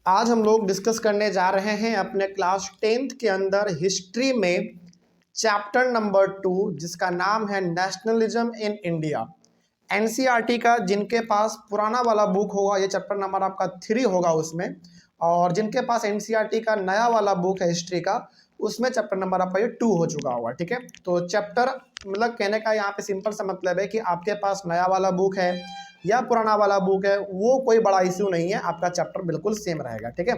आज हम लोग डिस्कस करने जा रहे हैं अपने क्लास 10th के अंदर हिस्ट्री में चैप्टर नंबर 2 जिसका नाम है नेशनलिज्म इन इंडिया। एनसीईआरटी का जिनके पास पुराना वाला बुक होगा ये चैप्टर नंबर आपका 3 होगा उसमें, और जिनके पास एनसीईआरटी का नया वाला बुक है हिस्ट्री का उसमें चैप्टर नंबर आपका ये 2 हो चुका होगा। ठीक है, तो चैप्टर मतलब कहने का यहाँ पे सिंपल सा मतलब है कि आपके पास नया वाला बुक है या पुराना वाला बुक है वो कोई बड़ा इश्यू नहीं है, आपका चैप्टर बिल्कुल सेम रहेगा। ठीक है,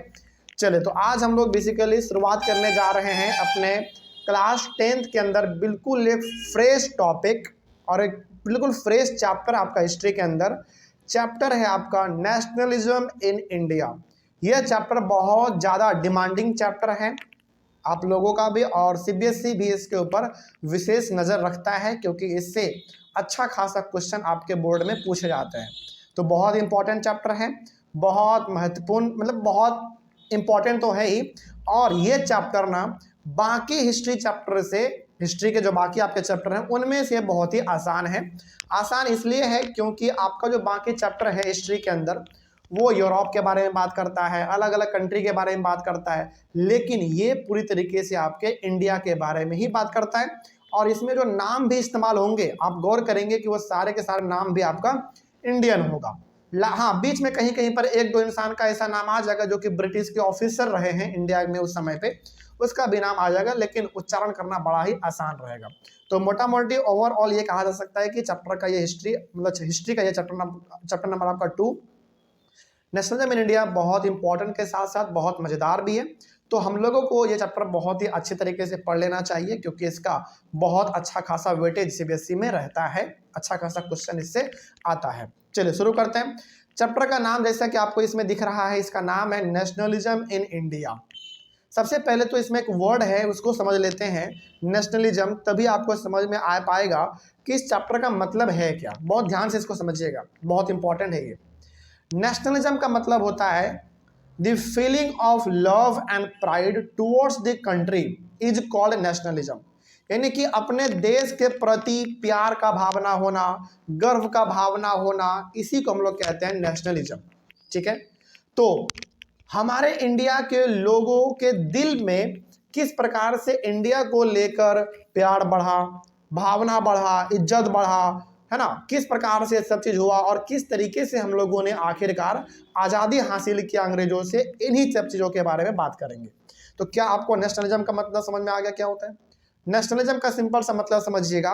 चलिए तो आज हम लोग बेसिकली शुरुआत करने जा रहे हैं अपने क्लास 10th के अंदर बिल्कुल एक फ्रेश टॉपिक और एक बिल्कुल फ्रेश चैप्टर आपका हिस्ट्री के अंदर। चैप्टर है आपका नेशनलिज्म इन इंडिया। यह चैप्टर बहुत ज़्यादा डिमांडिंग चैप्टर है आप लोगों का भी, और सीबीएसई भी इसके ऊपर विशेष नज़र रखता है क्योंकि इससे अच्छा खासा क्वेश्चन आपके बोर्ड में पूछे जाते हैं। तो बहुत इंपॉर्टेंट चैप्टर है, बहुत महत्वपूर्ण, मतलब बहुत इंपॉर्टेंट तो है ही। और ये चैप्टर ना बाकी हिस्ट्री चैप्टर से, हिस्ट्री के जो बाकी आपके चैप्टर हैं उनमें से बहुत ही आसान है। आसान इसलिए है क्योंकि आपका जो बाकी चैप्टर है हिस्ट्री के अंदर वो यूरोप के बारे में बात करता है, अलग अलग कंट्री के बारे में बात करता है, लेकिन ये पूरी तरीके से आपके इंडिया के बारे में ही बात करता है। और इसमें जो नाम भी इस्तेमाल होंगे आप गौर करेंगे कि वो सारे के सारे नाम भी आपका इंडियन होगा। हाँ, बीच में कहीं कहीं पर एक दो इंसान का ऐसा नाम आ जाएगा जो कि ब्रिटिश के ऑफिसर रहे हैं इंडिया में उस समय पे, उसका भी नाम आ जाएगा, लेकिन उच्चारण करना बड़ा ही आसान रहेगा। तो मोटा मोटी ओवरऑल ये कहा जा सकता है कि चैप्टर का ये हिस्ट्री, मतलब हिस्ट्री का ये चैप्टर नंबर आपका 2 नेशनलिज्म इन इंडिया बहुत इंपॉर्टेंट के साथ साथ बहुत मज़ेदार भी है। तो हम लोगों को ये चैप्टर बहुत ही अच्छे तरीके से पढ़ लेना चाहिए क्योंकि इसका बहुत अच्छा खासा वेटेज सीबीएसई में रहता है, अच्छा खासा क्वेश्चन इससे आता है। चलिए शुरू करते हैं। चैप्टर का नाम जैसा कि आपको इसमें दिख रहा है, इसका नाम है नेशनलिज्म इन इंडिया। सबसे पहले तो इसमें एक वर्ड है उसको समझ लेते हैं, नेशनलिज्म, तभी आपको समझ में आ पाएगा कि इस चैप्टर का मतलब है क्या। बहुत ध्यान से इसको समझिएगा, बहुत इंपॉर्टेंट है ये। नेशनलिज्म का मतलब होता है the feeling of love and pride towards the country is called nationalism. यानी कि अपने देश के प्रति प्यार का भावना होना, गर्व का भावना होना, इसी को हम लोग कहते हैं नेशनलिज्म। ठीक है, तो हमारे इंडिया के लोगों के दिल में किस प्रकार से इंडिया को लेकर प्यार बढ़ा, भावना बढ़ा, इज्जत बढ़ा, है ना, किस प्रकार से सब चीज़ हुआ और किस तरीके से हम लोगों ने आखिरकार आज़ादी हासिल किया अंग्रेजों से, इन्हीं सब चीज़ों के बारे में बात करेंगे। तो क्या आपको नेशनलिज्म का मतलब समझ में आ गया क्या होता है? नेशनलिज्म का सिंपल सा मतलब समझिएगा,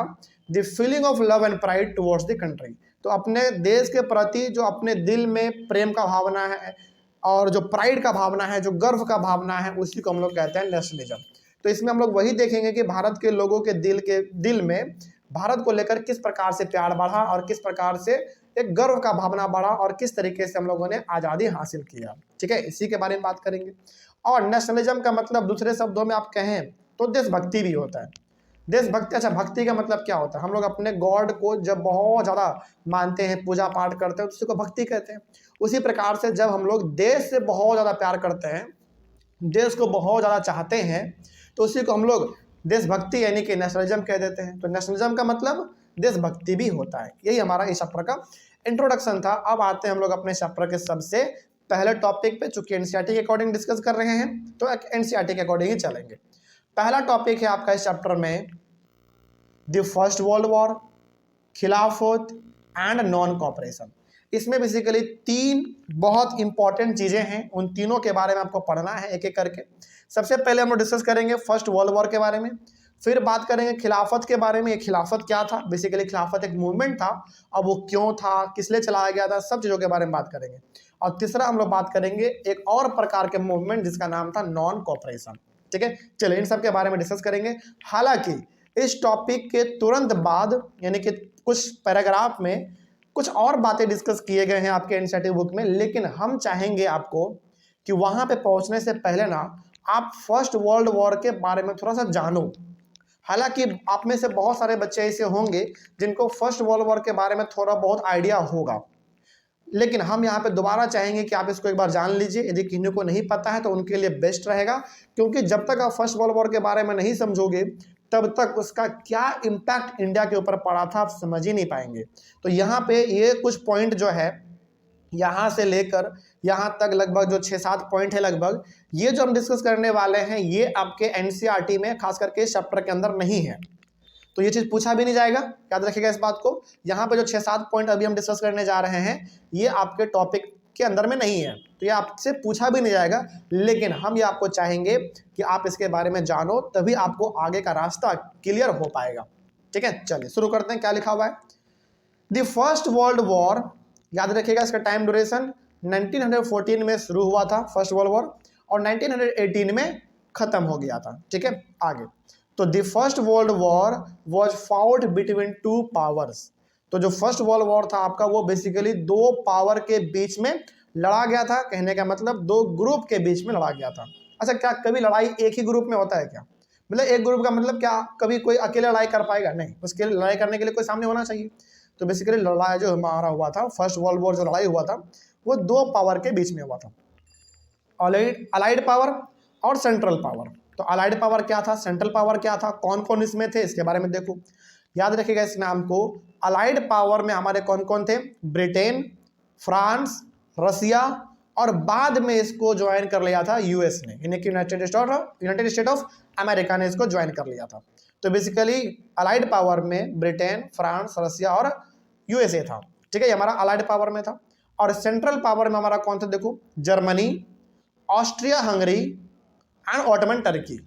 the feeling of love and pride towards the country. तो अपने देश के प्रति जो अपने दिल में प्रेम का भावना है और जो प्राइड का भावना है, जो गर्व का भावना है, उसी को हम लोग कहते हैं नेशनलिज्म। तो इसमें हम लोग वही देखेंगे कि भारत के लोगों के दिल में भारत को लेकर किस प्रकार से प्यार बढ़ा और किस प्रकार से एक गर्व का भावना बढ़ा और किस तरीके से हम लोगों ने आज़ादी हासिल किया। ठीक है, इसी के बारे में बात करेंगे। और नेशनलिज्म का मतलब दूसरे शब्दों में आप कहें तो देशभक्ति भी होता है। देशभक्ति, अच्छा भक्ति का मतलब क्या होता है? हम लोग अपने गॉड को जब बहुत ज़्यादा मानते हैं, पूजा पाठ करते हैं, तो उसी को भक्ति कहते हैं। उसी प्रकार से जब हम लोग देश से बहुत ज़्यादा प्यार करते हैं, देश को बहुत ज़्यादा चाहते हैं, तो उसी को हम लोग देशभक्ति यानी कि नेशनलिज्म कह देते हैं। तो नेशनलिज्म का मतलब देशभक्ति भी होता है। यही हमारा इस चैप्टर का इंट्रोडक्शन था। अब आते हैं हम लोग अपने चैप्टर के सबसे पहले टॉपिक पे। चूंकि एनसीईआरटी के अकॉर्डिंग डिस्कस कर रहे हैं तो एनसीईआरटी के अकॉर्डिंग ही चलेंगे। पहला टॉपिक है आपका इस चैप्टर में द फर्स्ट वर्ल्ड वॉर, खिलाफत एंड नॉन कॉपरेशन। इसमें बेसिकली 3 बहुत इंपॉर्टेंट चीज़ें हैं, उन तीनों के बारे में आपको पढ़ना है एक एक करके। सबसे पहले हम लोग डिस्कस करेंगे फर्स्ट वर्ल्ड वॉर के बारे में, फिर बात करेंगे खिलाफत के बारे में। ये खिलाफत क्या था, बेसिकली खिलाफत एक मूवमेंट था, अब वो क्यों था, किस लिए चलाया गया था, सब चीज़ों के बारे में बात करेंगे। और तीसरा हम लोग बात करेंगे एक और प्रकार के मूवमेंट जिसका नाम था नॉन कॉपरेशन। ठीक है, चलिए इन सब के बारे में डिस्कस करेंगे। हालांकि इस टॉपिक के तुरंत बाद यानी कि कुछ पैराग्राफ में कुछ और बातें डिस्कस किए गए हैं आपके एनसीईआरटी बुक में, लेकिन हम चाहेंगे आपको कि वहां पे पहुंचने से पहले ना आप फर्स्ट वर्ल्ड वॉर के बारे में थोड़ा सा जानो। हालांकि आप में से बहुत सारे बच्चे ऐसे होंगे जिनको फर्स्ट वर्ल्ड वॉर के बारे में थोड़ा बहुत आइडिया होगा, लेकिन हम यहाँ पे दोबारा चाहेंगे कि आप इसको एक बार जान लीजिए। यदि किन्हीं को नहीं पता है तो उनके लिए बेस्ट रहेगा, क्योंकि जब तक आप फर्स्ट वर्ल्ड वॉर के बारे में नहीं समझोगे तब तक उसका क्या इम्पैक्ट इंडिया के ऊपर पड़ा था आप समझ ही नहीं पाएंगे। तो यहाँ पे ये कुछ पॉइंट जो है यहाँ से लेकर यहाँ तक लगभग जो 6-7 पॉइंट है लगभग, ये जो हम डिस्कस करने वाले हैं ये आपके एनसीईआरटी में खास करके चैप्टर के अंदर नहीं है, तो ये चीज़ पूछा भी नहीं जाएगा, याद रखिएगा इस बात को। यहाँ पे जो 6-7 पॉइंट अभी हम डिस्कस करने जा रहे हैं ये आपके टॉपिक के अंदर में नहीं है, तो ये आपसे पूछा भी नहीं जाएगा, लेकिन हम ये आपको चाहेंगे कि आप इसके बारे में जानो, तभी आपको आगे का रास्ता क्लियर हो पाएगा। ठीक है, चलिए शुरू करते हैं। क्या लिखा हुआ है? द फर्स्ट वर्ल्ड वॉर, याद रखिएगा इसका टाइम ड्यूरेशन 1914 में शुरू हुआ था फर्स्ट वर्ल्ड वॉर, और 1918 में खत्म हो गया था। ठीक है, आगे तो the first world war was fought between two powers. तो जो फर्स्ट वर्ल्ड वॉर था आपका वो बेसिकली दो पावर के बीच में लड़ा गया था, कहने का मतलब दो ग्रुप के बीच में लड़ा गया था। अच्छा, क्या कभी लड़ाई एक ही ग्रुप में होता है क्या? मतलब एक ग्रुप का मतलब क्या कभी कोई अकेले लड़ाई कर पाएगा? नहीं, उसके लिए लड़ाई करने के लिए कोई सामने होना चाहिए। तो बेसिकली लड़ाई जो हमारा हुआ था, फर्स्ट वर्ल्ड वॉर जो लड़ाई हुआ था वो दो पावर के बीच में हुआ था, अलाइड पावर और सेंट्रल पावर। तो अलाइड पावर क्या था, सेंट्रल पावर क्या था, कौन कौन इसमें थे, इसके बारे में देखो। याद रखिएगा इस नाम को। अलाइड पावर में हमारे कौन कौन थे? ब्रिटेन, फ्रांस, रसिया, और बाद में इसको ज्वाइन कर लिया था यूएस ने, यानी कि यूनाइटेड स्टेट ऑफ अमेरिका ने इसको ज्वाइन कर लिया था। तो बेसिकली अलाइड पावर में ब्रिटेन, फ्रांस, रसिया और यूएसए था। ठीक है, ये हमारा अलाइड पावर में था। और सेंट्रल पावर में हमारा कौन था? देखो, Germany, Austria Hungary and Ottoman Turkey.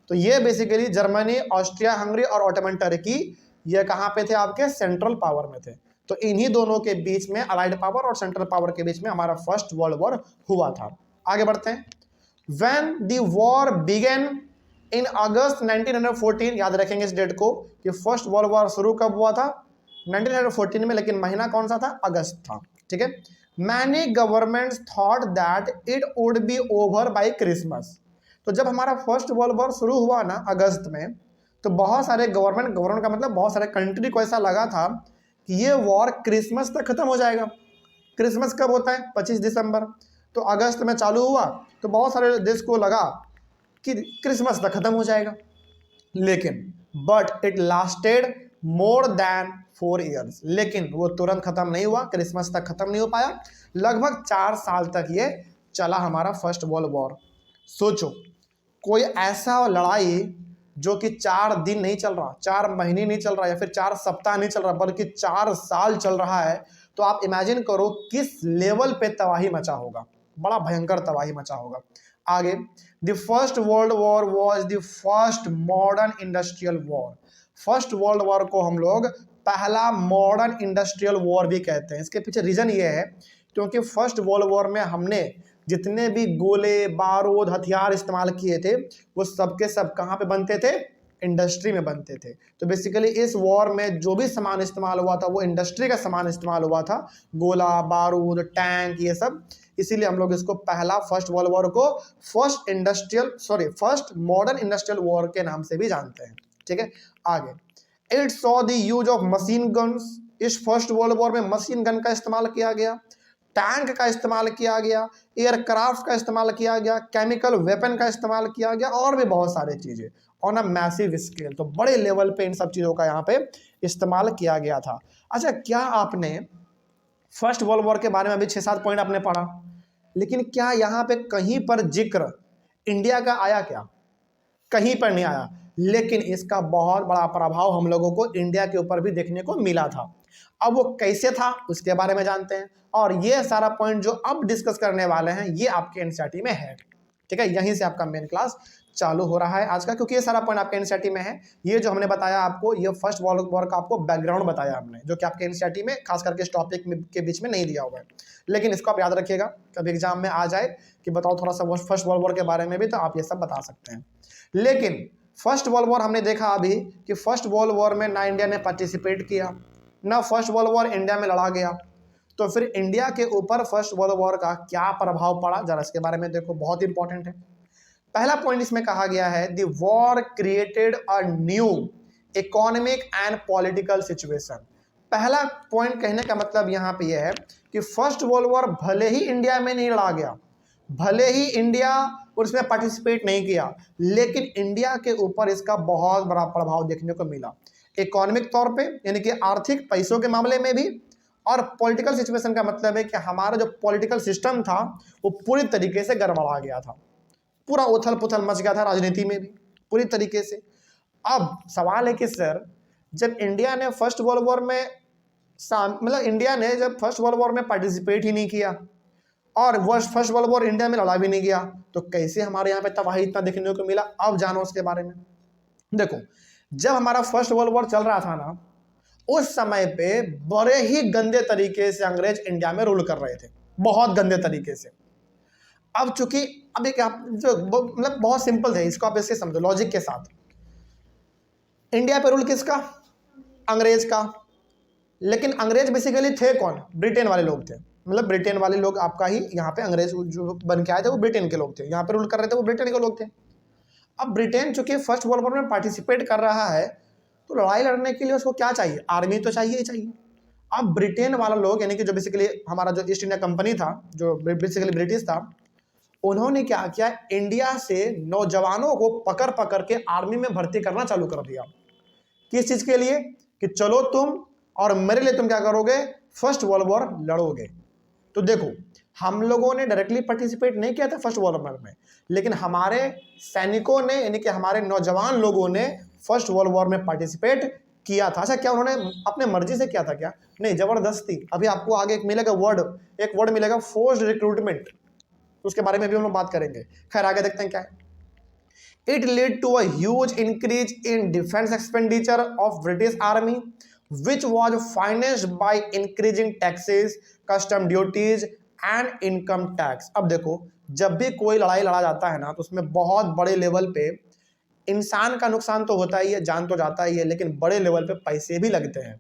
तो ये बेसिकली जर्मनी, ऑस्ट्रिया हंगरी और ऑटोमन टर्की ये कहाँ पे थे? आपके सेंट्रल पावर में थे। तो इन्हीं दोनों के बीच में, अलाइड पावर और सेंट्रल पावर के बीच में हमारा फर्स्ट वर्ल्ड वॉर हुआ था। आगे बढ़ते हैं। When the war began in अगस्त 1914, याद रखेंगे इस डेट को कि फर्स्ट वर्ल्ड वॉर शुरू कब हुआ था? 1914 में, लेकिन महीना कौन सा था? अगस्त था। ठीक है। Many governments thought that it would be over by Christmas. तो जब हमारा फर्स्ट वर्ल्ड वॉर शुरू हुआ ना अगस्त में, तो बहुत सारे गवर्नमेंट का मतलब बहुत सारे कंट्री को ऐसा लगा था कि ये वॉर क्रिसमस तक खत्म हो जाएगा। क्रिसमस कब होता है? 25 दिसंबर। तो अगस्त में चालू हुआ तो बहुत सारे देश को लगा कि क्रिसमस तक खत्म हो जाएगा, लेकिन but it lasted more than 4 years. लेकिन वो तुरंत खत्म नहीं हुआ, क्रिसमस तक खत्म नहीं हो पाया, लगभग 4 साल तक ये चला हमारा फर्स्ट वर्ल्ड वॉर। सोचो, कोई ऐसा लड़ाई जो कि 4 दिन नहीं चल रहा, 4 महीने नहीं चल रहा, या फिर 4 सप्ताह नहीं चल रहा, बल्कि 4 साल चल रहा है, तो आप इमेजिन करो किस लेवल पे तबाही मचा होगा। बड़ा भयंकर तबाही मचा होगा। आगे, the first world war was the first modern industrial war. First world war को हम लोग पहला मॉडर्न इंडस्ट्रियल वॉर भी कहते हैं। इसके पीछे रीजन ये है क्योंकि फर्स्ट वर्ल्ड वॉर में हमने जितने भी गोले, बारूद, हथियार इस्तेमाल किए थे वो सब के सब कहाँ पे बनते थे? इंडस्ट्री में बनते थे। तो बेसिकली इस वॉर में जो भी सामान इस्तेमाल हुआ था वो इंडस्ट्री का सामान इस्तेमाल हुआ था, गोला, बारूद, टैंक, ये सब। इसीलिए हम लोग इसको पहला फर्स्ट वर्ल्ड वॉर को फर्स्ट मॉडर्न इंडस्ट्रियल वॉर के नाम से भी जानते हैं। ठीक है, आगे, it saw the use of machine guns. इस फर्स्ट वर्ल्ड वॉर में मशीन गन का इस्तेमाल किया गया, टैंक का इस्तेमाल किया गया, एयरक्राफ्ट का इस्तेमाल किया गया, केमिकल वेपन का इस्तेमाल किया गया, और भी बहुत सारी चीज़ें ऑन अ मैसिव स्केल। तो बड़े लेवल पे इन सब चीज़ों का यहाँ पे इस्तेमाल किया गया था। अच्छा, क्या आपने फर्स्ट वर्ल्ड वॉर के बारे में अभी 6-7 पॉइंट आपने पढ़ा, लेकिन क्या यहाँ पे कहीं पर जिक्र इंडिया का आया क्या? कहीं पर नहीं आया। लेकिन इसका बहुत बड़ा प्रभाव हम लोगों को इंडिया के ऊपर भी देखने को मिला था। अब वो कैसे था उसके बारे में जानते हैं, और ये सारा पॉइंट जो अब डिस्कस करने वाले हैं ये आपके एनसीईआरटी में है। ठीक है, यहीं से आपका मेन क्लास चालू हो रहा है आज का, क्योंकि ये सारा पॉइंट आपके एनसीईआरटी में है। ये जो हमने बताया आपको, ये फर्स्ट वर्ल्ड वॉर का आपको बैकग्राउंड बताया हमने, जो कि आपके एनसीईआरटी में खास करके इस टॉपिक के बीच में नहीं दिया हुआ है। लेकिन इसको आप याद रखिएगा, कभी एग्जाम में आ जाए कि बताओ थोड़ा सा फर्स्ट वर्ल्ड वॉर के बारे में भी, तो आप ये सब बता सकते हैं। लेकिन फर्स्ट वर्ल्ड वॉर हमने देखा अभी कि फर्स्ट वर्ल्ड वॉर में ना इंडिया ने पार्टिसिपेट किया, ना फर्स्ट वर्ल्ड वॉर इंडिया में लड़ा गया। तो फिर इंडिया के ऊपर फर्स्ट वर्ल्ड वॉर का क्या प्रभाव पड़ा, जरा इसके बारे में देखो, बहुत इंपॉर्टेंट है। पहला पॉइंट इसमें कहा गया है, the war created a new economic and political situation. पहला पॉइंट कहने का मतलब यहाँ पे यह है कि फर्स्ट वर्ल्ड वॉर भले ही इंडिया में नहीं लड़ा गया, भले ही इंडिया उसमें पार्टिसिपेट नहीं किया, लेकिन इंडिया के ऊपर इसका बहुत बड़ा प्रभाव देखने को मिला। इकोनॉमिक तौर पे, यानी कि आर्थिक पैसों के मामले में भी, और पॉलिटिकल सिचुएशन का मतलब है कि हमारा जो पॉलिटिकल सिस्टम था वो पूरी तरीके से गड़बड़ा गया था, पूरा उथल पुथल मच गया था राजनीति में भी पूरी तरीके से। अब सवाल है कि सर जब इंडिया ने फर्स्ट वर्ल्ड वॉर में मतलब इंडिया ने जब फर्स्ट वर्ल्ड वॉर में पार्टिसिपेट ही नहीं किया और फर्स्ट वर्ल्ड वॉर इंडिया में लड़ा भी नहीं गया, तो कैसे हमारे यहाँ पे तबाही इतना देखने को मिला? अब जानो उसके बारे में। देखो, जब हमारा फर्स्ट वर्ल्ड वॉर चल रहा था ना, उस समय पे बड़े ही गंदे तरीके से अंग्रेज इंडिया में रूल कर रहे थे, बहुत गंदे तरीके से। अब चूंकि अब एक जो मतलब बहुत सिंपल है, इसको आप ऐसे समझो लॉजिक के साथ। इंडिया पे रूल किसका? अंग्रेज का। लेकिन अंग्रेज बेसिकली थे कौन? ब्रिटेन वाले लोग थे। मतलब ब्रिटेन वाले लोग आपका ही यहाँ पे अंग्रेज जो बन के आए थे वो ब्रिटेन के लोग थे, यहाँ पे रूल कर रहे थे वो ब्रिटेन के लोग थे। अब ब्रिटेन चूंकि फर्स्ट वर्ल्ड वॉर में पार्टिसिपेट कर रहा है, तो लड़ाई लड़ने के लिए उसको क्या चाहिए? आर्मी तो चाहिए ही चाहिए। अब ब्रिटेन वाला लोग यानी कि जो बेसिकली हमारा जो ईस्ट इंडिया कंपनी था, जो बेसिकली ब्रिटिश था, उन्होंने क्या किया? इंडिया से नौजवानों को पकड़ पकड़ के आर्मी में भर्ती करना चालू कर दिया। किस चीज के लिए? कि चलो तुम और मेरे लिए तुम क्या करोगे? फर्स्ट वर्ल्ड वॉर लड़ोगे। तो देखो, हम लोगों ने डायरेक्टली पार्टिसिपेट नहीं किया था फर्स्ट वर्ल्ड वॉर में, लेकिन हमारे सैनिकों ने यानी कि हमारे नौजवान लोगों ने फर्स्ट वर्ल्ड वॉर में पार्टिसिपेट किया था। अच्छा, क्या उन्होंने अपने मर्जी से किया था क्या? नहीं, जबरदस्ती। अभी आपको आगे एक मिलेगा एक वर्ड मिलेगा, फोर्स्ड रिक्रूटमेंट, उसके बारे में भी हम लोग बात करेंगे। खैर आगे देखते हैं क्या है। It led to a huge increase in defense expenditure of British Army, which was financed by increasing taxes, custom duties and income tax। अब देखो, जब भी कोई लड़ाई लड़ा जाता है ना, तो उसमें बहुत बड़े लेवल पे इंसान का नुकसान तो होता ही है, जान तो जाता ही है, लेकिन बड़े लेवल पे पैसे भी लगते हैं।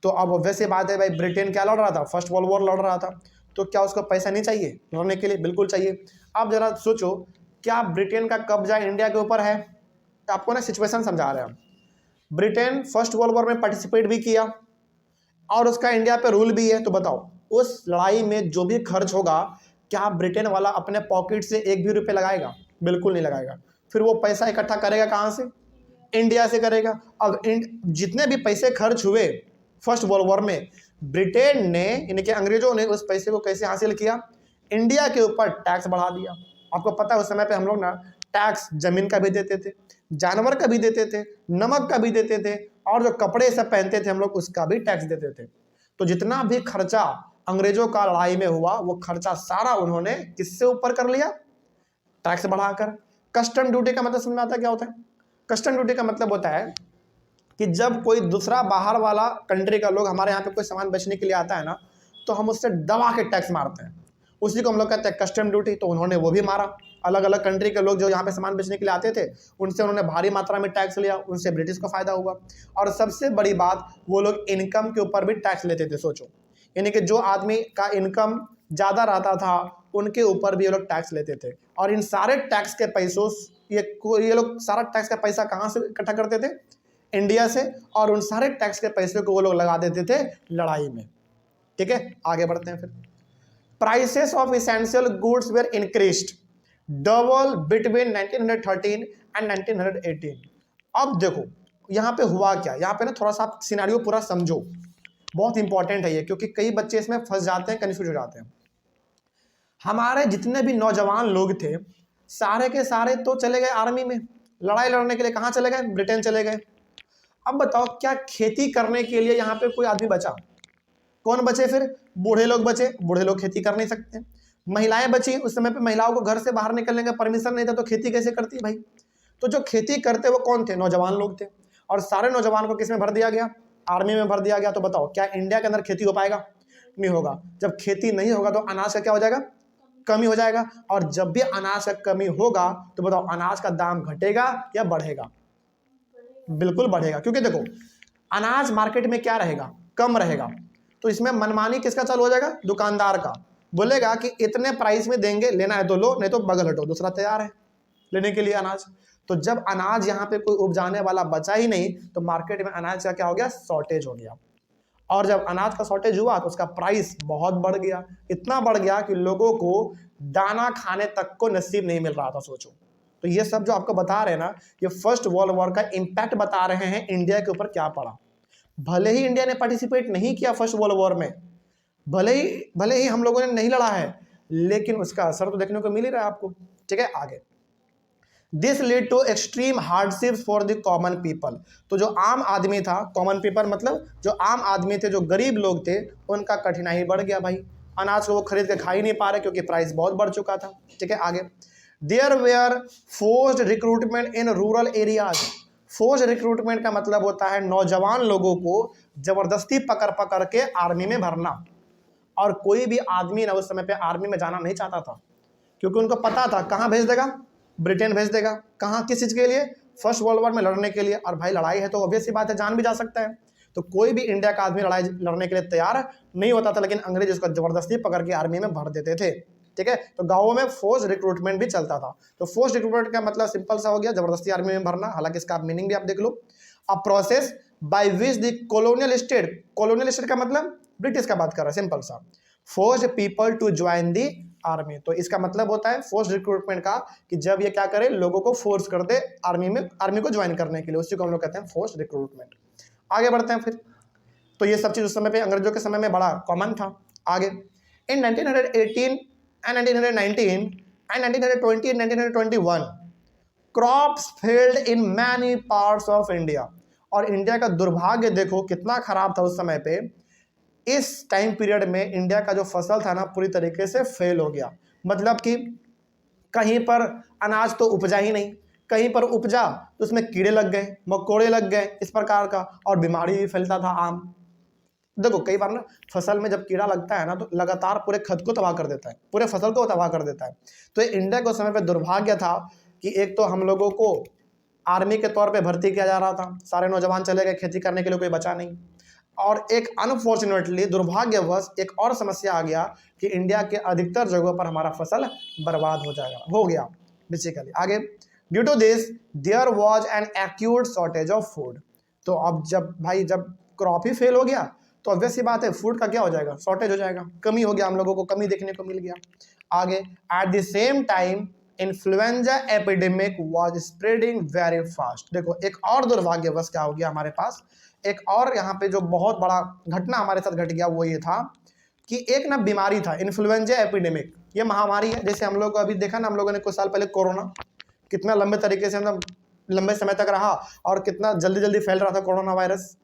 तो अब वैसे बात है भाई, ब्रिटेन क्या लड़ रहा था? फर्स्ट वर्ल्ड वॉर लड़ रहा था, तो क्या उसको पैसा नहीं चाहिए लड़ने के लिए? बिल्कुल चाहिए। अब जरा सोचो, क्या ब्रिटेन का कब्जा इंडिया के ऊपर है? तो आपको ना सिचुएशन समझा रहे हैं। ब्रिटेन फर्स्ट वर्ल्ड वॉर में पार्टिसिपेट भी किया और उसका इंडिया पे रूल भी है, तो बताओ उस लड़ाई में जो भी खर्च होगा, क्या ब्रिटेन वाला अपने पॉकेट से एक भी रुपये लगाएगा? बिल्कुल नहीं लगाएगा। फिर वो पैसा इकट्ठा करेगा कहाँ से? इंडिया से करेगा। अब जितने भी पैसे खर्च हुए फर्स्ट वर्ल्ड वॉर में, ब्रिटेन ने यानी कि अंग्रेजों ने उस पैसे को कैसे हासिल किया? इंडिया के ऊपर टैक्स बढ़ा दिया। आपको पता है उस समय पे हम लोग ना टैक्स जमीन का भी देते थे, जानवर का भी देते थे, नमक का भी देते थे, और जो कपड़े सब पहनते थे हम लोग उसका भी टैक्स देते थे। तो जितना भी खर्चा अंग्रेजों का लड़ाई में हुआ, वो खर्चा सारा उन्होंने किससे ऊपर कर लिया? टैक्स बढ़ाकर। कस्टम ड्यूटी का मतलब समझ में आता क्या होता है? कस्टम ड्यूटी का मतलब होता है कि जब कोई दूसरा बाहर वाला कंट्री का लोग हमारे यहाँ पे कोई सामान बेचने के लिए आता है ना, तो हम उससे दबा के टैक्स मारते हैं, उसी को हम लोग कहते हैं कस्टम ड्यूटी। तो उन्होंने वो भी मारा। अलग अलग कंट्री के लोग जो यहाँ पे सामान बेचने के लिए आते थे, उनसे उन्होंने भारी मात्रा में टैक्स लिया, उनसे ब्रिटिश को फायदा हुआ। और सबसे बड़ी बात, वो लोग इनकम के ऊपर भी टैक्स लेते थे। सोचो, यानी कि जो आदमी का इनकम ज़्यादा रहता था उनके ऊपर भी ये लोग टैक्स लेते थे। और इन सारे टैक्स के पैसों ये लोग सारा टैक्स का पैसा कहाँ से इकट्ठा करते थे? इंडिया से। और उन सारे टैक्स के पैसे को वो लोग लगा देते थे लड़ाई में। ठीक है, आगे बढ़ते हैं। फिर prices of essential goods were increased double between 1913 and 1918। अब देखो यहाँ पे हुआ क्या, यहाँ पे ना थोड़ा सा आप सिनेरियो पूरा समझो, बहुत इंपॉर्टेंट है ये, क्योंकि कई बच्चे इसमें फंस जाते हैं, कंफ्यूज हो जाते हैं। हमारे जितने भी नौजवान लोग थे, सारे के सारे तो चले गए आर्मी में लड़ाई लड़ने के लिए। कहाँ चले गए? ब्रिटेन चले गए। अब बताओ, क्या खेती करने के लिए यहाँ पे कोई आदमी बचा? कौन बचे? फिर बूढ़े लोग बचे। बूढ़े लोग खेती कर नहीं सकते। महिलाएं बची, उस समय पे महिलाओं को घर से बाहर निकलने का परमिशन नहीं था, तो खेती कैसे करती भाई? तो जो खेती करते वो कौन थे? नौजवान लोग थे। और सारे नौजवान को किस में भर दिया गया? आर्मी में भर दिया गया। तो बताओ, क्या इंडिया के अंदर खेती हो पाएगा? नहीं होगा। जब खेती नहीं होगा तो अनाज का क्या हो जाएगा? कमी हो जाएगा। और जब भी अनाज का कमी होगा, तो बताओ अनाज का दाम घटेगा या बढ़ेगा? बिल्कुल बढ़ेगा, क्योंकि देखो अनाज मार्केट में क्या रहेगा? कम रहेगा। तो इसमें मनमानी किसका चालू हो जाएगा? दुकानदार का। बोलेगा कि इतने प्राइस में देंगे, लेना है तो लो, नहीं तो बगल हटो, दूसरा तैयार है लेने के लिए अनाज। तो जब अनाज यहाँ पे कोई उपजाने वाला बचा ही नहीं, तो मार्केट में अनाज का क्या हो गया? शॉर्टेज हो गया। और जब अनाज का शॉर्टेज हुआ तो उसका प्राइस बहुत बढ़ गया। इतना बढ़ गया कि लोगों को दाना खाने तक को नसीब नहीं मिल रहा था। सोचो, तो ये सब जो आपको बता रहे हैं ना, ये फर्स्ट वर्ल्ड वॉर का इम्पैक्ट बता रहे हैं इंडिया के ऊपर क्या पड़ा। भले ही इंडिया ने पार्टिसिपेट नहीं किया फर्स्ट वर्ल्ड वॉर में, भले ही हम लोगों ने नहीं लड़ा है, लेकिन उसका असर तो देखने को मिल ही रहा है आपको। ठीक है, आगे। This lead to extreme hardships for the common people. तो जो आम आदमी था, कॉमन पीपल मतलब जो आम आदमी थे, जो गरीब लोग थे, उनका कठिनाई बढ़ गया भाई। अनाज को वो खरीद के खा ही नहीं पा रहे क्योंकि प्राइस बहुत बढ़ चुका था। ठीक है, आगे। There were forced recruitment in rural areas. Forced recruitment का मतलब होता है नौजवान लोगों को जबरदस्ती पकड़ पकड़ के आर्मी में भरना। और कोई भी आदमी ना उस समय पे आर्मी में जाना नहीं चाहता था, क्योंकि उनको पता था कहाँ भेज देगा, ब्रिटेन भेज देगा। कहाँ, किस चीज़ के लिए? फर्स्ट वर्ल्ड वॉर में लड़ने के लिए। और भाई लड़ाई है तो ऑब्वियस सी बात है, जान भी जा सकता है। तो कोई भी इंडिया का आदमी लड़ाई लड़ने के लिए तैयार नहीं होता था, लेकिन अंग्रेज उसको जबरदस्ती पकड़ के आर्मी में भर देते थे। ठीक है, तो गाँवों में फोर्स रिक्रूटमेंट भी चलता था। तो फोर्स रिक्रूटमेंट का मतलब सिंपल सा हो गया, जबरदस्ती आर्मी में भरना। हालांकि इसका मीनिंग भी आप देख लो। A process by which the colonial state का मतलब ब्रिटिश का बात कर रहा है, सिंपल सा। Force people to join the army. तो इसका मतलब होता है फोर्स रिक्रूटमेंट का, कि जब ये क्या करे, लोगों को फोर्स कर दे आर्मी को ज्वाइन करने के लिए, उसी को हम लोग कहते हैं फोर्स रिक्रूटमेंट। आगे बढ़ते हैं फिर। तो ये सब चीज उस समय पे अंग्रेजों के समय में बड़ा कॉमन था। आगे। इन 1918 and 1919 and 1920 and 1921 crops failed in many parts of India. और इंडिया का दुर्भाग्य देखो कितना खराब था उस समय पे। इस टाइम पीरियड में इंडिया का जो फसल था ना, पूरी तरीके से फेल हो गया। मतलब कि कहीं पर अनाज तो उपजा ही नहीं, कहीं पर उपजा तो उसमें कीड़े लग गए, मकोड़े लग गए, इस प्रकार का, और बीमारी भी फैलता था आम। देखो कई बार ना फसल में जब कीड़ा लगता है ना, तो लगातार पूरे खत को तबाह कर देता है, पूरे फसल को तबाह कर देता है। तो इंडिया को समय पे दुर्भाग्य था कि एक तो हम लोगों को आर्मी के तौर पे भर्ती किया जा रहा था, सारे नौजवान चले गए, खेती करने के लिए कोई बचा नहीं। और एक अनफॉर्चुनेटली, दुर्भाग्यवश, एक और समस्या आ गया कि इंडिया के अधिकतर जगहों पर हमारा फसल बर्बाद हो गया बेसिकली। आगे। Due to this there was an acute shortage of food. तो अब जब क्रॉप ही फेल हो गया तो ऑब्वियस सी बात है, फूड का क्या हो जाएगा, शॉर्टेज हो जाएगा, कमी हो गया, हम लोगों को कमी देखने को मिल गया। आगे। At the same time influenza epidemic was spreading very fast. देखो एक और दुर्भाग्यवश क्या हो गया हमारे पास, एक और यहाँ पे जो बहुत बड़ा घटना हमारे साथ घट गया, वो ये था कि एक ना बीमारी था, इन्फ्लुएंजा एपिडेमिक। ये महामारी है, जैसे हम लोग को अभी देखा ना, हम लोगों ने कुछ साल पहले कोरोना, कितना लंबे तरीके से, मतलब लंबे समय तक रहा और कितना जल्दी जल्दी फैल रहा था कोरोना वायरस।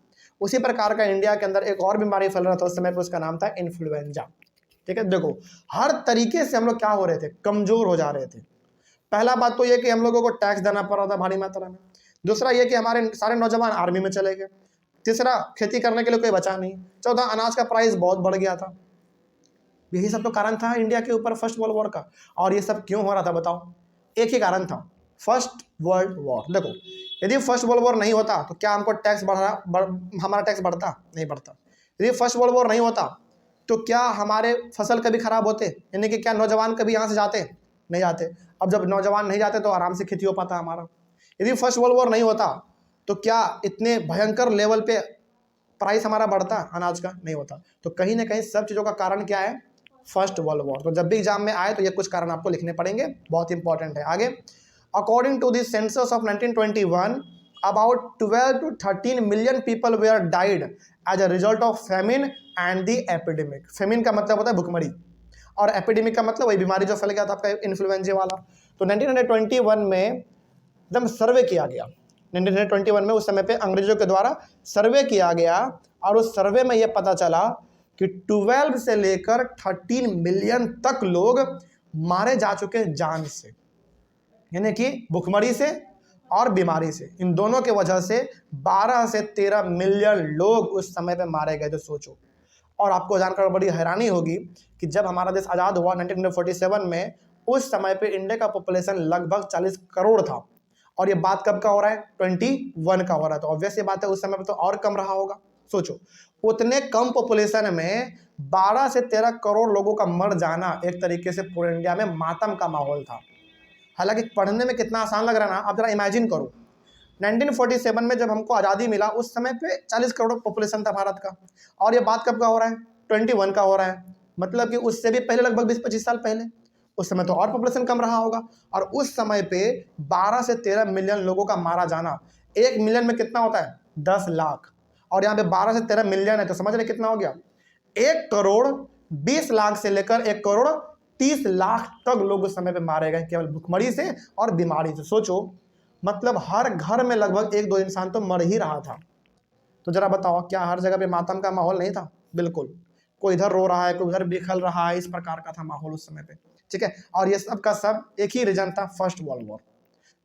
उसी प्रकार का इंडिया के अंदर एक और बीमारी फैल रहा था उस समय पे, उसका नाम था इन्फ्लुएंजा। ठीक है, देखो हर तरीके से हम लोग क्या हो रहे थे, कमजोर हो जा रहे थे। पहला बात तो ये कि हम लोगों को टैक्स देना पड़ रहा था भारी मात्रा में। दूसरा ये कि हमारे सारे नौजवान आर्मी में चले गए। तीसरा, खेती करने के लिए कोई बचा नहीं। चौथा, अनाज का प्राइस बहुत बढ़ गया था। यही सब तो कारण था इंडिया के ऊपर फर्स्ट वर्ल्ड वॉर का। और ये सब क्यों हो रहा था बताओ? एक ही कारण था, फर्स्ट वर्ल्ड वॉर। देखो यदि फर्स्ट वर्ल्ड वॉर नहीं होता तो क्या हमको टैक्स हमारा टैक्स बढ़ता? नहीं बढ़ता। यदि फर्स्ट वर्ल्ड वॉर नहीं होता तो क्या हमारे फसल कभी खराब होते? यानी कि क्या नौजवान कभी यहाँ से जाते? नहीं जाते। अब जब नौजवान नहीं जाते तो आराम से खेती हो पाता हमारा। यदि फर्स्ट वर्ल्ड वॉर नहीं होता तो क्या इतने भयंकर लेवल पे प्राइस हमारा बढ़ता अनाज का? नहीं होता। तो कहीं ना कहीं सब चीज़ों का कारण क्या है? First world war. तो जब भी एग्जाम में आए तो ये कुछ कारण आपको लिखने पड़ेंगे, बहुत इंपॉर्टेंट है। आगे। According to the census of 1921 about 12 to 13 million people were died as a result of famine and the epidemic। Famine का मतलब होता है भुखमरी, और एपिडेमिक का मतलब वही बीमारी जो फैल गया था आपका इन्फ्लुएंजा वाला। तो 1921 में एकदम सर्वे किया गया। 1921 में उस समय पे अंग्रेजों के द्वारा सर्वे किया गया, और उस सर्वे में यह पता चला कि 12 से लेकर 13 मिलियन तक लोग मारे जा चुके हैं जान से, यानी कि भुखमरी से और बीमारी से। इन दोनों के वजह से 12 से 13 मिलियन लोग उस समय पे मारे गए। तो सोचो। और आपको जानकर बड़ी हैरानी होगी कि जब हमारा देश आज़ाद हुआ 1947 में, उस समय पे इंडिया का पॉपुलेशन लगभग 40 करोड़ था। और ये बात कब का हो रहा है? 21 का हो रहा है। तो ऑब्वियस ये बात है उस समय पे तो और कम रहा होगा। सोचो उतने कम पॉपुलेशन में 12 से 13 करोड़ लोगों का मर जाना, एक तरीके से पूरे इंडिया में मातम का माहौल था। हालांकि पढ़ने में कितना आसान लग रहा है ना, आप जरा इमेजिन करो। 1947 में जब हमको आज़ादी मिला, उस समय पे 40 करोड़ पॉपुलेशन था भारत का, और ये बात कब का हो रहा है? 21 का हो रहा है। मतलब कि उससे भी पहले, लगभग 20-25 साल पहले। उस समय तो और पॉपुलेशन कम रहा होगा। और उस समय पे 12 से 13 मिलियन लोगों का मारा जाना। 1 मिलियन में कितना होता है? 10 लाख। और यहाँ पे 12 से 13 मिलियन है, तो समझ रहे कितना हो गया, 1 करोड़ 20 लाख से लेकर 1 करोड़ 30 लाख तक लोग उस समय पे मारे गए केवल भुखमरी से और बीमारी से। सोचो, मतलब हर घर में लगभग 1-2 इंसान तो मर ही रहा था। तो जरा बताओ, क्या हर जगह पे मातम का माहौल नहीं था? बिल्कुल, कोई इधर रो रहा है, कोई उधर बिखल रहा है, इस प्रकार का था माहौल उस समय पे, ठीक है। और ये सब का सब एक ही रीजन था, फर्स्ट वर्ल्ड वॉर।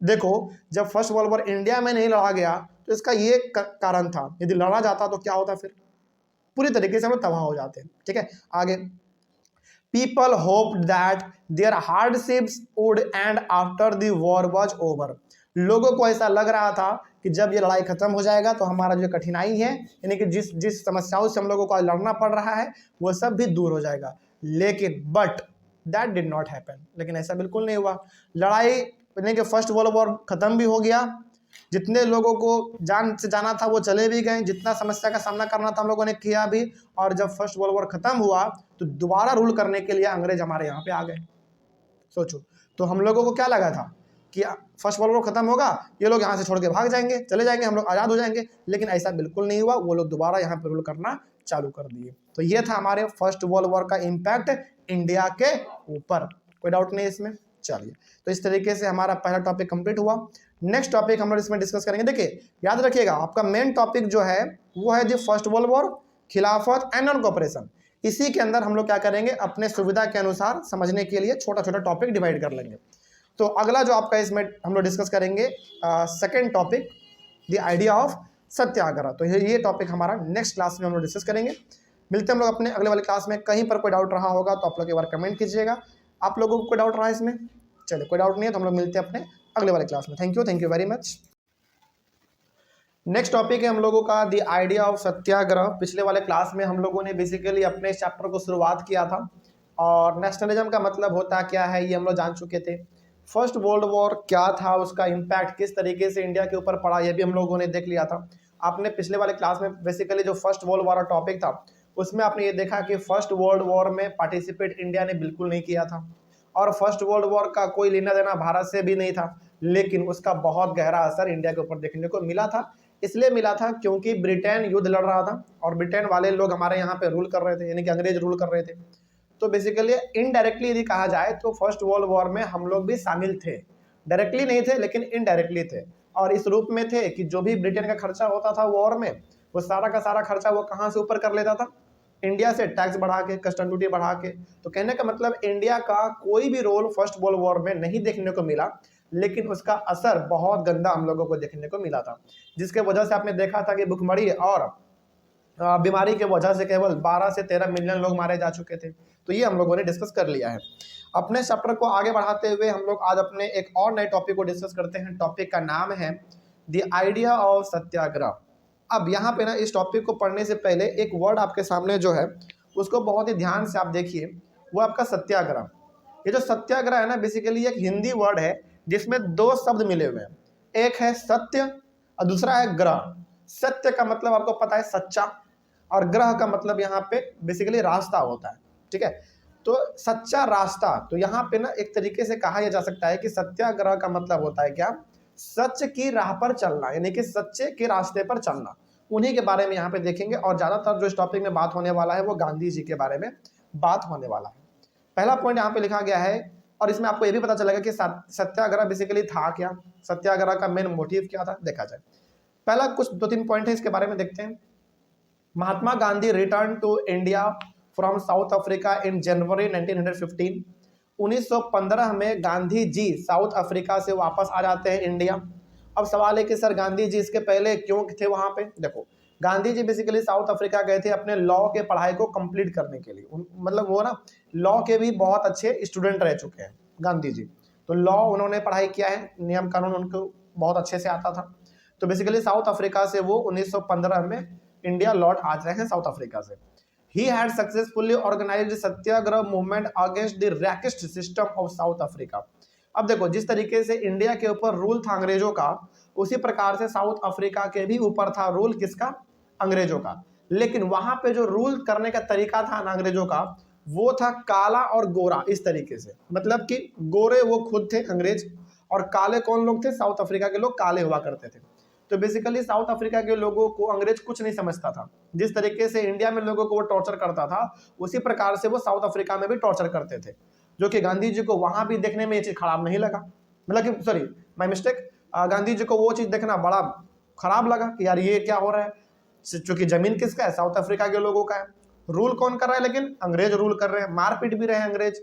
देखो, जब फर्स्ट वर्ल्ड वॉर इंडिया में नहीं लड़ा गया तो इसका ये कारण था, यदि लड़ा जाता तो क्या होता, फिर पूरी तरीके से हम लोग तबाह हो जाते हैं, ठीक है। आगे, people hoped that their hardships would end after the war was over. लोगों को ऐसा लग रहा था कि जब ये लड़ाई खत्म हो जाएगा तो हमारा जो कठिनाई है, यानी कि जिस जिस समस्याओं से हम लोगों को आज लड़ना पड़ रहा है, वो सब भी दूर हो जाएगा। लेकिन but that did not happen, लेकिन ऐसा बिल्कुल नहीं हुआ। लड़ाई यानी कि फर्स्ट वर्ल्ड वॉर खत्म भी हो गया, जितने लोगों को जान से जाना था वो चले भी गए, जितना समस्या का सामना करना था हम लोगों ने किया भी। और जब फर्स्ट वर्ल्ड वॉर खत्म हुआ तो दोबारा रूल करने के लिए अंग्रेज हमारे यहाँ पे आ गए। सोचो, तो हम लोगों को क्या लगा था कि फर्स्ट वर्ल्ड वॉर खत्म होगा, ये लोग यहाँ से छोड़ के भाग जाएंगे, चले जाएंगे, हम लोग आज़ाद हो जाएंगे, लेकिन ऐसा बिल्कुल नहीं हुआ। वो लोग दोबारा यहाँ पे रूल करना चालू कर दिए। तो ये था हमारे फर्स्ट वर्ल्ड वॉर का इम्पैक्ट इंडिया के ऊपर, कोई डाउट नहीं इसमें। चलिए, तो इस तरीके से हमारा पहला टॉपिक कंप्लीट हुआ। नेक्स्ट टॉपिक हम लोग इसमें डिस्कस करेंगे। देखिए, याद रखिएगा, आपका मेन टॉपिक जो है वो है द फर्स्ट वर्ल्ड वॉर, खिलाफत एंड नॉन कोऑपरेशन। इसी के अंदर हम लोग क्या करेंगे, अपने सुविधा के अनुसार समझने के लिए छोटा छोटा टॉपिक डिवाइड कर लेंगे। तो अगला जो आपका इसमें हम लोग डिस्कस करेंगे second topic, the idea of satyagraha. तो ये टॉपिक हमारा नेक्स्ट क्लास में हम लोग डिस्कस करेंगे। मिलते हैं हम लोग अपने अगले वाले क्लास में। कहीं पर कोई डाउट रहा होगा तो आप लोग एक बार कमेंट कीजिएगा। आप लोगों को कोई डाउट रहा है इसमें? चलिए, कोई डाउट नहीं है तो हम लोग मिलते हैं अपने अगले वाले क्लास में। Thank you very much. Next topic है हम लोगों का द आइडिया ऑफ सत्याग्रह। पिछले वाले क्लास में हम लोगों ने बेसिकली अपने इस चैप्टर को शुरुआत किया था, और नेशनलिज्म का मतलब होता क्या है ये हम लोग जान चुके थे। फर्स्ट वर्ल्ड वॉर क्या था, उसका इम्पैक्ट किस तरीके से इंडिया के ऊपर पड़ा, ये भी हम लोगों ने देख लिया था। आपने पिछले वाले क्लास में बेसिकली जो फर्स्ट वर्ल्ड वॉर टॉपिक था उसमें आपने ये देखा कि फर्स्ट वर्ल्ड वॉर में पार्टिसिपेट इंडिया ने बिल्कुल नहीं किया था, और फर्स्ट वर्ल्ड वॉर का कोई लेना देना भारत से भी नहीं था, लेकिन उसका बहुत गहरा असर इंडिया के ऊपर देखने को मिला था। इसलिए मिला था क्योंकि ब्रिटेन युद्ध लड़ रहा था और ब्रिटेन वाले लोग हमारे यहाँ पे रूल कर रहे थे, यानी कि अंग्रेज रूल कर रहे थे। तो बेसिकली इनडायरेक्टली यदि कहा जाए तो फर्स्ट वर्ल्ड वॉर में हम लोग भी शामिल थे, डायरेक्टली नहीं थे लेकिन इनडायरेक्टली थे। और इस रूप में थे कि जो भी ब्रिटेन का खर्चा होता था वॉर में, वो सारा का सारा खर्चा वो कहाँ से ऊपर कर लेता था, इंडिया से टैक्स बढ़ा के, कस्टम ड्यूटी बढ़ा के। तो कहने का मतलब इंडिया का कोई भी रोल फर्स्ट वर्ल्ड वॉर में नहीं देखने को मिला, लेकिन उसका असर बहुत गंदा हम लोगों को देखने को मिला था, जिसके वजह से आपने देखा था कि भुखमरी और बीमारी के वजह से केवल 12 से 13 मिलियन लोग मारे जा चुके थे। तो ये हम लोगों ने डिस्कस कर लिया है। अपने चैप्टर को आगे बढ़ाते हुए हम लोग आज अपने एक और नए टॉपिक को डिस्कस करते हैं। टॉपिक का नाम है द आइडिया ऑफ सत्याग्रह। अब यहाँ पे ना इस टॉपिक को पढ़ने से पहले एक वर्ड आपके सामने जो है उसको बहुत ही ध्यान से आप देखिए, वो आपका सत्याग्रह। ये जो सत्याग्रह है ना, बेसिकली एक हिंदी वर्ड है जिसमें 2 शब्द मिले हुए हैं, एक है सत्य और दूसरा है ग्रह। सत्य का मतलब आपको पता है सच्चा, और ग्रह का मतलब यहाँ पे बेसिकली रास्ता होता है, ठीक है। तो सच्चा रास्ता, तो यहाँ पे ना एक तरीके से कहा जा सकता है कि सत्याग्रह का मतलब होता है क्या, सच की राह पर चलना, यानी कि सच्चे के रास्ते पर चलना। उन्हीं के बारे में यहाँ पे देखेंगे, और ज़्यादातर जो इस टॉपिक में बात होने वाला है वो गांधी जी के बारे में बात होने वाला है। पहला पॉइंट यहाँ पे लिखा गया है, और इसमें आपको ये भी पता चलेगा कि सत्याग्रह बेसिकली था क्या, सत्याग्रह का मेन मोटिव क्या था, देखा जाए। पहला कुछ 2-3 पॉइंट है, इसके बारे में देखते हैं। Mahatma Gandhi return to India from South Africa in January 1915। 1915 में गांधी जी साउथ अफ्रीका से वापस आ जाते हैं इंडिया। अब सवाल है कि सर गांधी जी इसके पहले क्यों थे वहां पे। देखो, Gandhi ji basically south Africa गए थे अपने लॉ के पढ़ाई को कंप्लीट करने के लिए। मतलब वो ना लॉ के भी बहुत अच्छे स्टूडेंट रह चुके हैं गांधी जी, तो लॉ उन्होंने पढ़ाई किया है, नियम कानून उनको बहुत अच्छे से आता था। तो बेसिकली साउथ अफ्रीका से वो 1915 में इंडिया लौट आ रहे हैं साउथ अफ्रीका से। He had successfully organized satyagraha movement against the racist system of South Africa. अब देखो, जिस तरीके से इंडिया के ऊपर रूल था अंग्रेजों का, उसी प्रकार से साउथ अफ्रीका के भी ऊपर था रूल, किसका, अंग्रेजों का। लेकिन वहां पे जो रूल करने का तरीका था ना अंग्रेजों का, वो था काला और गोरा। इस तरीके से मतलब कि गोरे वो खुद थे अंग्रेज, और काले कौन लोग थे, साउथ अफ्रीका के लोग काले हुआ करते थे। तो बेसिकली साउथ अफ्रीका के लोगों को अंग्रेज कुछ नहीं समझता था। जिस तरीके से इंडिया में लोगों को वो टॉर्चर करता था, उसी प्रकार से वो साउथ अफ्रीका में भी टॉर्चर करते थे, जो कि गांधी जी को वहां भी देखने में ये चीज खराब नहीं लगा, मतलब कि sorry my mistake, Gandhi ji को वो चीज देखना बड़ा खराब लगा कि यार ये क्या हो रहा है, क्योंकि जमीन किसका है, साउथ अफ्रीका के लोगों का है, रूल कौन कर रहा है, लेकिन अंग्रेज रूल कर रहे हैं, मारपीट भी रहे हैं अंग्रेज।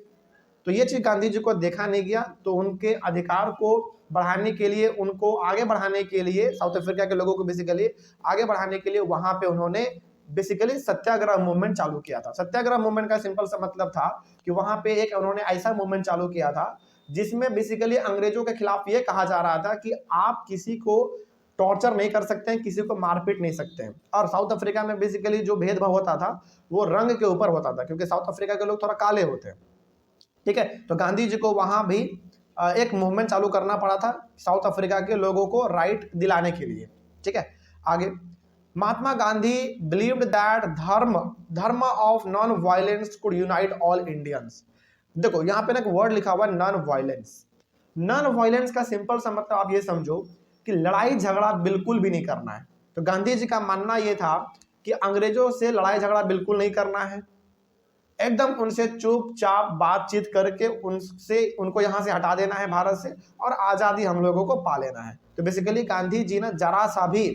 तो ये चीज गांधी जी को देखा नहीं गया, तो उनके अधिकार को बढ़ाने के लिए, उनको आगे बढ़ाने के लिए, साउथ अफ्रीका के लोगों को बेसिकली आगे बढ़ाने के लिए वहां पे उन्होंने बेसिकली सत्याग्रह मूवमेंट चालू किया था। सत्याग्रह मूवमेंट का सिंपल सा मतलब था कि वहां पे एक उन्होंने ऐसा मूवमेंट चालू किया था जिसमें बेसिकली अंग्रेजों के खिलाफ ये कहा जा रहा था कि आप किसी को टॉर्चर नहीं कर सकते हैं, किसी को मारपीट नहीं सकते हैं। और साउथ अफ्रीका में बेसिकली जो भेदभाव होता था वो रंग के ऊपर होता था, क्योंकि साउथ अफ्रीका के लोग थोड़ा काले होते हैं, ठीक है। तो गांधी जी को वहां भी एक मूवमेंट चालू करना पड़ा था साउथ अफ्रीका के लोगों को राइट दिलाने के लिए, ठीक है। आगे, महात्मा गांधी बिलीव्ड दैट धर्म of non violence could unite all Indians. देखो यहाँ पे ना एक वर्ड लिखा हुआ है नॉन वायलेंस। नॉन वायलेंस का सिंपल सा मतलब आप ये समझो कि लड़ाई झगड़ा बिल्कुल भी नहीं करना है। तो गांधी जी का मानना यह था कि अंग्रेजों से लड़ाई झगड़ा बिल्कुल नहीं करना है, एकदम उनसे चुपचाप बातचीत करके उनको यहां से हटा देना है भारत से, और आजादी हम लोगों को पा लेना है। तो बेसिकली गांधी जी ना जरा सा भी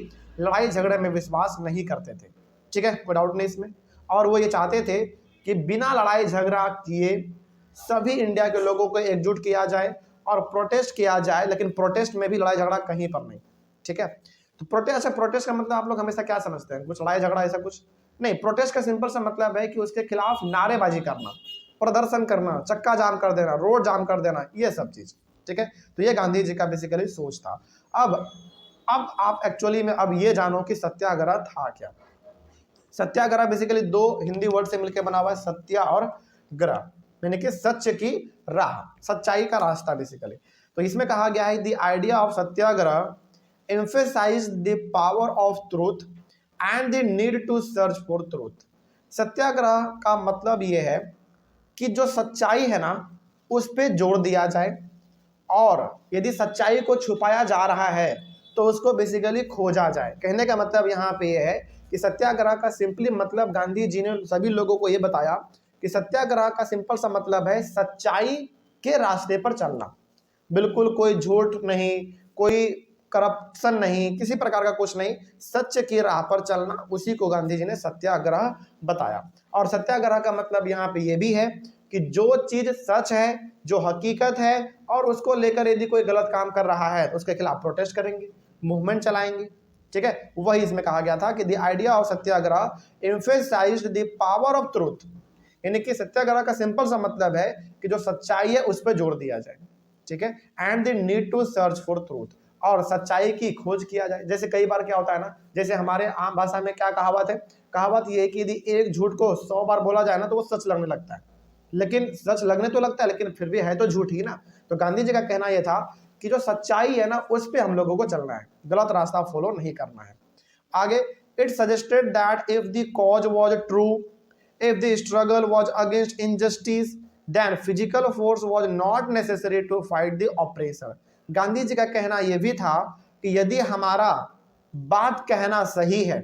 लड़ाई झगड़े में विश्वास नहीं करते थे, ठीक है, कोई डाउट नहीं इसमें। और वो ये चाहते थे कि बिना लड़ाई झगड़ा किए सभी इंडिया के लोगों को एकजुट किया जाए और प्रोटेस्ट किया जाए, लेकिन प्रोटेस्ट में भी लड़ाई झगड़ा कहीं पर नहीं, ठीक है। तो प्रोटेस्ट, अच्छा प्रोटेस्ट का मतलब आप लोग हमेशा क्या समझते हैं, कुछ लड़ाई झगड़ा ऐसा कुछ नहीं। प्रोटेस्ट का सिंपल सा मतलब है कि उसके खिलाफ नारेबाजी करना, प्रदर्शन करना, चक्का जाम कर देना, रोड जाम कर देना, ये सब चीज, ठीक है। तो ये गांधी जी का बेसिकली सोच था। अब आप एक्चुअली में अब ये जानो कि सत्याग्रह था क्या। सत्याग्रह बेसिकली दो हिंदी वर्ड से मिलकर बना हुआ है, सत्या और ग्रह, यानी कि सत्य की राह, सच्चाई का रास्ता बेसिकली। तो इसमें कहा गया है the idea of satyagraha emphasise the power of truth and the need to search for truth. Satyagraha का मतलब यह है कि जो सच्चाई है ना उस पर जोर दिया जाए, और यदि सच्चाई को छुपाया जा रहा है तो उसको बेसिकली खोजा जाए। कहने का मतलब यहाँ पे यह है कि सत्याग्रह का सिंपली मतलब गांधी जी ने सभी लोगों को यह बताया कि सत्याग्रह का सिंपल सा मतलब है सच्चाई के रास्ते पर चलना, बिल्कुल कोई झूठ नहीं, कोई करप्शन नहीं, किसी प्रकार का कुछ नहीं, सत्य की राह पर चलना, उसी को गांधी जी ने सत्याग्रह बताया। और सत्याग्रह का मतलब यहाँ पे ये भी है कि जो चीज सच है, जो हकीकत है, और उसको लेकर यदि कोई गलत काम कर रहा है तो उसके खिलाफ प्रोटेस्ट करेंगे, मूवमेंट चलाएंगे, ठीक है। वही इसमें कहा गया था कि the idea of Satyagraha emphasised the power of truth, यानी कि सत्याग्रह का सिंपल सा मतलब है कि जो सच्चाई है उस पर जोर दिया जाए, ठीक है, and the need to search for truth, और सच्चाई की खोज किया जाए। जैसे कई बार क्या होता है ना, जैसे हमारे आम भाषा में क्या कहावत है, कहावत ये है कि यदि एक झूठ को 100 बार बोला जाए ना तो वो सच लगने लगता है, लेकिन सच लगने तो लगता है लेकिन फिर भी है तो झूठ ही ना। तो गांधी जी का कहना यह था कि जो सच्चाई है ना उस पर हम लोगों को चलना है, गलत रास्ता फॉलो नहीं करना है। आगे, it suggested that if the cause was true, if the struggle was against injustice, then physical force was not necessary to fight the oppressor. Gandhi ji का कहना यह भी था कि यदि हमारा बात कहना सही है,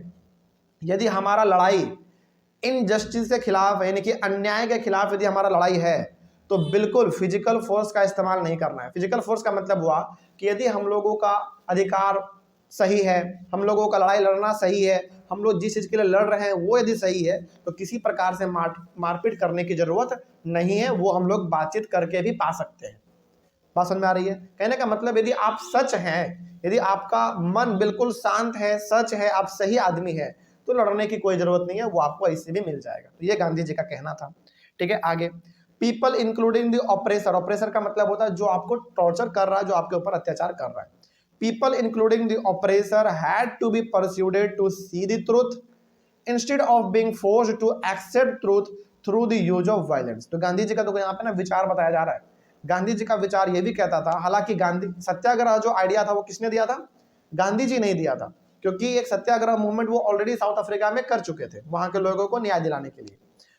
यदि हमारा लड़ाई इनजस्टिस के खिलाफ है, यानी कि अन्याय के खिलाफ यदि हमारा लड़ाई है, तो बिल्कुल फिजिकल फोर्स का इस्तेमाल नहीं करना है। फिजिकल फोर्स का मतलब हुआ कि यदि हम लोगों का अधिकार सही है, हम लोगों का लड़ाई लड़ना सही है, हम लोग जिस चीज़ के लिए लड़ रहे हैं वो यदि सही है, तो किसी प्रकार से मारपीट करने की जरूरत नहीं है, वो हम लोग बातचीत करके भी पा सकते हैं। बात समझ में आ रही है? कहने का मतलब यदि आप सच हैं, यदि आपका मन बिल्कुल शांत है, सच है, आप सही आदमी है, तो लड़ने की कोई जरूरत नहीं है, वो आपको ऐसे भी मिल जाएगा। तो ये गांधी जी का कहना था, ठीक है। आगे, people including the oppressor, oppressor का मतलब होता है जो आपको टॉर्चर कर रहा है, जो आपके ऊपर अत्याचार कर रहा है। People including the oppressor had to be persuaded to see the truth instead of being forced to accept truth through the use of violence. तो गांधी जी का तो यहाँ पे ना विचार बताया जा रहा है। गांधी जी का विचार ये भी कहता था, हालांकि गांधी सत्याग्रह जो आइडिया था वो किसने दिया था? गांधी जी नहीं दिया था, क्योंकि एक सत्याग्रह मूवमेंट वो ऑलरेडी साउथ अफ्रीका में कर चुके थे वहां के लोगों को न्याय दिलाने के लिए।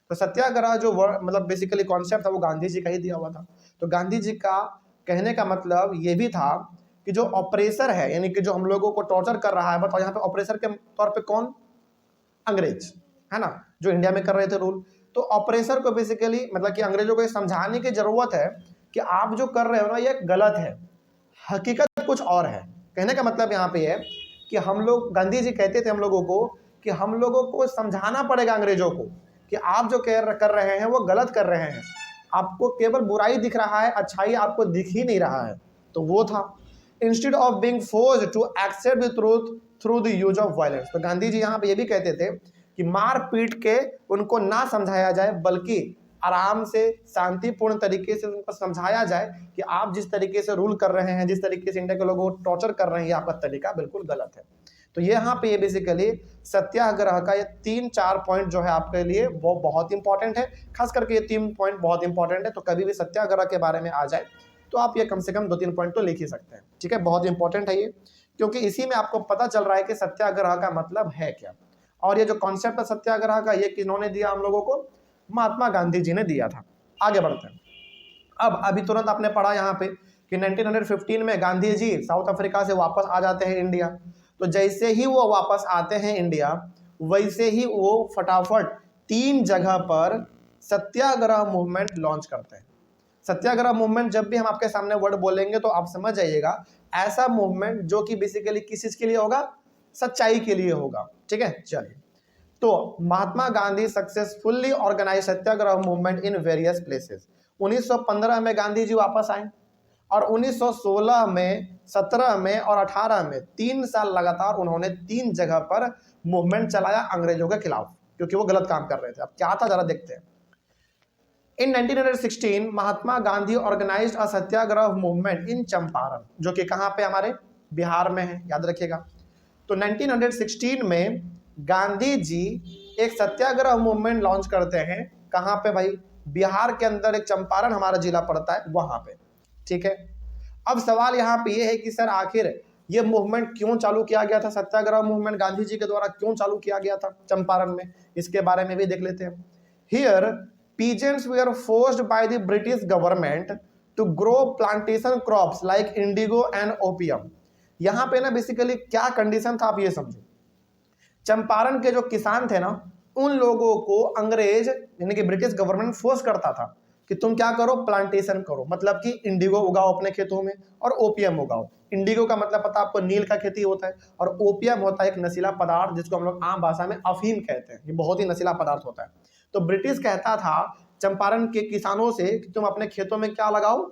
तो सत्याग्रह जो मतलब बेसिकली कॉन्सेप्ट था वो गांधी जी का ही दिया हुआ था। तो गांधी जी का कहने का मतलब ये भी था कि जो ऑपरेसर है, यानी कि जो हम लोगों को टॉर्चर कर रहा है, बताओ यहाँ पे ऑपरेसर के तौर पे कौन? अंग्रेज, है ना, जो इंडिया में कर रहे थे रूल। तो ऑपरेसर को बेसिकली मतलब कि अंग्रेजों को ये समझाने की जरूरत है कि आप जो कर रहे हो ना ये गलत है, हकीकत कुछ और है। कहने का मतलब यहाँ पे है कि हम लोग, गांधी जी कहते थे हम लोगों को कि हम लोगों को समझाना पड़ेगा अंग्रेजों को कि आप जो कर रहे हैं वो गलत कर रहे हैं, आपको केवल बुराई दिख रहा है, अच्छाई आपको दिख ही नहीं रहा है। तो वो था, instead of being forced to accept the truth through the use of violence. तो गांधी जी यहाँ पे ये भी कहते थे कि मार पीट के उनको ना समझाया जाए, बल्कि आराम से शांतिपूर्ण तरीके से उनको समझाया जाए कि आप जिस तरीके से रूल कर रहे हैं, जिस तरीके से इंडिया के लोगों को टॉर्चर कर रहे हैं, ये आपका तरीका बिल्कुल गलत है। तो ये यहाँ पे ये बेसिकली सत्याग्रह का ये 3-4 पॉइंट जो है आपके लिए वो बहुत इंपॉर्टेंट है, खास करके ये 3 पॉइंट बहुत इंपॉर्टेंट है। तो कभी भी सत्याग्रह के बारे में आ जाए तो आप ये कम से कम 2-3 पॉइंट तो लिख ही सकते हैं, ठीक है। बहुत इंपॉर्टेंट है ये, क्योंकि इसी में आपको पता चल रहा है कि सत्याग्रह का मतलब है क्या। और ये जो कॉन्सेप्ट है सत्याग्रह का, ये किन्होंने दिया हम लोगों को? महात्मा गांधी जी ने दिया था। आगे बढ़ते हैं। अब अभी तुरंत आपने पढ़ा यहाँ पे कि 1915 में गांधी जी साउथ अफ्रीका से वापस आ जाते हैं इंडिया। तो जैसे ही वो वापस आते हैं इंडिया, वैसे ही वो फटाफट 3 जगह पर सत्याग्रह मूवमेंट लॉन्च करते हैं। सत्याग्रह मूवमेंट जब भी हम आपके सामने वर्ड बोलेंगे तो आप समझ जाइएगा, ऐसा मूवमेंट जो कि बेसिकली किस चीज के लिए होगा? सच्चाई के लिए होगा, ठीक है। चलिए, तो Mahatma Gandhi successfully organise satyagraha movement in various places. 1915 में गांधी जी वापस आए और 1916 में, 17 में और 18 में 3 साल लगातार उन्होंने 3 जगह पर मूवमेंट चलाया अंग्रेजों के खिलाफ, क्योंकि वो गलत काम कर रहे थे। अब क्या था जरा देखते हैं। In 1916 Mahatma Gandhi organised a satyagraha movement in Champaran, जो कि कहाँ पे? हमारे बिहार में है, याद रखिएगा। तो 1916 में गांधी जी एक सत्याग्रह मूवमेंट लॉन्च करते हैं। कहाँ पे भाई? बिहार के अंदर एक चंपारण हमारा जिला पड़ता है, वहां पे, ठीक है। अब सवाल यहाँ पे ये है कि सर आखिर ये मूवमेंट क्यों चालू किया गया था? सत्याग्रह मूवमेंट गांधी जी के द्वारा क्यों चालू किया गया था चंपारण में? इसके बारे में भी देख लेते हैं। Here peasants were forced by the British government to grow plantation crops like indigo and opium. यहाँ पे ना बेसिकली क्या कंडीशन था, आप ये समझो। चंपारण के जो किसान थे ना, उन लोगों को अंग्रेज यानी कि ब्रिटिश गवर्नमेंट फोर्स करता था कि तुम क्या करो? प्लांटेशन करो, मतलब कि इंडिगो उगाओ अपने खेतों में और ओपियम उगाओ। इंडिगो का मतलब पता आपको, नील का खेती होता है, और ओपियम होता है एक नशीला पदार्थ जिसको हम लोग आम भाषा में अफीम कहते हैं। ये बहुत ही नशीला पदार्थ होता है। तो ब्रिटिश कहता था चंपारण के किसानों से कि तुम अपने खेतों में क्या लगाओ?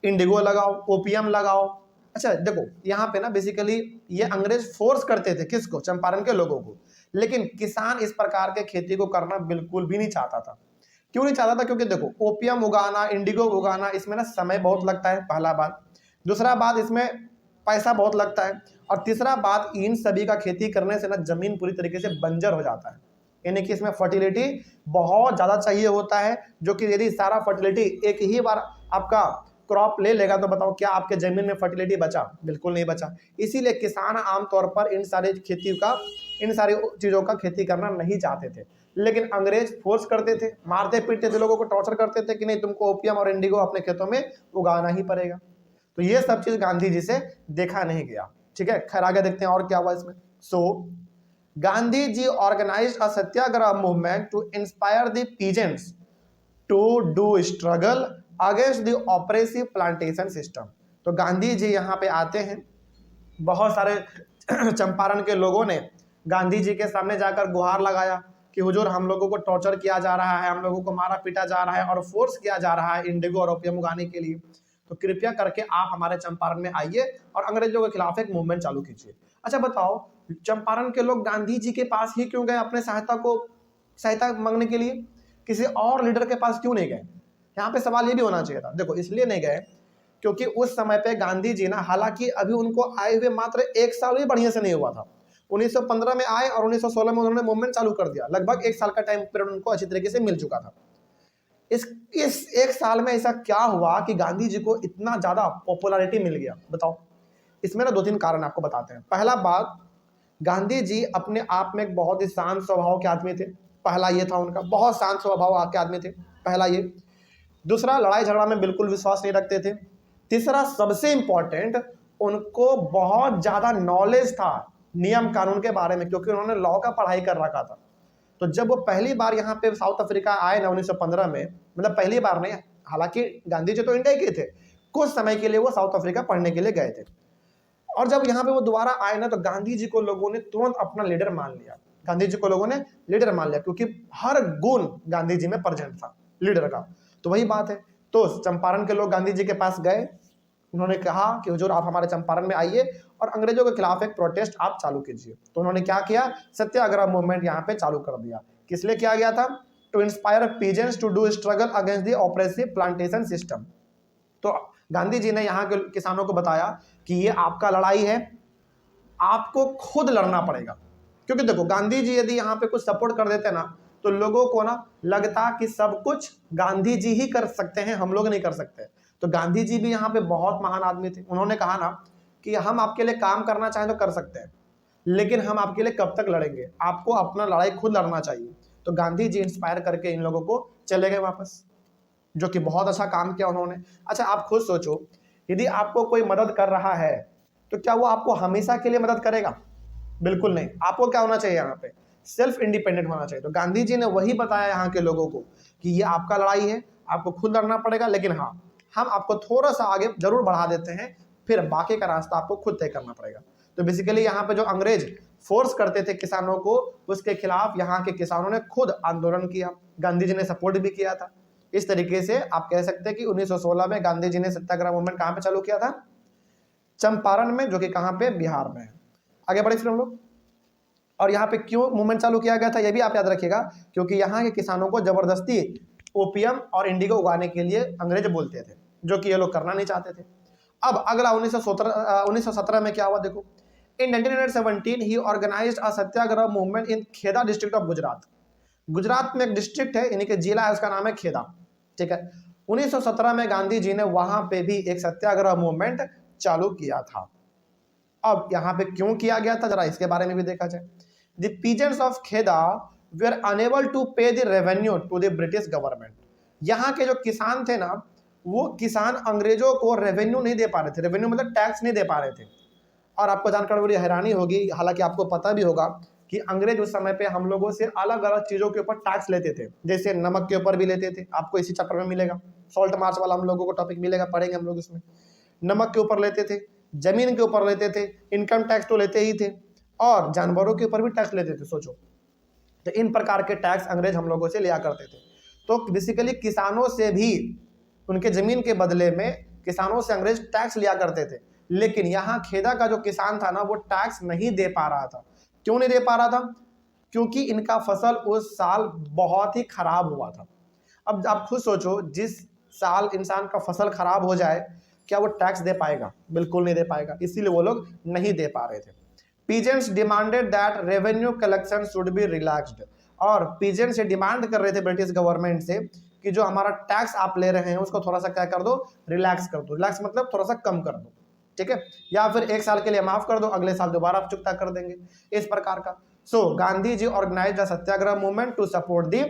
इंडिगो लगाओ, ओपियम लगाओ। अच्छा देखो, यहाँ पे ना बेसिकली ये अंग्रेज फोर्स करते थे किसको? चंपारण के लोगों को। लेकिन किसान इस प्रकार के खेती को करना बिल्कुल भी नहीं चाहता था। क्यों नहीं चाहता था? क्योंकि देखो, ओपियम उगाना, इंडिगो उगाना, इसमें ना समय बहुत लगता है, पहला बात। दूसरा बात, इसमें पैसा बहुत लगता है। और तीसरा बात, इन सभी का खेती करने से ना जमीन पूरी तरीके से बंजर हो जाता है, यानी कि इसमें फर्टिलिटी बहुत ज्यादा चाहिए होता है, जो कि यदि सारा फर्टिलिटी एक ही बार आपका क्रॉप ले लेगा तो बताओ क्या आपके जमीन में फर्टिलिटी बचा? बिल्कुल नहीं बचा। इसीलिए किसान आमतौर पर इन सारी चीजों का खेती करना नहीं चाहते थे। लेकिन अंग्रेज फोर्स करते थे, मारते पीटते थे लोगों को, टॉर्चर करते थे कि नहीं तुमको ओपियम और इंडिगो अपने खेतों में उगाना ही पड़ेगा। तो ये सब चीज गांधी जी से देखा नहीं गया, ठीक है। खैर आगे देखते हैं और क्या हुआ इसमें। So Gandhi ji organised a satyagraha movement to inspire the peasants to do struggle against the oppressive plantation system. तो गांधी जी यहाँ पे आते हैं, बहुत सारे चंपारण के लोगों ने गांधी जी के सामने जाकर गुहार लगाया कि हुजूर हम लोगों को टॉर्चर किया जा रहा है, हम लोगों को मारा पीटा जा रहा है और फोर्स किया जा रहा है इंडिगो और ओपियम उगाने के लिए, तो कृपया करके आप हमारे चंपारण में आइए और अंग्रेजों के खिलाफ एक मूवमेंट चालू कीजिए। अच्छा बताओ, चंपारण के लोग गांधी जी के पास ही क्यों गए अपने सहायता मांगने के लिए? किसी और लीडर के पास क्यों नहीं गए? यहाँ पे सवाल ये भी होना चाहिए था। देखो इसलिए नहीं गए क्योंकि उस समय पे गांधी जी ना, हालांकि अभी उनको आए हुए मात्र 1 साल भी बढ़िया से नहीं हुआ था। 1915 में आए और 1916 में उन्होंने मूवमेंट चालू कर दिया। लगभग 1 साल का टाइम पीरियड उनको अच्छी तरीके से मिल चुका था। इस 1 साल में ऐसा क्या हुआ कि गांधी जी को इतना ज्यादा पॉपुलैरिटी मिल गया? बताओ। इसमें ना 2-3 कारण आपको बताते हैं। पहला बात, गांधी जी अपने आप में एक बहुत ही शांत स्वभाव के आदमी थे। पहला ये था उनका, बहुत शांत स्वभाव के आदमी थे, पहला ये। दूसरा, लड़ाई झगड़ा में बिल्कुल विश्वास नहीं रखते थे। तीसरा, सबसे इंपॉर्टेंट, उनको बहुत ज़्यादा नॉलेज था नियम कानून के बारे में, क्योंकि उन्होंने लॉ का पढ़ाई कर रखा था। तो जब वो पहली बार यहाँ पे साउथ अफ्रीका आए ना 1915 में, मतलब पहली बार नहीं, हालांकि गांधी जी तो इंडिया के थे, कुछ समय के लिए वो साउथ अफ्रीका पढ़ने के लिए गए थे। और जब यहाँ पे वो दोबारा आए ना, तो गांधी जी को लोगों ने तुरंत अपना लीडर मान लिया। गांधी जी को लोगों ने लीडर मान लिया, क्योंकि हर गुण गांधी जी में प्रेजेंट था लीडर का। तो वही बात है, तो चंपारण के लोग गांधी जी के पास गए, उन्होंने कहा कि हुजूर आप हमारे चंपारण में आइए और अंग्रेजों के खिलाफ एक प्रोटेस्ट आप चालू कीजिए। तो उन्होंने क्या किया, सत्याग्रह मूवमेंट यहाँ पे चालू कर दिया। किस लिए किया गया था? To inspire peasants to do struggle against the oppressive plantation system. तो गांधी जी ने यहाँ के किसानों को बताया कि ये आपका लड़ाई है, आपको खुद लड़ना पड़ेगा। क्योंकि देखो, गांधी जी यदि यहाँ पे कुछ सपोर्ट कर देते ना, तो लोगों को ना लगता कि सब कुछ गांधी जी ही कर सकते हैं, हम लोग नहीं कर सकते। तो गांधी जी भी यहाँ पे बहुत महान आदमी थे। उन्होंने कहा ना कि हम आपके लिए काम करना चाहें तो कर सकते हैं, लेकिन हम आपके लिए कब तक लड़ेंगे, आपको अपना लड़ाई खुद लड़ना चाहिए। तो गांधी जी इंस्पायर करके इन लोगों को चले गए वापस, जो कि बहुत अच्छा काम किया उन्होंने। अच्छा, आप खुद सोचो, यदि आपको कोई मदद कर रहा है तो क्या वो आपको हमेशा के लिए मदद करेगा? बिल्कुल नहीं। आपको क्या होना चाहिए यहाँ पे? सेल्फ इंडिपेंडेंट होना चाहिए। तो गांधी जी ने वही बताया यहाँ के लोगों को कि ये आपका लड़ाई है, आपको खुद लड़ना पड़ेगा, लेकिन हाँ, हम आपको थोड़ा सा आगे जरूर बढ़ा देते हैं, फिर बाकी का रास्ता आपको खुद तय करना पड़ेगा। तो बेसिकली यहाँ पे जो अंग्रेज फोर्स करते थे किसानों को, उसके खिलाफ यहाँ के किसानों ने खुद आंदोलन किया। गांधी जी ने सपोर्ट भी किया था। इस तरीके से आप कह सकते हैं कि 1916 में गांधी जी ने सत्याग्रह मूवमेंट कहाँ पे चालू किया था? चंपारण में, जो कि कहाँ पे? बिहार में। आगे बढ़े फिर हम लोग। और यहाँ पे क्यों मूवमेंट चालू किया गया था ये भी आप याद रखिएगा, क्योंकि यहाँ के किसानों को जबरदस्ती ओपियम और इंडिगो उगाने के लिए अंग्रेज बोलते थे, जो कि ये लोग करना नहीं चाहते थे। अब अगला 1917 में क्या हुआ देखो। In 1917 he organised a satyagraha movement in Kheda district of Gujarat. Gujarat में एक डिस्ट्रिक्ट है, यानी कि जिला है, उसका नाम है खेदा। ठीक है, 1917 में गांधी जी ने वहां पे भी एक सत्याग्रह मूवमेंट चालू किया था। अब यहाँ पे क्यों किया गया था, जरा इसके बारे में भी देखा जाए। The peasants of Kheda were unable to pay the revenue to the British government. यहाँ के जो किसान थे ना, वो किसान अंग्रेजों को रेवेन्यू नहीं दे पा रहे थे। रेवेन्यू मतलब टैक्स नहीं दे पा रहे थे। और आपको जानकर बड़ी हैरानी होगी, हालांकि आपको पता भी होगा कि अंग्रेज उस समय पे हम लोगों से अलग अलग चीजों के ऊपर टैक्स लेते थे। जैसे नमक के ऊपर भी लेते थे, आपको इसी चैप्टर में मिलेगा, सॉल्ट मार्च वाला हम लोगों को टॉपिक मिलेगा, पढ़ेंगे हम लोग इसमें। नमक के ऊपर लेते थे, जमीन के ऊपर लेते थे, इनकम टैक्स तो लेते ही थे, और जानवरों के ऊपर भी टैक्स लेते थे। सोचो, तो इन प्रकार के टैक्स अंग्रेज हम लोगों से लिया करते थे। तो बेसिकली किसानों से भी, उनके जमीन के बदले में किसानों से अंग्रेज टैक्स लिया करते थे। लेकिन यहाँ खेदा का जो किसान था ना, वो टैक्स नहीं दे पा रहा था। क्यों नहीं दे पा रहा था? क्योंकि इनका फसल उस साल बहुत ही खराब हुआ था। अब आप खुद सोचो, जिस साल इंसान का फसल खराब हो जाए, क्या वो टैक्स दे पाएगा? बिल्कुल नहीं दे पाएगा। इसीलिए वो लोग नहीं दे पा रहे थे। Peasants demanded that revenue collection should be relaxed. और पीजेंट से डिमांड कर रहे थे ब्रिटिश गवर्नमेंट से कि जो हमारा टैक्स आप ले रहे हैं उसको थोड़ा सा क्या कर दो, रिलैक्स कर दो। रिलैक्स मतलब थोड़ा सा कम कर दो, ठीक है, या फिर एक साल के लिए माफ कर दो, अगले साल दोबारा आप चुकता कर देंगे, इस प्रकार का। So Gandhi ji organised a satyagraha movement to support the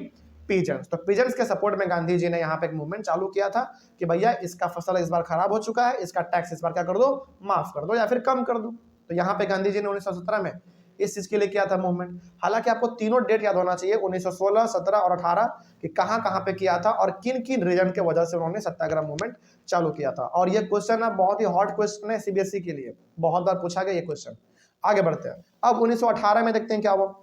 peasants. तो पीजेंट्स के सपोर्ट में गांधी जी ने यहाँ पे एक मूवमेंट चालू किया था कि भैया इसका फसल इस बार खराब हो चुका है, इसका टैक्स इस बार क्या कर दो, माफ कर दो या फिर कम कर दो। तो यहाँ पे गांधी जी ने 1917 में इस चीज के लिए किया था मूवमेंट। हालांकि आपको तीनों डेट याद होना चाहिए, 1916, 17 और 18, कि कहां कहां पे किया था और किन किन रीजन के वजह से उन्होंने सत्याग्रह मूवमेंट चालू किया था। और ये क्वेश्चन अब बहुत ही हॉट क्वेश्चन है सीबीएसई के लिए, बहुत बार पूछा गया ये क्वेश्चन। आगे बढ़ते हैं। अब 1918 में देखते हैं क्या हुआ।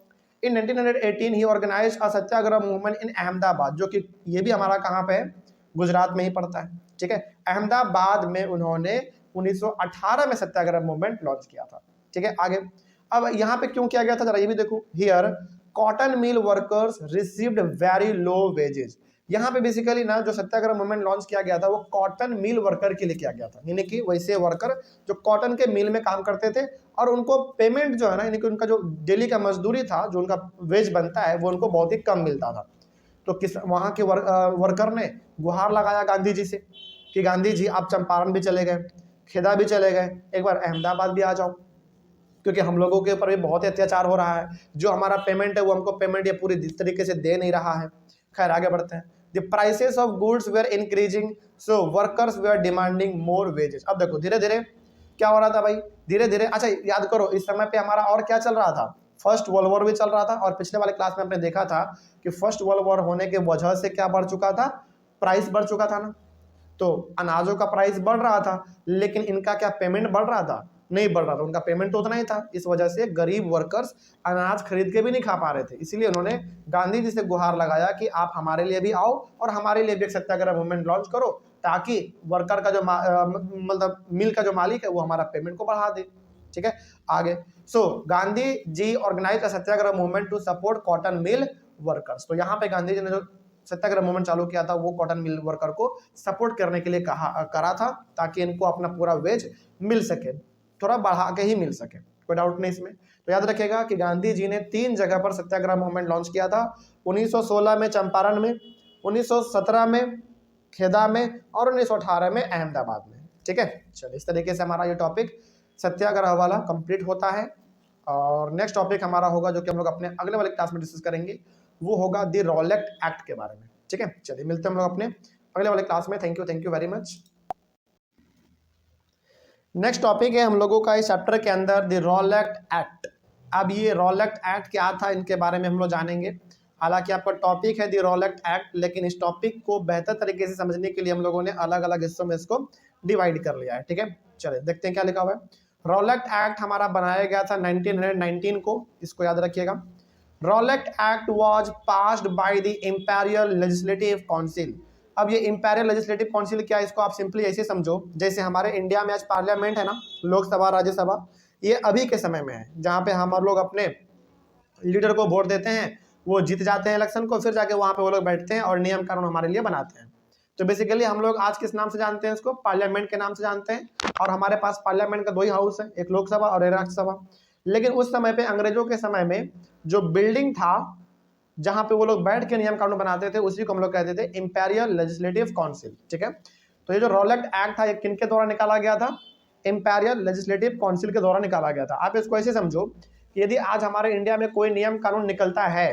In 1918 he organised a satyagraha movement in Ahmedabad, जो कि ये भी हमारा कहां पे है, गुजरात में ही पड़ता है, ठीक है। अहमदाबाद में उन्होंने 1918 में सत्याग्रह मूवमेंट लॉन्च किया था, ठीक है। आगे अब यहाँ पे क्यों किया गया था, जरा ये भी देखो। Here cotton mill workers received very low wages. यहाँ पे बेसिकली ना जो सत्याग्रह मूवमेंट लॉन्च किया गया था वो कॉटन मिल वर्कर के लिए किया गया था, यानी कि वैसे वर्कर जो कॉटन के मिल में काम करते थे और उनको पेमेंट जो है ना, यानी कि उनका जो डेली का मजदूरी था, जो उनका वेज बनता है, वो उनको बहुत ही कम मिलता था। तो किस वहाँ के वर्कर ने गुहार लगाया गांधी जी से कि गांधी जी आप चंपारण भी चले गए, खेदा भी चले गए, एक बार अहमदाबाद भी आ जाओ, क्योंकि हम लोगों के ऊपर भी बहुत ही अत्याचार हो रहा है, जो हमारा पेमेंट है वो हमको पेमेंट ये पूरी तरीके से दे नहीं रहा है। खैर आगे बढ़ते हैं। The prices of goods were increasing, so workers were demanding more wages. अब देखो धीरे धीरे क्या हो रहा था भाई, धीरे धीरे, अच्छा याद करो इस समय पे हमारा और क्या चल रहा था, फर्स्ट वर्ल्ड वॉर भी चल रहा था। और पिछले वाले क्लास में हमने देखा था कि फर्स्ट वर्ल्ड वॉर होने के वजह से क्या बढ़ चुका था, प्राइस बढ़ चुका था ना। तो अनाजों का प्राइस बढ़ रहा था, लेकिन इनका क्या पेमेंट बढ़ रहा था, नहीं बढ़ रहा था, उनका पेमेंट तो उतना ही था। इस वजह से गरीब वर्कर्स अनाज खरीद के भी नहीं खा पा रहे थे। इसीलिए उन्होंने गांधी जी से गुहार लगाया कि आप हमारे लिए भी आओ और हमारे लिए भी एक सत्याग्रह मूवमेंट लॉन्च करो, ताकि वर्कर का जो मतलब मिल का जो मालिक है वो हमारा पेमेंट को बढ़ा दे। ठीक है, आगे। So Gandhi ji organise a satyagraha movement to support cotton mill workers. तो यहाँ पे गांधी जी ने जो सत्याग्रह मूवमेंट चालू किया था वो कॉटन मिल वर्कर को सपोर्ट करने के लिए करा था, ताकि इनको अपना पूरा वेज मिल सके, थोड़ा बढ़ा के ही मिल सके, कोई डाउट नहीं इसमें। तो याद रखिएगा कि गांधी जी ने 3 जगह पर सत्याग्रह मूवमेंट लॉन्च किया था, 1916 में चंपारण में, 1917 में खेदा में, और 1918 में अहमदाबाद में। ठीक है, चलिए इस तरीके से हमारा ये टॉपिक सत्याग्रह वाला कंप्लीट होता है। और नेक्स्ट टॉपिक हमारा होगा जो कि हम लोग अपने अगले वाले क्लास में डिस्कस करेंगे, वो होगा द रॉलेट एक्ट के बारे में। ठीक है, चलिए मिलते हैं हम लोग अपने अगले वाले क्लास में। Thank you very much. Next topic है हम लोगों का इस चैप्टर के अंदर द रॉलेट एक्ट। अब ये रॉलेट एक्ट क्या था, इनके बारे में हम लोग जानेंगे। हालांकि आपका टॉपिक है द रॉलेट एक्ट, लेकिन इस टॉपिक को बेहतर तरीके से समझने के लिए हम लोगों ने अलग अलग हिस्सों में इसको डिवाइड कर लिया है। ठीक है, चलिए देखते हैं क्या लिखा हुआ है। रॉलेट एक्ट हमारा बनाया गया था 1919 को, इसको याद रखिएगा। Rowlatt act was passed by the imperial legislative council. अब ये इंपीरियल लेजिस्लेटिव काउंसिल क्या है, इसको आप सिंपली ऐसे समझो जैसे हमारे इंडिया में आज पार्लियामेंट है ना, लोकसभा राज्यसभा, ये अभी के समय में है जहाँ पे हम लोग अपने लीडर को वोट देते हैं, वो जीत जाते हैं इलेक्शन को, फिर जाके वहाँ पे वो लोग बैठते हैं और नियम कानून हमारे लिए बनाते हैं। तो बेसिकली हम लोग आज किस नाम से जानते हैं इसको, पार्लियामेंट के नाम से जानते हैं। और हमारे पास पार्लियामेंट का 2 ही हाउस है, एक लोकसभा और एक राज्यसभा। लेकिन उस समय पे अंग्रेजों के समय में जो बिल्डिंग था जहां पे वो लोग बैठ के नियम कानून बनाते थे, उसी को हम लोग कहते थे इंपीरियल लेजिस्लेटिव काउंसिल। ठीक है, तो ये जो रॉलेट एक्ट था ये किन के द्वारा निकाला गया था, इंपीरियल लेजिस्लेटिव काउंसिल के द्वारा निकाला गया था। आप इसको ऐसे समझो कि यदि आज हमारे इंडिया में कोई नियम कानून निकलता है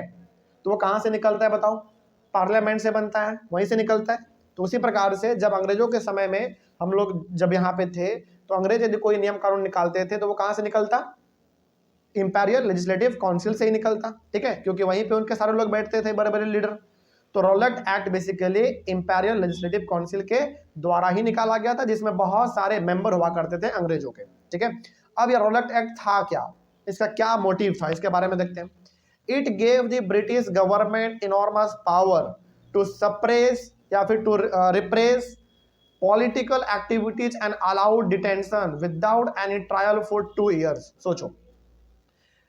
तो वो कहाँ से निकलता है बताओ, पार्लियामेंट से बनता है, वहीं से निकलता है। तो उसी प्रकार से जब अंग्रेजों के समय में हम लोग जब यहाँ पे थे, तो अंग्रेज यदि कोई नियम कानून निकालते थे तो वो कहाँ से निकलता, इंपीरियल लेजिस्लेटिव काउंसिल से ही निकलता। ठीक है, क्योंकि वहीं पे उनके सारे लोग बैठते थे, बड़े बड़े लीडर। तो Rowlatt Act basically imperial legislative council के द्वारा ही निकाला गया था, जिसमें बहुत सारे मेंबर हुआ करते थे अंग्रेजों के। ठीक है, अब ये रॉलेट एक्ट था क्या, इसका क्या मोटिव था, इसके बारे में देखते हैं। It gave the British government enormous power to suppress या फिर to repress political activities and allowed detention without any trial for 2 years। सोचो,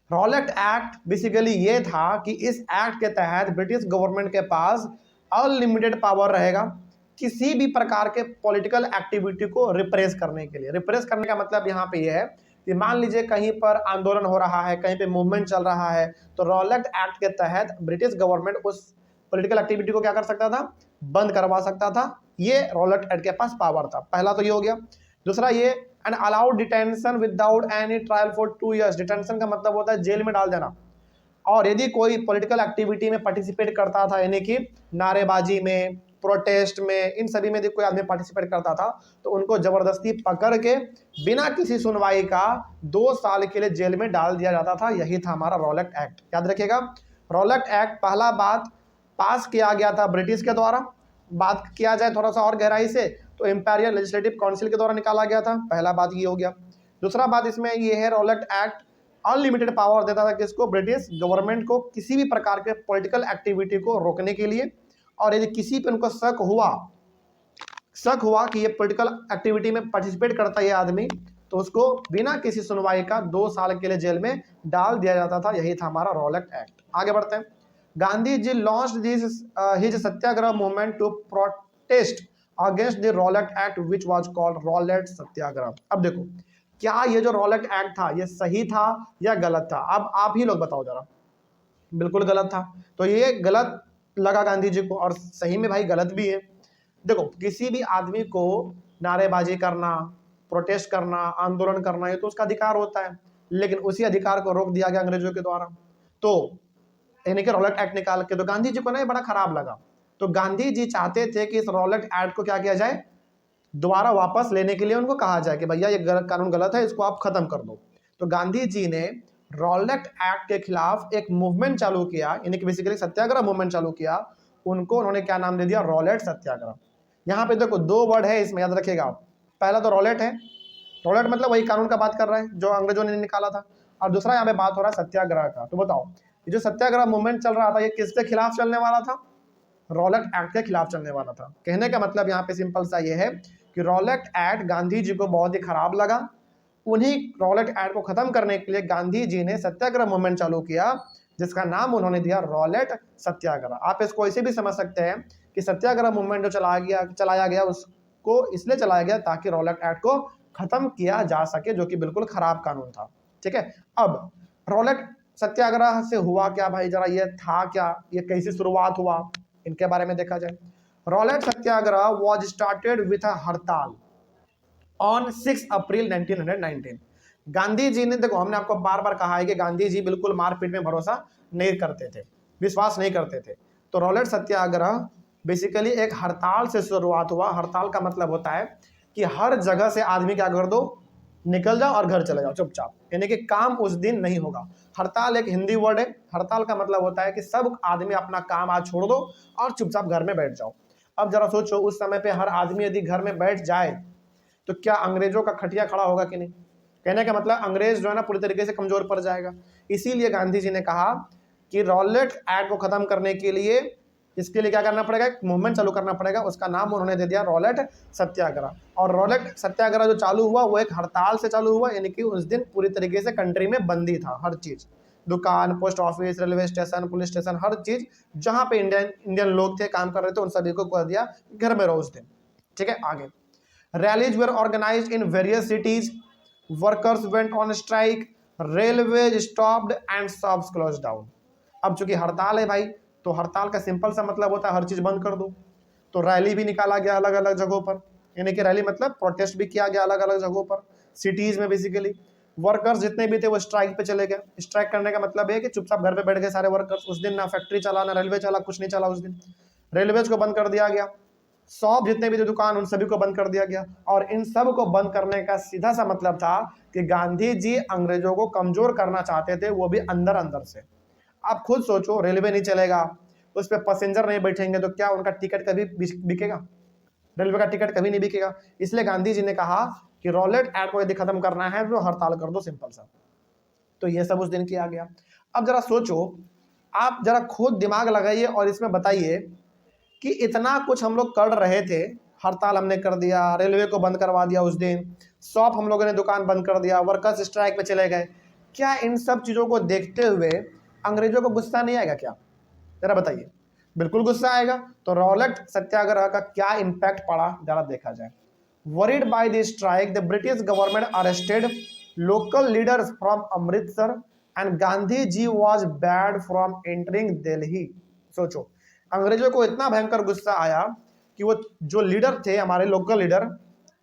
रॉलेट एक्ट बेसिकली ये था कि इस एक्ट के तहत ब्रिटिश गवर्नमेंट के पास अनलिमिटेड पावर रहेगा किसी भी प्रकार के पॉलिटिकल एक्टिविटी को रिप्रेस करने के लिए। रिप्रेस करने का मतलब यहाँ पे ये है कि मान लीजिए कहीं पर आंदोलन हो रहा है, कहीं पे मूवमेंट चल रहा है, तो रॉलेट एक्ट के तहत ब्रिटिश गवर्नमेंट उस पॉलिटिकल एक्टिविटी को क्या कर सकता था, बंद करवा सकता था। ये रॉलेट एक्ट के पास पावर था। पहला तो ये हो गया। दूसरा ये and allowed detention without any trial for 2 years। Detention का मतलब होता है जेल में डाल देना। और यदि कोई पॉलिटिकल एक्टिविटी में पार्टिसिपेट करता था, यानी कि नारेबाजी में, प्रोटेस्ट में, इन सभी में यदि कोई आदमी पार्टिसिपेट करता था, तो उनको जबरदस्ती पकड़ के बिना किसी सुनवाई का 2 साल के लिए जेल में डाल दिया जाता था। यही था हमारा रॉलेट एक्ट। याद रखिएगा, रॉलेट एक्ट पहला बात पास किया गया था ब्रिटिश के द्वारा। बात किया जाए थोड़ा सा और गहराई से, तो इंपीरियल लेजिस्लेटिव काउंसिल के द्वारा निकाला गया था। पहला बात ये हो गया। दूसरा बात इसमें ये है, रॉलेट एक्ट अनलिमिटेड पावर देता था किसको, ब्रिटिश गवर्नमेंट को, किसी भी प्रकार के पॉलिटिकल एक्टिविटी को रोकने के लिए। और यदि किसी पे उनको शक हुआ कि ये पॉलिटिकल एक्टिविटी में पार्टिसिपेट करता है ये आदमी, तो उसको बिना किसी सुनवाई का 2 साल के लिए जेल में डाल दिया जाता था। यही था हमारा रॉलेट एक्ट। आगे बढ़ते हैं। Gandhi ji launched his satyagraha movement to protest against the Rowlatt act which was called Rowlatt satyagraha. अब देखो, क्या ये जो रॉलेट एक्ट था ये सही था या गलत था, अब आप ही लोग बताओ जरा। बिल्कुल गलत था। तो ये गलत लगा गांधी जी को, और सही में भाई गलत भी है। देखो, किसी भी आदमी को नारेबाजी करना, प्रोटेस्ट करना, आंदोलन करना, ये तो उसका अधिकार होता है, लेकिन उसी अधिकार को रोक दिया गया अंग्रेजों के द्वारा। तो यानी कि रॉलेट एक्ट निकाल के, तो गांधी जी को ना ये बड़ा खराब लगा। तो गांधी जी चाहते थे कि इस रॉलेट एक्ट को क्या किया जाए, दोबारा वापस लेने के लिए उनको कहा जाए कि भैया ये कानून गलत है, इसको आप खत्म कर दो। तो गांधी जी ने रॉलेट एक्ट के खिलाफ एक मूवमेंट चालू किया, यानी कि बेसिकली सत्याग्रह मूवमेंट चालू किया। उनको उन्होंने क्या नाम दे दिया? रॉलेट सत्याग्रह। यहाँ पे देखो दो वर्ड है, इसमें याद रखिएगा। पहला तो रॉलेट है, रॉलेट मतलब वही कानून का बात कर रहा है जो अंग्रेजों ने निकाला था, और दूसरा यहाँ पे बात हो रहा है सत्याग्रह का। तो बताओ ये जो सत्याग्रह मूवमेंट चल रहा था ये किसके खिलाफ चलने वाला था? रॉलेट एक्ट के खिलाफ चलने वाला था। कहने का मतलब यहाँ पे सिंपल सा ये है कि रॉलेट एक्ट गांधी जी को बहुत ही खराब लगा। उन्हीं रॉलेट एक्ट को खत्म करने के लिए गांधी जी ने सत्याग्रह मूवमेंट चालू किया, जिसका नाम उन्होंने दिया रॉलेट सत्याग्रह। आप इसको ऐसे भी समझ सकते हैं कि सत्याग्रह मूवमेंट जो चलाया गया उसको इसलिए चलाया गया ताकि रॉलेट एक्ट को खत्म किया जा सके, जो कि बिल्कुल खराब कानून था। ठीक है, अब रॉलेट सत्याग्रह से हुआ क्या भाई, जरा ये था क्या, ये कैसी शुरुआत हुआ, इनके बारे में देखा जाए। Rowlatt Satyagraha was started with a हड़ताल ऑन 6 अप्रैल 1919। गांधी जी ने, देखो हमने आपको बार बार कहा है कि गांधी जी बिल्कुल मारपीट में भरोसा नहीं करते थे, विश्वास नहीं करते थे। तो रॉलेट सत्याग्रह बेसिकली एक हड़ताल से शुरुआत हुआ। हड़ताल का मतलब होता है कि हर जगह से आदमी क्या कर दो, निकल जाओ और घर चले जाओ चुपचाप, यानी कि काम उस दिन नहीं होगा। हड़ताल एक हिंदी वर्ड है। हड़ताल का मतलब होता है कि सब आदमी अपना काम आज छोड़ दो और चुपचाप घर में बैठ जाओ। अब जरा सोचो उस समय पे हर आदमी यदि घर में बैठ जाए तो क्या अंग्रेजों का खटिया खड़ा होगा कि नहीं? कहने का मतलब अंग्रेज जो है ना पूरी तरीके से कमजोर पड़ जाएगा। इसीलिए गांधी जी ने कहा कि रॉलेट एक्ट को खत्म करने के लिए इसके लिए क्या करना पड़ेगा, एक मूवमेंट चालू करना पड़ेगा। उसका नाम उन्होंने दे दिया रॉलेट सत्याग्रह। और रॉलेट सत्याग्रह जो चालू हुआ वो एक हड़ताल से चालू हुआ, यानी कि उस दिन पूरी तरीके से कंट्री में बंदी था। हर चीज, दुकान, post office, railway station, police station, हर चीज जहां पे इंडियन लोग थे, काम कर रहे थे, उन सभी को कह दिया घर में रहो उस दिन। ठीक है, आगे rallies were organized in various cities, workers went on strike, railways stopped and shops closed down। अब चूंकि हड़ताल है भाई, तो हड़ताल का सिंपल सा मतलब होता है हर चीज बंद कर दो। तो रैली भी निकाला गया अलग अलग जगहों पर, यानी कि रैली मतलब प्रोटेस्ट भी किया गया अलग अलग जगहों पर, सिटीज में बेसिकली। वर्कर्स जितने भी थे वो स्ट्राइक पे चले गए। स्ट्राइक करने का मतलब है कि चुपचाप घर पे बैठ गए सारे वर्कर्स। उस दिन ना फैक्ट्री चला, ना रेलवे चला, कुछ नहीं चला उस दिन। रेलवेज को बंद कर दिया गया, शॉप जितने भी थे दुकान उन सभी को बंद कर दिया गया। और इन सब को बंद करने का सीधा सा मतलब था कि गांधी जी अंग्रेजों को कमजोर करना चाहते थे, वो भी अंदर अंदर से। आप खुद सोचो, रेलवे नहीं चलेगा, उस पर पैसेंजर नहीं बैठेंगे तो क्या उनका टिकट कभी बिकेगा? रेलवे का टिकट कभी नहीं बिकेगा। इसलिए गांधी जी ने कहा कि रॉलेट एक्ट को यदि खत्म करना है तो हड़ताल कर दो, सिंपल सा। तो ये सब उस दिन किया गया। अब जरा सोचो, आप जरा खुद दिमाग लगाइए और इसमें बताइए कि इतना कुछ हम लोग कर रहे थे, हड़ताल हमने कर दिया, रेलवे को बंद करवा दिया उस दिन, शॉप हम लोगों ने दुकान बंद कर दिया, वर्कर्स स्ट्राइक में चले गए, क्या इन सब चीज़ों को देखते हुए अंग्रेजों को गुस्सा नहीं आएगा क्या? जरा बताइए। बिल्कुल गुस्सा आएगा। तो रॉलेट सत्याग्रह का क्या इम्पैक्ट पड़ा जरा देखा जाए। Worried by the strike the British government arrested local leaders from Amritsar and Gandhi ji was barred from entering Delhi. सोचो, अंग्रेजों को इतना भयंकर गुस्सा आया कि वो जो लीडर थे, हमारे लोकल लीडर,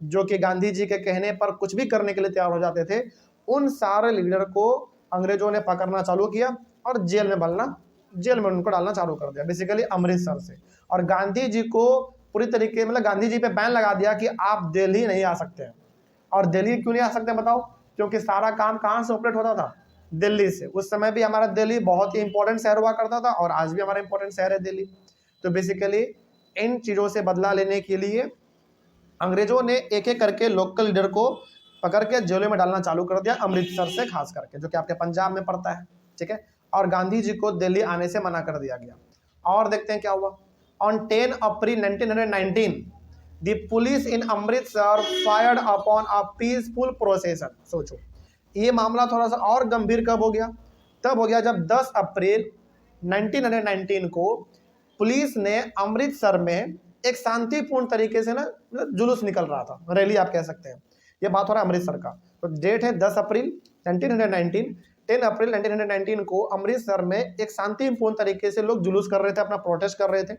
जो कि गांधी जी के कहने पर कुछ भी करने के लिए तैयार हो जाते थे, उन सारे लीडर को अंग्रेजों ने पकड़ना चालू किया और जेल में उनको डालना चालू कर दिया, बेसिकली अमृतसर से। और गांधी जी को पूरी तरीके मतलब गांधी जी पे बैन लगा दिया कि आप दिल्ली नहीं आ सकते हैं। और दिल्ली क्यों नहीं आ सकते बताओ? क्योंकि सारा काम कहाँ से ऑपरेट होता था? दिल्ली से। उस समय भी हमारा दिल्ली बहुत ही इंपॉर्टेंट शहर हुआ करता था और आज भी हमारा इंपॉर्टेंट शहर है दिल्ली। तो बेसिकली इन चीज़ों से बदला लेने के लिए अंग्रेजों ने एक एक करके लोकल लीडर को पकड़ के जेलों में डालना चालू कर दिया, अमृतसर से खास करके, जो कि आपके पंजाब में पड़ता है। ठीक है, और गांधी जी को दिल्ली आने से मना कर दिया गया। और देखते हैं क्या हुआ। On 10 April 1919 the police in Amritsar fired upon a peaceful procession. सोचो, ये मामला थोड़ा सा और गंभीर कब हो गया? तब हो गया जब 10 अप्रैल 1919 को पुलिस ने अमृतसर में एक शांतिपूर्ण तरीके से ना जुलूस निकल रहा था, रैली आप कह सकते हैं। ये बात हो रहा है अमृतसर का। तो डेट है 10 अप्रैल 1919। 10 अप्रैल 1919 को अमृतसर में एक शांतिपूर्ण तरीके से लोग जुलूस कर रहे थे, अपना प्रोटेस्ट कर रहे थे।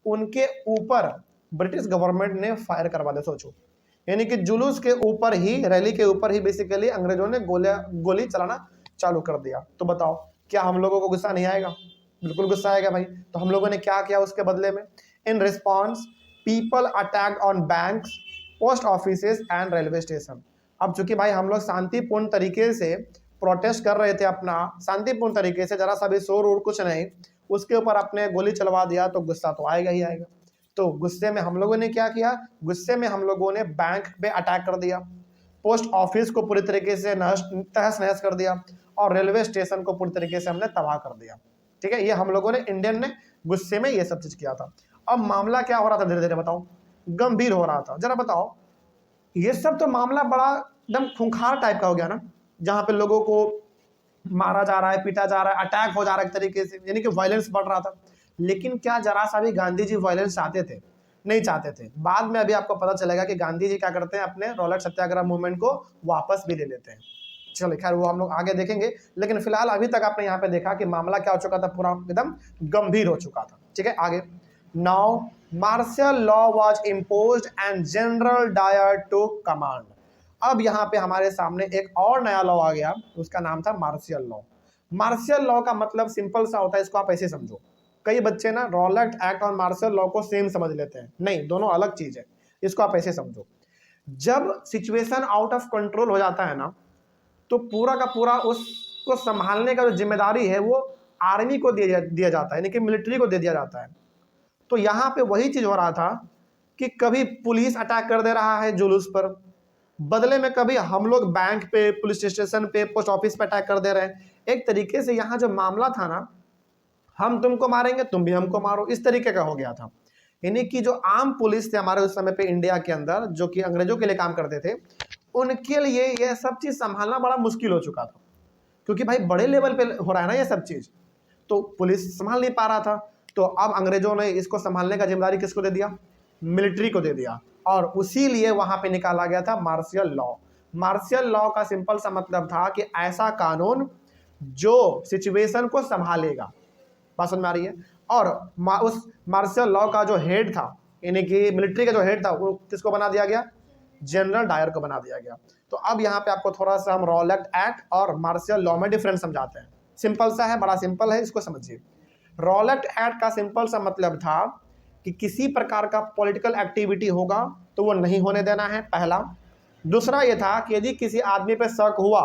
उनके ऊपर ब्रिटिश गवर्नमेंट ने फायर करवा दिया। सोचो, यानी कि जुलूस के ऊपर ही, रैली के ऊपर ही बेसिकली अंग्रेजों ने गोली चलाना चालू कर दिया। तो बताओ, क्या हम लोगों को गुस्सा नहीं आएगा? बिल्कुल गुस्सा आएगा भाई। तो हम लोगों ने क्या किया उसके बदले में? In response people attacked on banks, post offices and railway station. अब चूंकि भाई हम लोग शांतिपूर्ण तरीके से प्रोटेस्ट कर रहे थे, अपना शांतिपूर्ण तरीके से, जरा सा भी शोर और कुछ नहीं, उसके ऊपर अपने गोली चलवा दिया तो गुस्सा तो आएगा ही आएगा। तो गुस्से में हम लोगों ने क्या किया, गुस्से में हम लोगों ने बैंक पे अटैक कर दिया, पोस्ट ऑफिस को पूरी तरीके से तहस नहस कर दिया, और रेलवे स्टेशन को पूरी तरीके से हमने तबाह कर दिया। ठीक है, ये हम लोगों ने, इंडियन ने गुस्से में ये सब चीज किया था। अब मामला क्या हो रहा था, धीरे धीरे बताओ, गंभीर हो रहा था। जरा बताओ, ये सब तो मामला बड़ा एकदम खूंखार टाइप का हो गया ना, जहां पे लोगों को मारा जा रहा है, पीटा जा रहा है, अटैक हो जा रहा है एक तरीके से, यानी कि वायलेंस बढ़ रहा था। लेकिन क्या जरा सा भी गांधी जी वायलेंस चाहते थे? नहीं चाहते थे। बाद में अभी आपको पता चलेगा कि गांधी जी क्या करते हैं, अपने रॉलेट सत्याग्रह मूवमेंट को वापस भी ले लेते हैं। चलो खैर, वो हम लोग आगे देखेंगे, लेकिन फिलहाल अभी तक आपने यहाँ पे देखा कि मामला क्या हो चुका था, पूरा एकदम गंभीर हो चुका था। ठीक है, आगे। Now martial law was imposed and General Dyer took command. अब यहाँ पे हमारे सामने एक और नया लॉ आ गया, उसका नाम था मार्शल लॉ। मार्शल लॉ का मतलब सिंपल सा होता है, इसको आप ऐसे समझो। कई बच्चे ना रॉलेट एक्ट और मार्शल लॉ को सेम समझ लेते हैं, नहीं, दोनों अलग चीज है। इसको आप ऐसे समझो, जब सिचुएशन आउट ऑफ कंट्रोल हो जाता है ना, तो पूरा का पूरा उसको संभालने का जो जिम्मेदारी है वो आर्मी को दिया जाता है, यानी कि मिलिट्री को दे दिया जाता है। तो यहाँ पे वही चीज हो रहा था कि कभी पुलिस अटैक कर दे रहा है जुलूस पर, बदले में कभी हम लोग बैंक पे, पुलिस स्टेशन पे, पोस्ट ऑफिस पे अटैक कर दे रहे हैं। एक तरीके से यहाँ जो मामला था ना, हम तुमको मारेंगे, तुम भी हमको मारो, इस तरीके का हो गया था। यानी कि जो आम पुलिस थे हमारे उस समय पे इंडिया के अंदर, जो कि अंग्रेजों के लिए काम करते थे, उनके लिए यह सब चीज संभालना बड़ा मुश्किल हो चुका था, क्योंकि भाई बड़े लेवल पे हो रहा है ना ये सब चीज, तो पुलिस संभाल नहीं पा रहा था। तो अब अंग्रेजों ने इसको संभालने का जिम्मेदारी किसको दे दिया? मिलिट्री को दे दिया, और उसी लिए वहां पे निकाला गया था मार्शल लॉ। मार्शल लॉ का सिंपल सा मतलब था कि ऐसा कानून जो सिचुएशन को संभालेगा। बात समझ में आ रही है? और उस मार्शल लॉ का जो हेड था, यानी कि मिलिट्री का जो हेड था, वो किसको बना दिया गया? जनरल डायर को बना दिया गया। तो अब यहाँ पे आपको थोड़ा सा हम रॉलेट एक्ट और मार्शल लॉ में डिफरेंस समझाते हैं। सिंपल सा है, बड़ा सिंपल है, इसको समझिए। रॉलेट एक्ट का सिंपल सा मतलब था कि किसी प्रकार का पॉलिटिकल एक्टिविटी होगा तो वो नहीं होने देना है, पहला। दूसरा ये था कि यदि किसी आदमी पे शक हुआ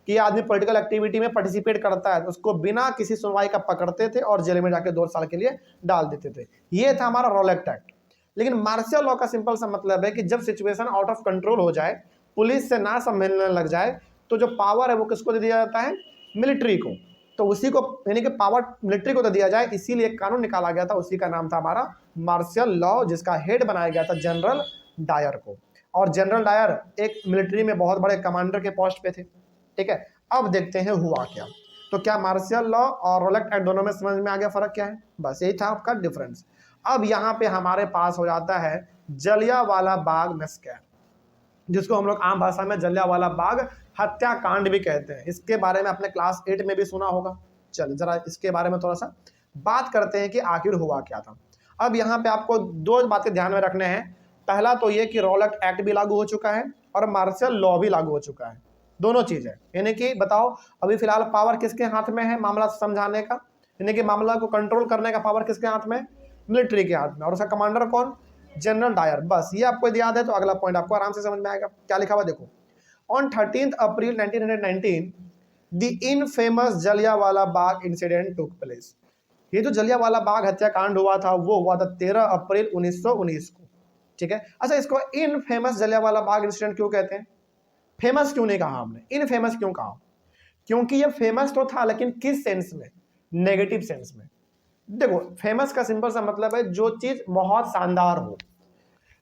कि आदमी पॉलिटिकल एक्टिविटी में पार्टिसिपेट करता है, तो उसको बिना किसी सुनवाई का पकड़ते थे और जेल में जाके 2 साल के लिए डाल देते थे। ये था हमारा रॉलेट एक्ट। लेकिन मार्शल लॉ का सिंपल सा मतलब है कि जब सिचुएशन आउट ऑफ कंट्रोल हो जाए, पुलिस से ना संभलने लग जाए, तो जो पावर है वो किसको दे दिया जाता है? मिलिट्री को। तो उसी को, यानी कि पावर मिलिट्री को दे दिया जाए, इसीलिए एक कानून निकाला गया था, उसी का नाम था हमारा मार्शल लॉ, जिसका हेड बनाया गया था जनरल डायर को। और जनरल डायर एक मिलिट्री में बहुत बड़े कमांडर के पोस्ट पे थे। ठीक है, अब देखते हैं हुआ क्या। तो क्या मार्शल लॉ और रॉलेट एक्ट दोनों में समझ में आ गया फर्क क्या है? बस यही था आपका डिफरेंस। अब यहाँ पे हमारे पास हो जाता है जलियांवाला बाग मैसेकर, जिसको हम लोग आम भाषा में जलियांवाला बाग हत्याकांड भी कहते हैं। इसके बारे में आपने क्लास 8 में भी सुना होगा। चलिए जरा इसके बारे में थोड़ा सा बात करते हैं कि आखिर हुआ क्या था। अब यहाँ पे आपको 2 बातें ध्यान में रखने हैं। पहला तो ये कि रॉलेट एक्ट भी लागू हो चुका है और मार्शल लॉ भी लागू हो चुका है, दोनों चीज है। यानी कि बताओ, अभी फिलहाल पावर किसके हाथ में है मामला समझाने का, यानी कि मामला को कंट्रोल करने का पावर किसके हाथ में? मिलिट्री के हाथ में। और उसका कमांडर कौन? General Dyer. बस ये आपको याद है तो अगला पॉइंट आपको आराम से समझ में आएगा। क्या लिखा हुआ देखो, on 13 April 1919 the infamous Jallianwala Bagh incident took place. ये जो जलियांवाला बाग हत्याकांड हुआ था वो हुआ था 13 अप्रैल 1919 को। ठीक है, अच्छा इसको इनफेमस जलियांवाला बाग इंसिडेंट क्यों कहते हैं? फेमस क्यों नहीं कहा हमने, इनफेमस क्यों कहा? क्योंकि ये फेमस तो था, लेकिन किस सेंस में? नेगेटिव सेंस में। देखो, फेमस का सिंपल सा मतलब है जो चीज बहुत शानदार हो।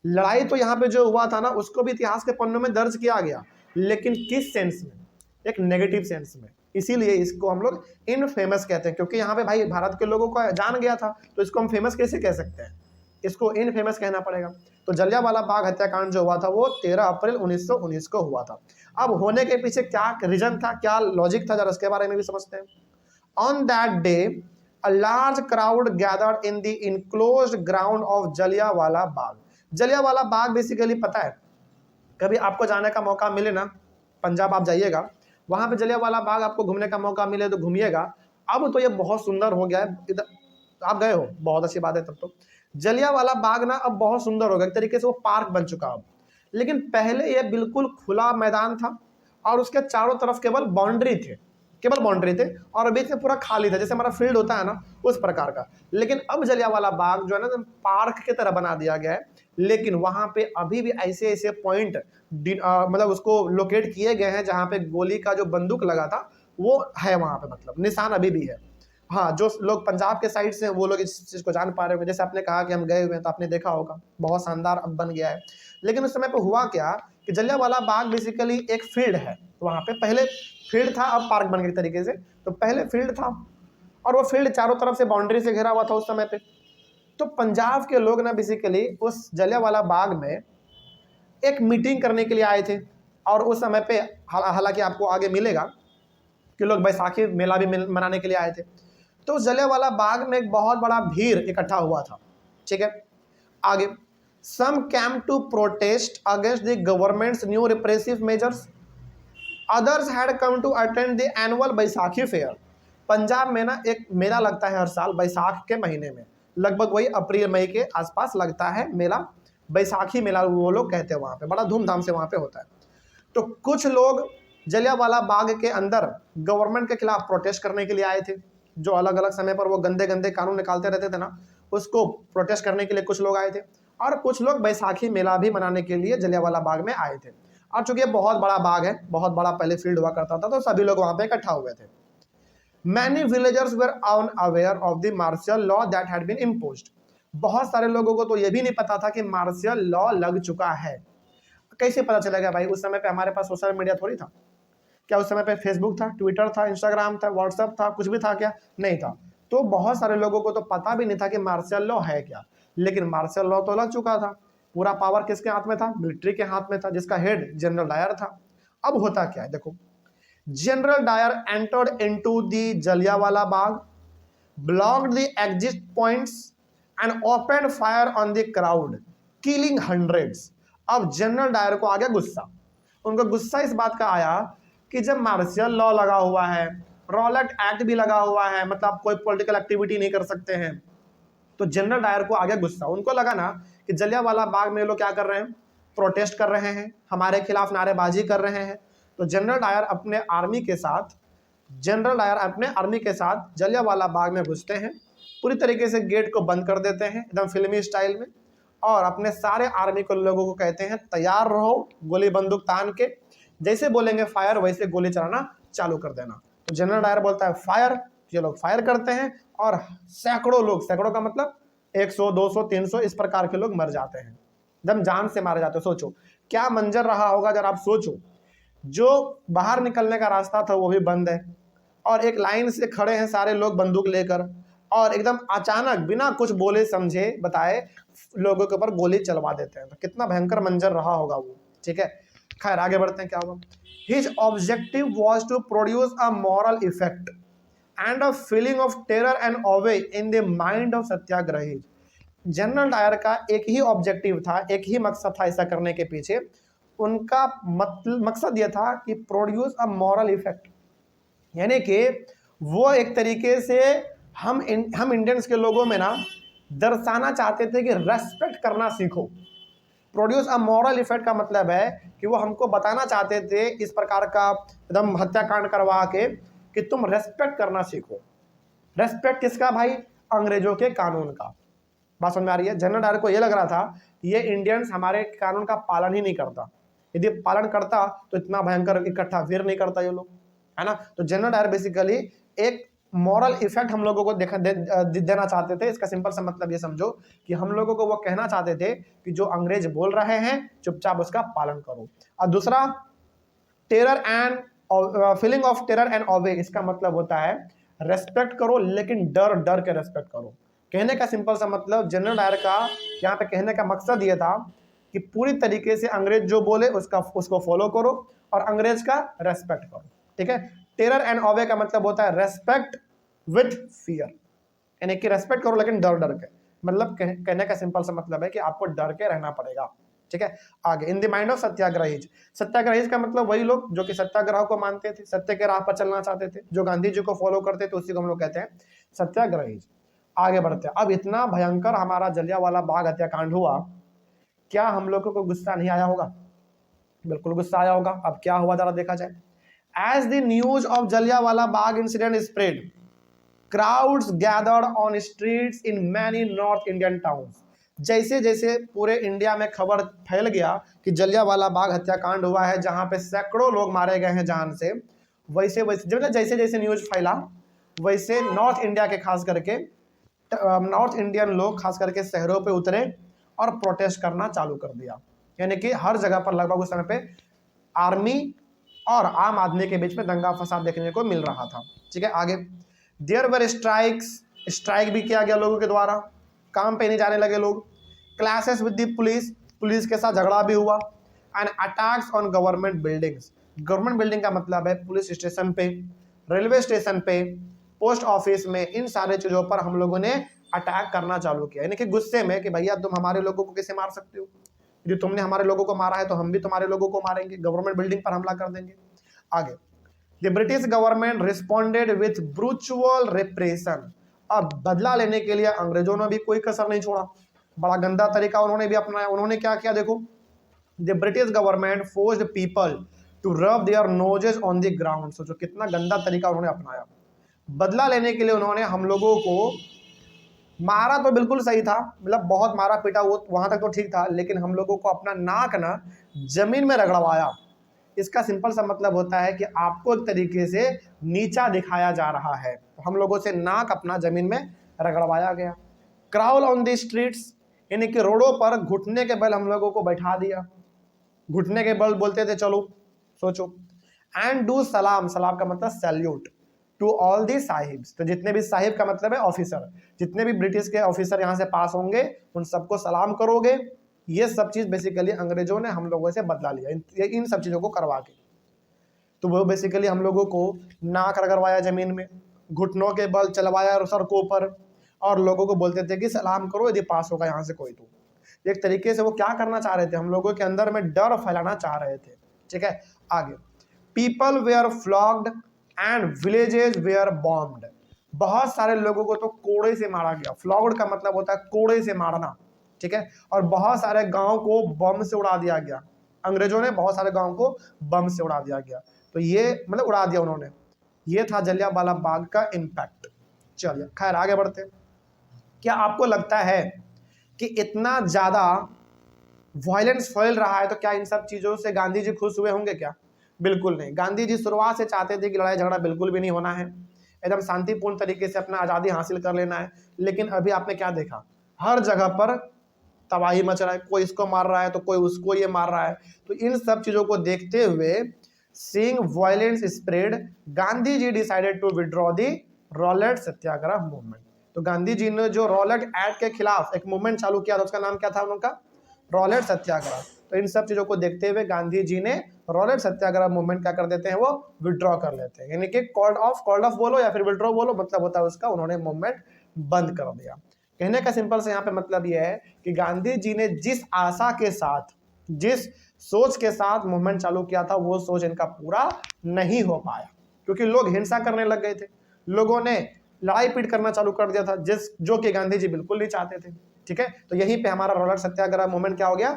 लड़ाई तो यहाँ पे जो हुआ था ना, उसको भी इतिहास के पन्नों में दर्ज किया गया, लेकिन किस सेंस में? एक नेगेटिव सेंस में। इसीलिए इसको हम लोग इनफेमस कहते हैं, क्योंकि यहाँ पे भाई भारत के लोगों को जान गया था, तो इसको हम फेमस कैसे कह सकते हैं? इसको इनफेमस कहना पड़ेगा। तो जलियांवाला बाग हत्याकांड जो हुआ था वो 13 अप्रैल 1919 को हुआ था। अब होने के पीछे क्या रीजन था, क्या लॉजिक था, जरा इसके बारे में भी समझते हैं। On that day a large crowd gathered in the enclosed ground of Jallianwala Bagh. Jallianwala Bagh basically पता है, कभी आपको जाने का मौका मिले ना, पंजाब आप जाइएगा, वहां पे जलियांवाला बाग आपको घूमने का मौका मिले तो घूमिएगा। अब तो ये बहुत सुंदर हो गया है, इधर आप गए हो, बहुत अच्छी बात है। तब तो जलियांवाला बाग ना अब बहुत सुंदर हो गया, एक तरीके से वो पार्क बन चुका अब। लेकिन पहले ये बिल्कुल खुला मैदान था और उसके चारों तरफ केवल बाउंड्री थे, केवल बाउंड्री थे और बीच में पूरा खाली था, जैसे हमारा फील्ड होता है ना उस प्रकार का। लेकिन अब जलियांवाला बाग जो है ना पार्क की तरह बना दिया गया है, लेकिन वहां पे अभी भी ऐसे ऐसे पॉइंट मतलब उसको लोकेट किए गए हैं जहां पे गोली का जो बंदूक लगा था वो है, वहां पे मतलब निशान अभी भी है। हाँ, जो लोग पंजाब के साइड से वो लोग इस चीज को जान पा रहे होंगे, जैसे आपने कहा कि हम गए हुए हैं तो आपने देखा होगा बहुत शानदार अब बन गया है। लेकिन उस समय पे हुआ क्या कि जलियांवाला बाग बेसिकली एक फील्ड है, वहां पे पहले फील्ड था, अब पार्क बन गई तरीके से। तो पहले फील्ड था और वो फील्ड चारों तरफ से बाउंड्री से घिरा हुआ था उस समय पे। तो पंजाब के लोग ना बेसिकली उस जलियांवाला बाग में एक मीटिंग करने के लिए आए थे। और उस समय पे हालांकि आपको आगे मिलेगा कि लोग बैसाखी मेला भी मनाने के लिए आए थे। तो उस जलियांवाला बाग में एक बहुत बड़ा भीड़ इकट्ठा हुआ था, ठीक है। आगे, some came to protest against the government's new repressive measures, others had come to attend the annual Baisakhi fair. Punjab में ना एक मेला लगता है हर साल बैसाख के महीने में, लगभग वही अप्रैल मई के आसपास लगता है मेला, बैसाखी मेला वो लोग कहते हैं। वहाँ पे बड़ा धूमधाम से वहाँ पे होता है। तो कुछ लोग जलियांवाला बाग के अंदर गवर्नमेंट के खिलाफ प्रोटेस्ट करने के लिए आए थे, जो अलग अलग समय पर वो गंदे गंदे कानून निकालते रहते थे ना, उसको प्रोटेस्ट करने के लिए कुछ लोग आए थे। और कुछ लोग बैसाखी मेला भी मनाने के लिए जलियांवाला बाग में आए थे। और चूंकि ये बहुत बड़ा बाग है, बहुत बड़ा पहले फील्ड हुआ करता था, तो सभी लोग वहां पे इकट्ठा हुए थे। Many villagers were unaware of the martial law that had been imposed. बहुत सारे लोगों को तो ये भी नहीं पता था कि मार्शल लॉ लग चुका है। कैसे पता चलेगा भाई, उस समय पे हमारे पास सोशल मीडिया थोड़ी था। क्या उस समय पे फेसबुक था, ट्विटर था, इंस्टाग्राम था, व्हाट्सएप था, कुछ भी था क्या? नहीं था। तो बहुत सारे लोगों को तो पता भी नहीं था कि मार्शल लॉ है क्या। लेकिन मार्शल लॉ तो लग चुका था, पूरा पावर किसके हाथ में था? मिलिट्री के हाथ में था, जिसका हेड जनरल डायर था। अब होता क्या है देखो, General Dyer entered into the Jallianwala Bagh, blocked the exit points and opened fire on the crowd, killing hundreds। अब जनरल डायर को आ गया गुस्सा। उनको गुस्सा इस बात का आया कि जब मार्शल लॉ लगा हुआ है, रॉलेट एक्ट भी लगा हुआ है, मतलब कोई पॉलिटिकल एक्टिविटी नहीं कर सकते हैं, तो जनरल डायर को आ गया गुस्सा। उनको लगा ना कि जलियांवाला बाग में लोग क्या कर रहे हैं? प्रोटेस्ट कर रहे हैं, हमारे खिलाफ नारेबाजी कर रहे हैं। तो जनरल डायर अपने आर्मी के साथ जलियांवाला बाग में घुसते हैं, पूरी तरीके से गेट को बंद कर देते हैं एकदम फिल्मी स्टाइल में, और अपने सारे आर्मी के लोगों को कहते हैं तैयार रहो, गोली बंदूक तान के, जैसे बोलेंगे फायर वैसे गोली चलाना चालू कर देना। तो जनरल डायर बोलता है फायर, ये लोग फायर करते हैं और सैकड़ों लोग, सैकड़ों का मतलब 100, 200, 300 इस प्रकार के लोग मर जाते हैं, एकदम जान से मारे जाते हैं। सोचो क्या मंजर रहा होगा जरा आप सोचो। जो बाहर निकलने का रास्ता था वो भी बंद है, और एक लाइन से खड़े हैं सारे लोग बंदूक लेकर, और एकदम अचानक बिना कुछ बोले समझे बताए लोगों के ऊपर गोली चलवा देते हैं। तो कितना भयंकर मंजर रहा होगा वो, ठीक है। खैर आगे बढ़ते हैं, क्या होगा। His objective was to produce a moral effect and a feeling of terror and awe in the mind of satyagrahi. General Dyer का एक ही ऑब्जेक्टिव था, एक ही मकसद था ऐसा करने के पीछे। उनका मकसद यह था कि प्रोड्यूस अ मॉरल इफेक्ट, यानी कि वो एक तरीके से हम इंडियंस के लोगों में ना दर्शाना चाहते थे कि रेस्पेक्ट करना सीखो। प्रोड्यूस अ मॉरल इफेक्ट का मतलब है कि वो हमको बताना चाहते थे इस प्रकार का एकदम हत्याकांड करवा के कि तुम रेस्पेक्ट करना सीखो। रेस्पेक्ट किसका भाई? अंग्रेजों के कानून का। बात समझ में आ रही है? जनरल डायर को ये लग रहा था ये इंडियंस हमारे कानून का पालन ही नहीं करता, यदि पालन करता तो इतना भयंकर इकट्ठा फिर नहीं करता ये लोग, है ना। तो जनरल डायर बेसिकली एक मॉरल इफेक्ट हम लोगों को देना चाहते थे। इसका सिंपल सा मतलब ये समझो कि हम लोगों को वो कहना चाहते थे कि जो अंग्रेज बोल रहे हैं चुपचाप उसका पालन करो। और दूसरा, terror and feeling of terror and awe, इसका मतलब होता है रेस्पेक्ट करो लेकिन डर डर के रेस्पेक्ट करो। कहने का सिंपल सा मतलब जनरल डायर का यहाँ पे कहने का मकसद ये था कि पूरी तरीके से अंग्रेज जो बोले उसको फॉलो करो और अंग्रेज का रेस्पेक्ट करो, ठीक है। टेरर एंड ऑवे का मतलब होता है रेस्पेक्ट विथ फियर, यानी कि रेस्पेक्ट करो लेकिन डर डर के। मतलब कहने का सिंपल सा मतलब है कि आपको डर के रहना पड़ेगा, ठीक है। आगे, इन the mind of satyagrahis. Satyagrahis का मतलब वही लोग जो कि सत्याग्रह को मानते थे, सत्य के राह पर चलना चाहते थे, जो गांधी जी को फॉलो करते थे, उसी को हम लोग कहते हैं सत्याग्रहीज। आगे बढ़ते हैं। अब इतना भयंकर हमारा जलियांवाला बाग हत्याकांड हुआ क्या हम लोगों को गुस्सा नहीं आया होगा? बिल्कुल गुस्सा आया होगा। अब क्या हुआ जरा देखा जाए। As the news of Jallianwala Bagh incident spread, crowds gathered on streets in many north Indian towns. जैसे जैसे पूरे इंडिया में खबर फैल गया कि जलियांवाला बाग हत्याकांड हुआ है जहां पे सैकड़ों लोग मारे गए हैं जान से, वैसे वैसे जैसे जैसे न्यूज फैला वैसे नॉर्थ इंडिया के खास करके नॉर्थ इंडियन लोग खास करके शहरों पे उतरे और प्रोटेस्ट करना चालू कर दिया। यानी कि हर जगह पर लगभग उस समय पे आर्मी और आम आदमी के बीच में दंगा फसाद देखने को मिल रहा था। ठीक है, आगे देयर वर स्ट्राइक्स, स्ट्राइक भी किया गया लोगों के द्वारा, काम पे नहीं जाने लगे लोग। Clashes with the police, police के साथ झगड़ा भी हुआ। And attacks on government buildings, government building का मतलब है पुलिस स्टेशन पे, रेलवे स्टेशन पे, पोस्ट ऑफिस में, इन सारे चीजों पर हम लोगों ने अटैक करना चालू किया। यानी कि गुस्से में कि भैया तुम हमारे लोगों को कैसे मार सकते हो, जो तुमने हमारे लोगों को मारा है तो हम भी तुम्हारे लोगों को मारेंगे, गवर्नमेंट बिल्डिंग पर हमला कर देंगे। आगे the British government responded with brutal repression, अब बदला लेने के लिए अंग्रेजों ने भी कोई कसर नहीं छोड़ा, बड़ा गंदा तरीका उन्होंने भी अपनाया। उन्होंने क्या किया देखो, the British government forced people to rub their noses on the ground. सोचो कितना गंदा तरीका उन्होंने अपनाया। बदला लेने के लिए उन्होंने हम लोगों को मारा तो बिल्कुल सही था, मतलब बहुत मारा पीटा, वो वहां तक तो ठीक था, लेकिन हम लोगों को अपना नाक ना जमीन में रगड़वाया। इसका सिंपल सा मतलब होता है कि आपको एक तरीके से नीचा दिखाया जा रहा है, तो हम लोगों से नाक अपना जमीन में रगड़वाया गया। क्राउल ऑन द स्ट्रीट्स, यानी कि रोडों पर घुटने के बल हम लोगों को बैठा दिया, घुटने के बल बोलते थे चलो, सोचो। एंड डू सलाम, सलाम का मतलब salute, to all the sahibs, तो जितने भी साहिब का मतलब है ऑफिसर, जितने भी ब्रिटिश के ऑफिसर यहाँ से पास होंगे उन सबको सलाम करोगे। ये सब चीज बेसिकली अंग्रेजों ने हम लोगों से बदला लिया इन सब चीजों को करवा के। तो वो बेसिकली हम लोगों को नाक रगड़वाया जमीन में, घुटनों के बल चलवाया सड़कों पर, और लोगों को बोलते थे कि सलाम करो यदि पास होगा यहाँ से कोई। तो एक तरीके से वो क्या करना चाह रहे थे, हम लोगों के अंदर में डर फैलाना चाह रहे थे। ठीक है, आगे people were flogged and villages were bombed, बहुत सारे लोगों को तो कोड़े से मारा गया। फ्लॉग्ड का मतलब होता है कोड़े से मारना, ठीक है, और बहुत सारे गांव को बम से उड़ा दिया गया। अंग्रेजों ने बहुत सारे गांव को बम से उड़ा दिया गया, तो ये मतलब उड़ा दिया उन्होंने। ये था जलियांवाला बाग का इम्पैक्ट। चलिए खैर आगे बढ़ते। क्या आपको लगता है कि इतना ज्यादा वायलेंस फैल रहा है तो क्या इन सब चीजों से गांधी जी खुश हुए होंगे क्या? बिल्कुल नहीं। गांधी जी शुरुआत से चाहते थे कि लड़ाई झगड़ा बिल्कुल भी नहीं होना है, एकदम शांतिपूर्ण तरीके से अपना आज़ादी हासिल कर लेना है। लेकिन अभी आपने क्या देखा, हर जगह पर तबाही मच रहा है, कोई इसको मार रहा है तो कोई उसको ये मार रहा है। तो इन सब चीज़ों को देखते हुए, seeing violence spread, Gandhi ji decided to withdraw the Rowlatt satyagraha movement. तो गांधी जी ने जो रॉलेट एक्ट के खिलाफ एक मूवमेंट चालू किया था, उसका नाम क्या था उनका? रॉलेट सत्याग्रह। तो इन सब चीजों को देखते हुए गांधी जी ने रॉलेट सत्याग्रह मूवमेंट क्या कर देते हैं, वो विड्रॉ कर लेते हैं। यानी कि कॉल्ड ऑफ बोलो या फिर विड्रॉ बोलो, मतलब होता है उसका उन्होंने मूवमेंट बंद कर दिया। कहने का सिंपल से यहाँ पे मतलब यह है कि गांधी जी ने जिस आशा के साथ, जिस सोच के साथ मूवमेंट चालू किया था, वो सोच इनका पूरा नहीं हो पाया, क्योंकि लोग हिंसा करने लग गए थे, लोगों ने लड़ाई पीट करना चालू कर दिया था, जो कि गांधी जी बिल्कुल नहीं चाहते थे। ठीक है, तो यहीं पे हमारा रॉलेट सत्याग्रह मूवमेंट क्या हो गया,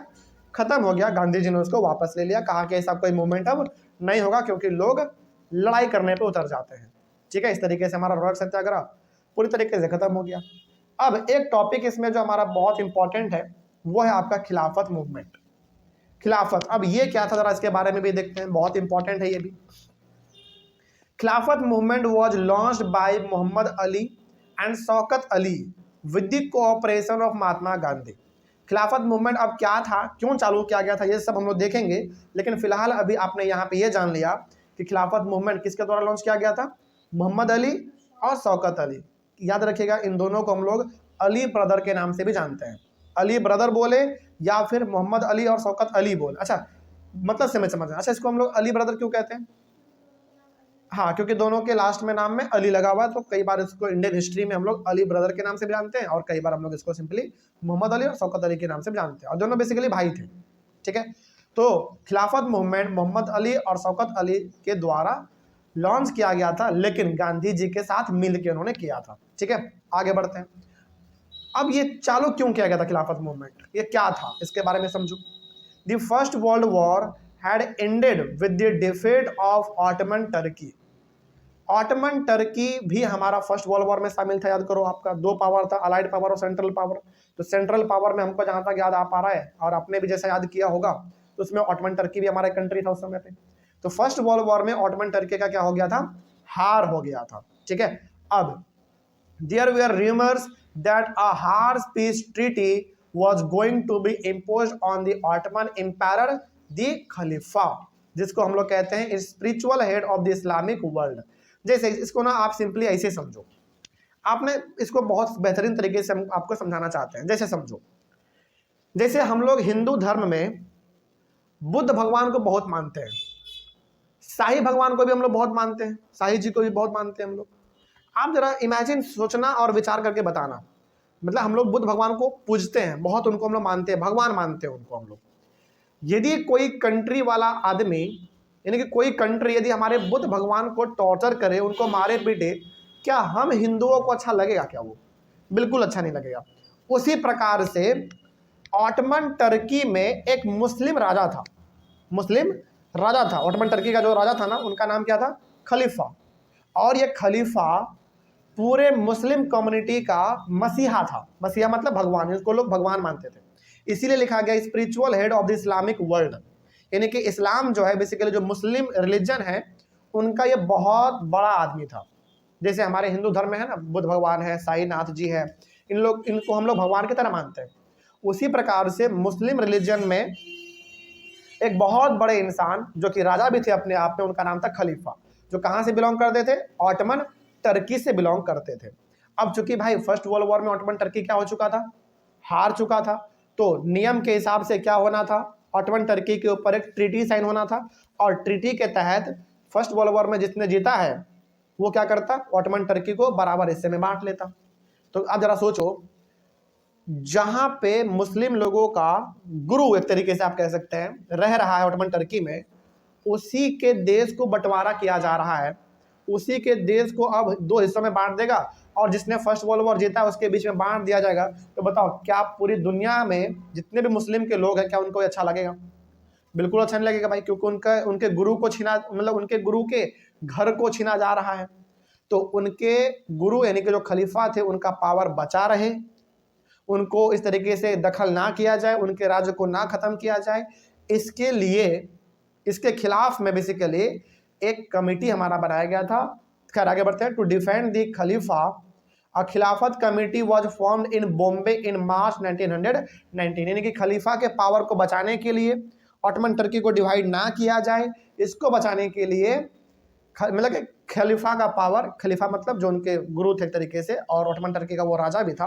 खत्म हो गया। गांधी जी ने उसको वापस ले लिया, कहा कि ऐसा कोई मूवमेंट अब नहीं होगा क्योंकि लोग लड़ाई करने पे उतर जाते हैं। ठीक है, इस तरीके से हमारा रॉलेट सत्याग्रह पूरी तरीके से खत्म हो गया। अब एक टॉपिक इसमें जो हमारा बहुत इंपॉर्टेंट है वो है आपका खिलाफत मूवमेंट। खिलाफत, अब ये क्या था जरा इसके बारे में भी देखते हैं, बहुत इंपॉर्टेंट है ये भी। Khilafat movement was launched by Mohammad Ali and Shaukat Ali with the cooperation of Mahatma Gandhi. Khilafat movement अब क्या था, क्यों चालू किया गया था, ये सब हम लोग देखेंगे। लेकिन फिलहाल अभी आपने यहाँ पे ये जान लिया कि खिलाफत मूवमेंट किसके द्वारा लॉन्च किया गया था, मोहम्मद अली और शौकत अली। याद रखिएगा, इन दोनों को हम लोग अली ब्रदर के नाम से भी जानते हैं। अली ब्रदर बोले या फिर मोहम्मद अली और शौकत अली बोले, अच्छा मतलब समझ। अच्छा, इसको हम लोग अली ब्रदर क्यों कहते हैं? हाँ, क्योंकि दोनों के लास्ट में नाम में अली लगा हुआ है, तो कई बार इसको इंडियन हिस्ट्री में हम लोग अली ब्रदर के नाम से भी जानते हैं, और कई बार हम लोग इसको सिंपली मोहम्मद अली और शौकत अली के नाम से भी जानते हैं, और दोनों बेसिकली भाई थे। ठीक है, तो खिलाफत मूवमेंट मोहम्मद अली और शौकत अली के द्वारा लॉन्च किया गया था, लेकिन गांधी जी के साथ मिल के उन्होंने किया था। ठीक है, आगे बढ़ते हैं। अब ये चालू क्यों किया गया था खिलाफत मूवमेंट, ये क्या था, इसके बारे में समझो। The first world war had ended with the defeat of ottoman Turkey. Ottoman Turkey भी हमारा फर्स्ट वर्ल्ड वॉर में शामिल था। याद करो, आपका दो पावर था, अलाइड पावर और सेंट्रल पावर। तो सेंट्रल पावर में हमको जहां तक याद आ पा रहा है, और आपने भी जैसा याद किया होगा, तो उसमें ऑटमन टर्की भी हमारा कंट्री था उस समय पे। तो फर्स्ट वर्ल्ड वॉर में ऑटमन टर्की का क्या हो गया था, हार हो गया था। ठीक है, अब there were rumours that a harsh peace treaty was going to be imposed on the Ottoman empire the खलीफा, जिसको हम लोग कहते हैं spiritual head of the Islamic world. जैसे इसको ना आप सिंपली ऐसे समझो, आपने इसको बहुत बेहतरीन तरीके से हम आपको समझाना चाहते हैं। जैसे समझो, जैसे हम लोग हिंदू धर्म में बुद्ध भगवान को बहुत मानते हैं, शाही भगवान को भी हम लोग बहुत मानते हैं, शाही जी को भी बहुत मानते हैं हम लोग। आप जरा इमेजिन, सोचना और विचार करके बताना, मतलब हम लोग बुद्ध भगवान को पूजते हैं बहुत, उनको हम लोग मानते हैं, भगवान मानते हैं उनको हम लोग। यदि कोई कंट्री वाला आदमी, यानी कि कोई कंट्री यदि हमारे बुद्ध भगवान को टॉर्चर करे, उनको मारे पीटे, क्या हम हिंदुओं को अच्छा लगेगा क्या? वो बिल्कुल अच्छा नहीं लगेगा। उसी प्रकार से ऑटमन टर्की में एक मुस्लिम राजा था, मुस्लिम राजा था। ऑटमन टर्की का जो राजा था ना, उनका नाम क्या था, खलीफा। और ये खलीफा पूरे मुस्लिम कम्युनिटी का मसीहा था। मसीहा मतलब भगवान, इसको लोग भगवान मानते थे। इसीलिए लिखा गया spiritual head of the Islamic world, यानी कि इस्लाम जो है बेसिकली जो मुस्लिम रिलीजन है, उनका ये बहुत बड़ा आदमी था। जैसे हमारे हिंदू धर्म में है ना, बुद्ध भगवान है, साई नाथ जी है, इनको हम लोग भगवान की तरह मानते हैं। उसी प्रकार से मुस्लिम रिलीजन में एक बहुत बड़े इंसान जो कि राजा भी थे अपने आप में, उनका नाम था खलीफा, जो कहाँ से बिलोंग करते थे, ऑटमन टर्की से बिलोंग करते थे। अब चूंकि भाई फर्स्ट वर्ल्ड वॉर में ऑटमन टर्की क्या हो चुका था, हार चुका था, तो नियम के हिसाब से क्या होना था, ऑटमन टर्की के ऊपर एक ट्रीटी साइन होना था। और ट्रीटी के तहत फर्स्ट वर्ल्ड वॉर में जिसने जीता है वो क्या करता, ऑटमन टर्की को बराबर हिस्से में बांट लेता। तो अब जरा सोचो, जहां पे मुस्लिम लोगों का गुरु एक तरीके से आप कह सकते हैं रह रहा है ऑटमन टर्की में, उसी के देश को बंटवारा किया जा रहा है, उसी के देश को अब दो हिस्सों में बांट देगा, और जिसने फर्स्ट वर्ल्ड वॉर जीता उसके बीच में बांट दिया जाएगा। तो बताओ, क्या पूरी दुनिया में जितने भी मुस्लिम के लोग हैं, क्या उनको अच्छा लगेगा? बिल्कुल अच्छा नहीं लगेगा भाई, क्योंकि उनके गुरु को छीना, मतलब उनके गुरु के घर को छीना जा रहा है। तो उनके गुरु यानी कि जो खलीफा थे, उनका पावर बचा रहे, उनको इस तरीके से दखल ना किया जाए, उनके राज्य को ना खत्म किया जाए, इसके लिए, इसके खिलाफ में बेसिकली एक कमेटी हमारा बनाया गया था। खैर आगे बढ़ते हैं। टू डिफेंड द खलीफा, a Khilafat committee was formed in Bombay in March 1919, यानी कि खलीफा के पावर को बचाने के लिए, ऑटमन टर्की को डिवाइड ना किया जाए, इसको बचाने के लिए, मतलब कि खलीफा का पावर, खलीफा मतलब जो उनके गुरु थे एक तरीके से, और ऑटमन टर्की का वो राजा भी था,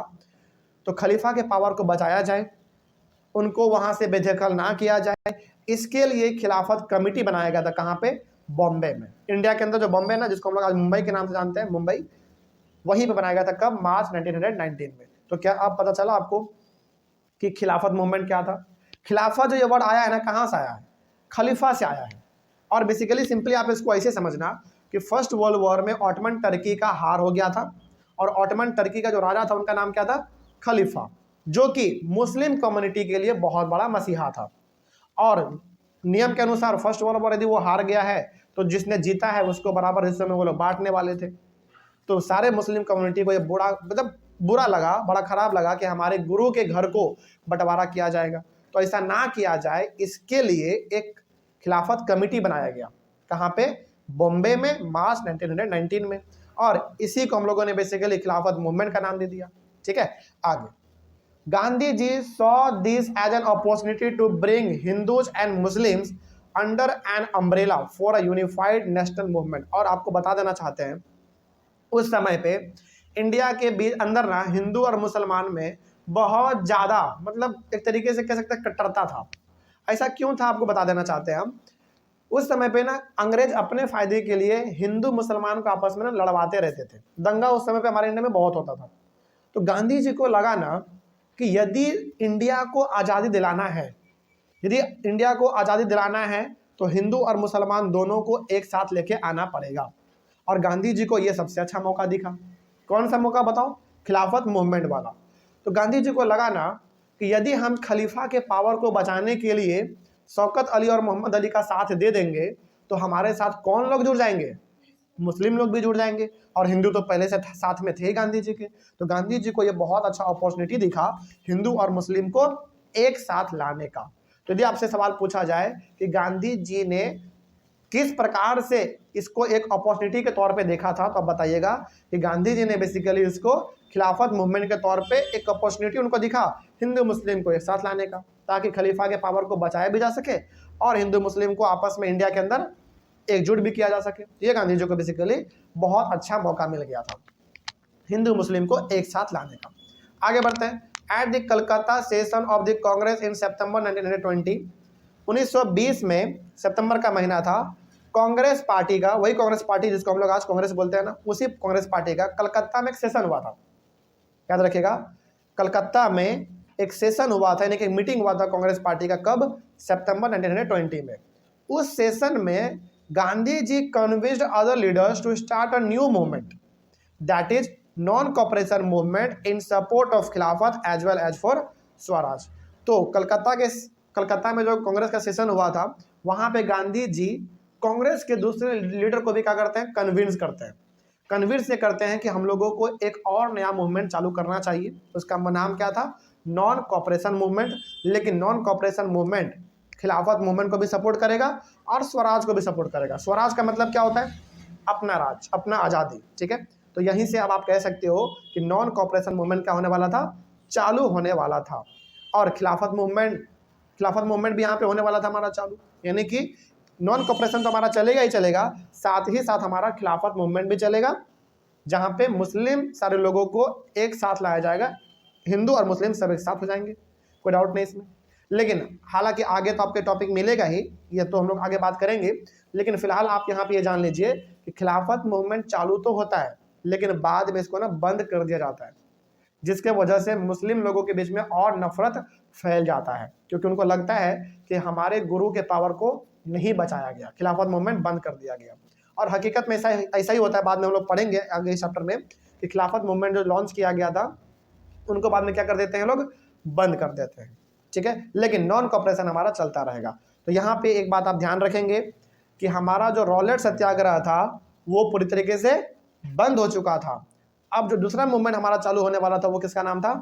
तो खलीफा के पावर को बचाया जाए, उनको वहां से बेदखल ना किया जाए, इसके लिए खिलाफत कमेटी बनाया गया था। कहाँ पे, बॉम्बे में। इंडिया के अंदर जो बॉम्बे है ना, जिसको हम लोग आज मुंबई के नाम से जानते हैं, मुंबई, वहीं पे बनाया गया था। कब, मार्च 1919 में। तो क्या अब पता चला आपको कि खिलाफत मूवमेंट क्या था? खिलाफत जो ये वर्ड आया है ना, कहाँ से आया है, खलीफा से आया है। और बेसिकली सिंपली आप इसको ऐसे समझना कि फर्स्ट वर्ल्ड वॉर में ऑटमन टर्की का हार हो गया था, और ऑटमन टर्की का जो राजा था उनका नाम क्या था, खलीफा, जो कि मुस्लिम कम्युनिटी के लिए बहुत बड़ा मसीहा था। और नियम के अनुसार फर्स्ट वर्ल्ड वॉर यदि वो हार गया है, तो जिसने जीता है उसको बराबर हिस्सों में वो लोग बांटने वाले थे। तो सारे मुस्लिम कम्युनिटी को ये बुरा लगा, बड़ा खराब लगा कि हमारे गुरु के घर को बंटवारा किया जाएगा। तो ऐसा ना किया जाए, इसके लिए एक खिलाफत कमेटी बनाया गया। कहाँ पे, बॉम्बे में, मार्च 1919 में। और इसी को हम लोगों ने बेसिकली खिलाफत मूवमेंट का नाम दे दिया। ठीक है, आगे। Gandhi ji saw this as an opportunity to bring Hindus and Muslims under an umbrella for a unified national movement. और आपको बता देना चाहते हैं, उस समय पे इंडिया के बीच अंदर ना हिंदू और मुसलमान में बहुत ज़्यादा, मतलब एक तरीके से कह सकते हैं कट्टरता था। ऐसा क्यों था, आपको बता देना चाहते हैं हम। उस समय पे ना अंग्रेज अपने फायदे के लिए हिंदू मुसलमान को आपस में ना लड़वाते रहते थे। दंगा उस समय पे हमारे इंडिया में बहुत होता था। तो गांधी जी को लगा ना कि यदि इंडिया को आज़ादी दिलाना है, यदि इंडिया को आज़ादी दिलाना है, तो हिंदू और मुसलमान दोनों को एक साथ लेके आना पड़ेगा। और गांधी जी को यह सबसे अच्छा मौका दिखा। कौन सा मौका बताओ, खिलाफत मूवमेंट वाला। तो गांधी जी को लगा ना कि यदि हम खलीफा के पावर को बचाने के लिए शौकत अली और मोहम्मद अली का साथ दे देंगे तो हमारे साथ कौन लोग जुड़ जाएंगे, मुस्लिम लोग भी जुड़ जाएंगे, और हिंदू तो पहले से साथ में थे गांधी जी के। तो गांधी जी को ये बहुत अच्छा अपॉर्चुनिटी दिखा हिंदू और मुस्लिम को एक साथ लाने का। तो यदि आपसे सवाल पूछा जाए कि गांधी जी ने किस प्रकार से इसको एक अपॉर्चुनिटी के तौर पे देखा था, तो आप बताइएगा कि गांधी जी ने बेसिकली इसको खिलाफत मूवमेंट के तौर पे एक अपॉर्चुनिटी उनको दिखा हिंदू मुस्लिम को एक साथ लाने का, ताकि खलीफा के पावर को बचाया भी जा सके और हिंदू मुस्लिम को आपस में इंडिया के अंदर एकजुट भी किया जा सके। ये गांधी जी को बेसिकली बहुत अच्छा मौका मिल गया था हिंदू मुस्लिम को एक साथ लाने का। आगे बढ़ते हैं। At the Calcutta session of the Congress in September 1920, 1920 में सितंबर का महीना था, कांग्रेस पार्टी का, वही कांग्रेस पार्टी जिसको हम लोग आज कांग्रेस बोलते हैं ना, उसी कांग्रेस पार्टी का कलकत्ता में एक सेशन हुआ था। याद रखिएगा, कलकत्ता में एक सेशन हुआ था, यानी कि मीटिंग हुआ था कांग्रेस पार्टी का। कब? सितंबर 1920 में। उस सेशन में Gandhi ji convinced other leaders to start a new movement, that is non cooperation movement in support of Khilafat as well as for swaraj. तो कलकत्ता में जो कांग्रेस का सेशन हुआ था, वहां पे गांधी जी कांग्रेस के दूसरे लीडर को भी क्या करते हैं, कन्विंस करते हैं। कन्विंस ये करते हैं कि हम लोगों को एक और नया मूवमेंट चालू करना चाहिए। उसका नाम क्या था? Non cooperation movement. लेकिन नॉन कॉपरेशन मूवमेंट खिलाफत मूवमेंट को भी सपोर्ट करेगा और स्वराज को भी सपोर्ट करेगा। स्वराज का मतलब क्या होता है? अपना राज, अपना आज़ादी। ठीक है, तो यहीं से अब आप कह सकते हो कि नॉन कॉपरेशन मूवमेंट क्या होने वाला था? चालू होने वाला था। और खिलाफत मूवमेंट भी यहाँ पे होने वाला था हमारा चालू। यानी कि नॉन कॉपरेशन तो हमारा चलेगा ही चलेगा, साथ ही साथ हमारा खिलाफत मूवमेंट भी चलेगा, जहाँ पे मुस्लिम सारे लोगों को एक साथ लाया जाएगा, हिंदू और मुस्लिम सब एक साथ हो जाएंगे, कोई डाउट नहीं इसमें। लेकिन हालांकि आगे तो आपके टॉपिक मिलेगा ही, ये तो हम लोग आगे बात करेंगे। लेकिन फिलहाल आप यहाँ पे ये जान लीजिए कि खिलाफत मूवमेंट चालू तो होता है, लेकिन बाद में इसको ना बंद कर दिया जाता है, जिसके वजह से मुस्लिम लोगों के बीच में और नफरत फैल जाता है, क्योंकि उनको लगता है कि हमारे गुरु के पावर को नहीं बचाया गया, खिलाफत मूवमेंट बंद कर दिया गया। और हकीकत में ऐसा ही होता है। बाद में हम लोग पढ़ेंगे आगे इस चैप्टर में कि खिलाफत मूवमेंट जो लॉन्च किया गया था, उनको बाद में क्या कर देते हैं लोग? बंद कर देते हैं। ठीक है, लेकिन नॉन कॉपरेशन हमारा चलता रहेगा। तो यहाँ पे एक बात आप ध्यान रखेंगे कि हमारा जो रॉलेट सत्याग्रह था वो पूरी तरीके से बंद हो चुका था। अब जो दूसरा मूवमेंट हमारा चालू होने वाला था वो किसका नाम था?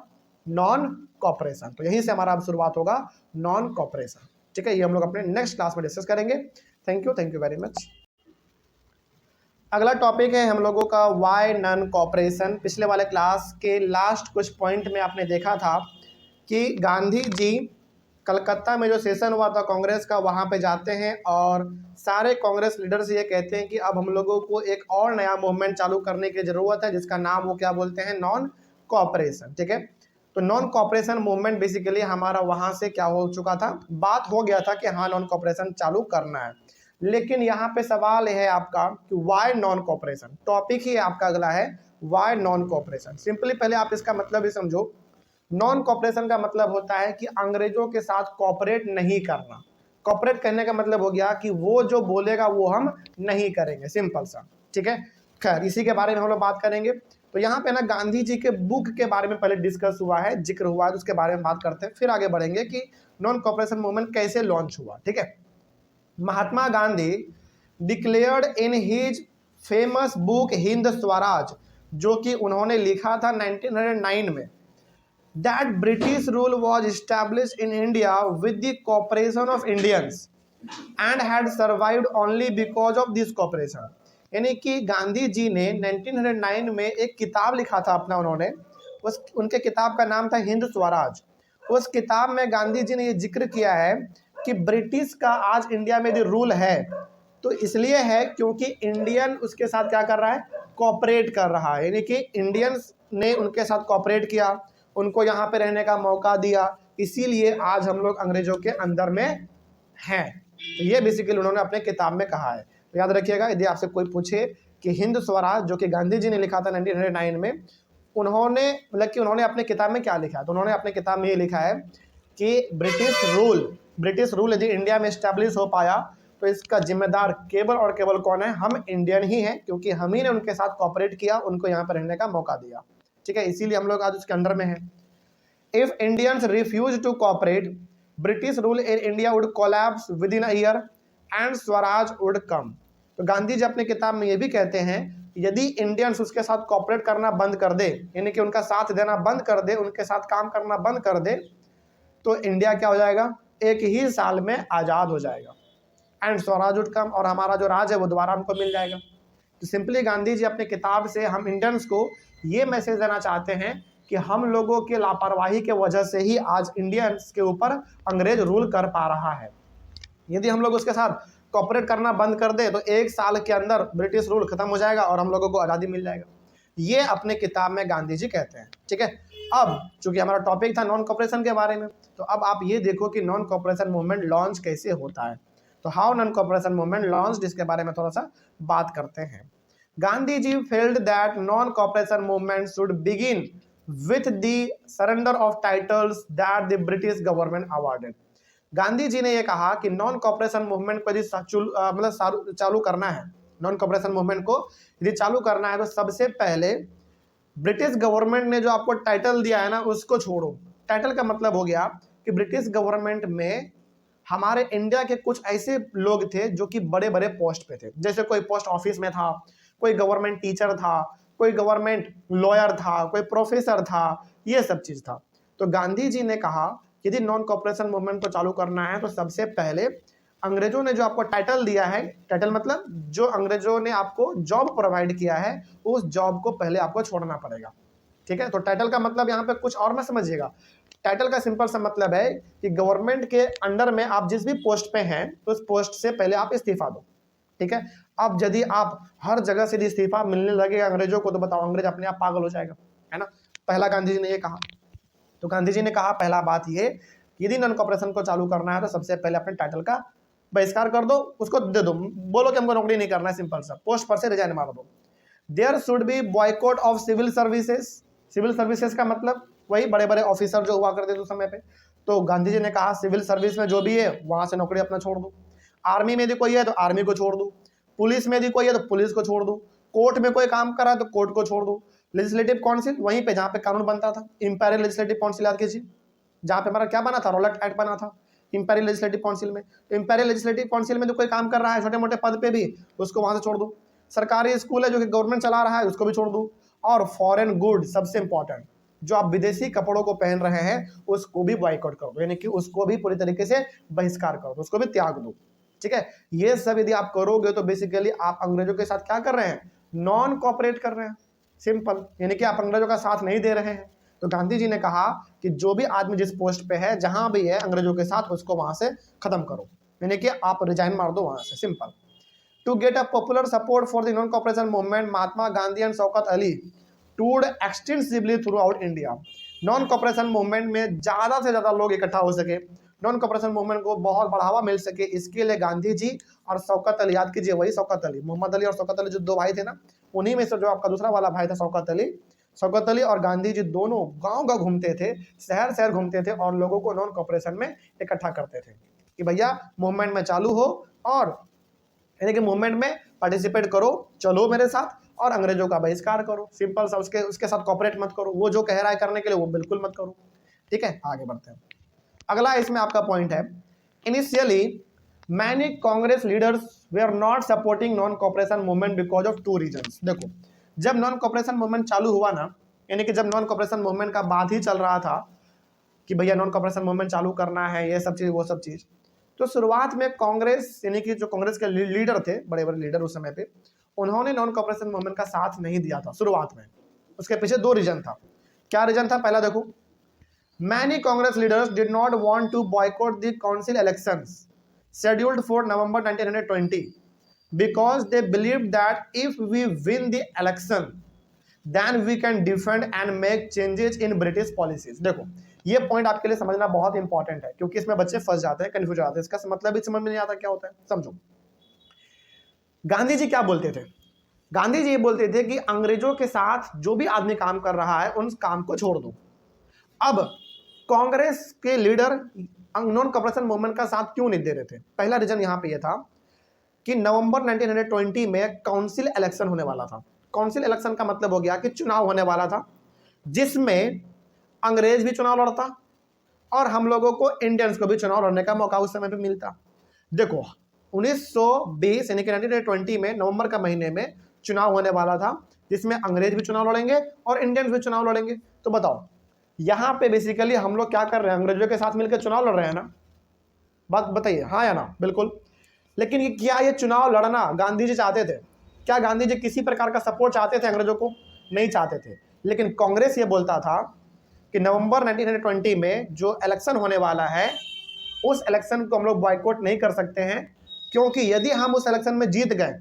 Non cooperation. तो यहीं से हमारा अब शुरुआत होगा नॉन कॉपरेशन। ठीक है, ये हम लोग अपने नेक्स्ट क्लास में डिस्कस करेंगे। Thank you very much. अगला टॉपिक है हम लोगों का वाई नॉन कॉपरेशन। पिछले वाले क्लास के लास्ट कुछ पॉइंट में आपने देखा था कि गांधी जी कलकत्ता में जो सेशन हुआ था कांग्रेस का, वहाँ पे जाते हैं और सारे कांग्रेस लीडर्स ये कहते हैं कि अब हम लोगों को एक और नया मूवमेंट चालू करने की ज़रूरत है, जिसका नाम वो क्या बोलते हैं? Non cooperation. ठीक है, तो नॉन कॉपरेशन मूवमेंट बेसिकली हमारा वहाँ से क्या हो चुका था? बात हो गया था कि हाँ नॉन कॉपरेशन चालू करना है। लेकिन यहाँ पे सवाल है आपका कि वाई नॉन कॉपरेशन। टॉपिक ही आपका अगला है वाई नॉन कॉपरेशन। सिंपली पहले आप इसका मतलब ही समझो। नॉन कॉपरेशन का मतलब होता है कि अंग्रेजों के साथ कॉपरेट नहीं करना। कॉपरेट करने का मतलब हो गया कि वो जो बोलेगा वो हम नहीं करेंगे, सिंपल सा। ठीक है, खैर इसी के बारे में हम लोग बात करेंगे। तो यहाँ पे ना गांधी जी के बुक के बारे में पहले डिस्कस हुआ है, जिक्र हुआ है, तो उसके बारे में बात करते हैं, फिर आगे बढ़ेंगे कि नॉन कॉपरेशन मूवमेंट कैसे लॉन्च हुआ। ठीक है, Mahatma Gandhi declared in his famous book Hind Swaraj, जो कि उन्होंने लिखा था 1909 में, that British rule was established in India with the cooperation of Indians and had survived only because of this cooperation। यानी कि गांधी जी ने 1909 में एक किताब लिखा था अपना, उन्होंने उनके किताब का नाम था हिंद स्वराज। उस किताब में गांधी जी ने ये जिक्र किया है कि ब्रिटिश का आज इंडिया में जो रूल है तो इसलिए है क्योंकि इंडियन उसके साथ क्या कर रहा है? कॉपरेट कर रहा है। यानी कि इंडियंस ने उनके साथ कॉपरेट किया, उनको यहाँ पे रहने का मौका दिया, इसीलिए आज हम लोग अंग्रेजों के अंदर में हैं। तो ये बेसिकली उन्होंने अपने किताब में कहा है। तो याद रखिएगा, यदि आपसे कोई पूछे कि हिंद स्वराज जो कि गांधी जी ने लिखा था 1909 में, उन्होंने मतलब कि उन्होंने अपने किताब में क्या लिखा है? तो उन्होंने अपने किताब में ये लिखा है कि ब्रिटिश रूल यदि इंडिया में इस्टेब्लिश हो पाया तो इसका जिम्मेदार केवल और केवल कौन है? हम इंडियन ही हैं, क्योंकि हम ही ने उनके साथ कॉपरेट किया, उनको यहाँ पर रहने का मौका दिया। ठीक है, इसीलिए हम लोग आज उसके अंडर में हैं। If Indians refuse to cooperate, British rule in India would collapse within a year and swaraj would come. तो गांधी जी अपनी किताब में ये भी कहते हैं, यदि इंडियंस उसके साथ कोऑपरेट करना बंद कर दे, यानी कि उनका साथ देना बंद कर दे, उनके साथ काम करना बंद कर दे, तो इंडिया क्या हो जाएगा, एक ही साल में आज़ाद हो जाएगा। एंड स्वराज वुड कम, और हमारा जो राज है वो दोबारा हमको मिल जाएगा। तो सिंपली गांधी जी अपनी किताब से हम इंडियंस को ये मैसेज देना चाहते हैं कि हम लोगों के लापरवाही के वजह से ही आज इंडियंस के ऊपर अंग्रेज रूल कर पा रहा है। यदि हम लोग उसके साथ कॉपरेट करना बंद कर दे तो एक साल के अंदर ब्रिटिश रूल खत्म हो जाएगा और हम लोगों को आज़ादी मिल जाएगा। ये अपने किताब में गांधी जी कहते हैं। ठीक है, अब चूंकि हमारा टॉपिक था नॉन कॉपरेशन के बारे में, तो अब आप ये देखो कि नॉन कॉपरेशन मूवमेंट लॉन्च कैसे होता है। तो how non cooperation movement launch, इसके बारे में थोड़ा सा बात करते हैं। Gandhi ji felt that non cooperation movement should begin with the surrender of titles that the British government awarded. Gandhi ji ने यह कहा कि नॉन कॉपरेशन मूवमेंट को यदि मतलब चालू करना है, नॉन कॉपरेशन मूवमेंट को यदि चालू करना है, तो सबसे पहले ब्रिटिश गवर्नमेंट ने जो आपको टाइटल दिया है ना, उसको छोड़ो। टाइटल का मतलब हो गया कि ब्रिटिश गवर्नमेंट में हमारे इंडिया के कुछ ऐसे लोग थे जो कि बड़े बड़े पोस्ट पे थे, जैसे कोई पोस्ट ऑफिस में था, कोई गवर्नमेंट टीचर था, कोई गवर्नमेंट लॉयर था, कोई प्रोफेसर था, ये सब चीज था। तो गांधी जी ने कहा यदि नॉन कॉपरेशन मूवमेंट को चालू करना है तो सबसे पहले अंग्रेजों ने जो आपको टाइटल दिया है, टाइटल मतलब जो अंग्रेजों ने आपको जॉब प्रोवाइड किया है, उस जॉब को पहले आपको छोड़ना पड़ेगा। ठीक है, तो टाइटल का मतलब यहाँ पे कुछ और मत समझिएगा। टाइटल का सिंपल सा मतलब है कि गवर्नमेंट के अंडर में आप जिस भी पोस्ट पे हैं, उस पोस्ट से पहले आप इस्तीफा दो। ठीक है, अब यदि आप हर जगह से इस्तीफा मिलने लगेगा अंग्रेजों को, तो बताओ अंग्रेज अपने आप पागल हो जाएगा, है ना। पहला गांधी जी ने ये कहा। तो गांधी जी ने कहा पहला बात ये, यदि नॉन कॉपरेशन को चालू करना है तो सबसे पहले अपने टाइटल का बहिष्कार कर दो, उसको दे दो, बोलो कि हमको नौकरी नहीं करना है, सिंपल सा, पोस्ट पर से रिजाइन मार दो। There should be boycott of civil services. Civil services का मतलब वही बड़े बड़े ऑफिसर जो हुआ करते थे उस समय पे। तो गांधी जी ने कहा सिविल सर्विस में जो भी है वहां से नौकरी अपना छोड़ दो। आर्मी में यदि कोई है तो आर्मी को छोड़ दो, पुलिस में यदि कोई है तो पुलिस को छोड़ दो, कोर्ट में कोई काम कर रहा है तो कोर्ट को छोड़ दो। लेजिस्लेटिव काउंसिल वहीं पे जहाँ पे कानून बनता था, इंपीरियल लेजिस्लेटिव काउंसिल याद कीजिए, जहाँ पे हमारा क्या बना था, रॉलेट एक्ट बना था इंपीरियल लेजिस्लेटिव काउंसिल में। तो इंपीरियल लेजिस्लेटिव काउंसिल में जो कोई काम कर रहा है छोटे मोटे पद पे भी, उसको वहां से छोड़ दो। सरकारी स्कूल है जो कि गवर्नमेंट चला रहा है, उसको भी छोड़ दो। और फॉरेन गुड सबसे इंपॉर्टेंट, जो आप विदेशी कपड़ों को पहन रहे हैं उसको भी बॉयकॉट कर दो, यानी कि उसको भी पूरी तरीके से बहिष्कार कर दो, उसको भी त्याग दो। ठीक है, ये सब यदि आप करोगे तो बेसिकली आप अंग्रेजों के साथ क्या कर रहे हैं, नॉन कॉपरेट कर रहे हैं, सिंपल, यानी कि आप अंग्रेजों का साथ नहीं दे रहे हैं। तो गांधी जी ने कहा कि जो भी आदमी जिस पोस्ट पे है, जहां भी है अंग्रेजों के साथ, उसको वहां से खत्म करो, यानी कि आप रिजाइन मार दो वहां से, simple. To get a popular support for the non cooperation movement, Mahatma Gandhi and Shaukat Ali toured extensively throughout India. Non cooperation movement में ज्यादा से ज्यादा लोग इकट्ठा हो सके, नॉन कॉपरेशन मूवमेंट को बहुत बढ़ावा मिल सके, इसके लिए गांधी जी और शौकत अली, याद कीजिए वही शौकत अली, मोहम्मद अली और शौकत अली जो दो भाई थे ना, उन्हीं में से जो आपका दूसरा वाला भाई था शौकत अली और गांधी जी दोनों गांव गांव घूमते थे, शहर शहर घूमते थे और लोगों को नॉन कॉपरेशन में इकट्ठा करते थे कि भैया मूवमेंट में चालू हो और यानी कि मूवमेंट में पार्टिसिपेट करो, चलो मेरे साथ, और अंग्रेजों का बहिष्कार करो, सिंपल सा, उसके साथ कॉपरेट मत करो, वो जो कह रहा है करने के लिए वो बिल्कुल मत करो। ठीक है, आगे बढ़ते हैं। अगला इसमें आपका पॉइंट है, initially many Congress leaders were not supporting non cooperation movement because of two reasons. देखो, जब नॉन कॉपरेशन मूवमेंट चालू हुआ ना, यानी कि जब नॉन कॉपरेशन मूवमेंट का बात ही चल रहा था कि भैया नॉन कॉपरेशन मूवमेंट चालू करना है, ये सब चीज वो सब चीज, तो शुरुआत में कांग्रेस, यानी कि जो कांग्रेस के लीडर थे, बड़े बड़े लीडर उस समय पे, उन्होंने नॉन कॉपरेशन मूवमेंट का साथ नहीं दिया था शुरुआत में। उसके पीछे दो रीजन था। क्या रीजन था, पहला देखो, many Congress leaders did not want to boycott the council elections scheduled for November 1920 because they believed that if we win the election then we can defend and make changes in British policies। देखो, ये point आपके लिए समझना बहुत important है क्योंकि इसमें बच्चे फंस जाते हैं, कंफ्यूज हो जाते हैं, इसका मतलब भी समझ में नहीं आता क्या होता है। समझो, गांधी जी क्या बोलते थे, गांधी जी ये बोलते थे कि अंग्रेजों के साथ जो भी आदमी काम कर रहा है उन काम को छोड़ दो। अब कांग्रेस के लीडर नॉन कॉपरेशन मूवमेंट का साथ क्यों नहीं दे रहे थे, पहला रीजन यहां पे यह था कि नवंबर 1920 में काउंसिल इलेक्शन होने वाला था। काउंसिल इलेक्शन का मतलब हो गया कि चुनाव होने वाला था, जिसमें अंग्रेज भी चुनाव लड़ता और हम लोगों को इंडियंस को भी चुनाव लड़ने का मौका उस समय पे मिलता। देखो 1920 यानी कि 1920 में नवंबर का महीने में चुनाव होने वाला था, जिसमें अंग्रेज भी चुनाव लड़ेंगे और इंडियंस भी चुनाव लड़ेंगे। तो बताओ यहाँ पे बेसिकली हम लोग क्या कर रहे हैं, अंग्रेजों के साथ मिलकर चुनाव लड़ रहे हैं ना, बात बताइए हाँ या ना। बिल्कुल। लेकिन ये क्या ये चुनाव लड़ना गांधी जी चाहते थे? क्या गांधी जी किसी प्रकार का सपोर्ट चाहते थे अंग्रेजों को? नहीं चाहते थे। लेकिन कांग्रेस ये बोलता था कि नवंबर 1920 में जो इलेक्शन होने वाला है उस इलेक्शन को हम लोग बॉयकॉट नहीं कर सकते हैं, क्योंकि यदि हम उस इलेक्शन में जीत गए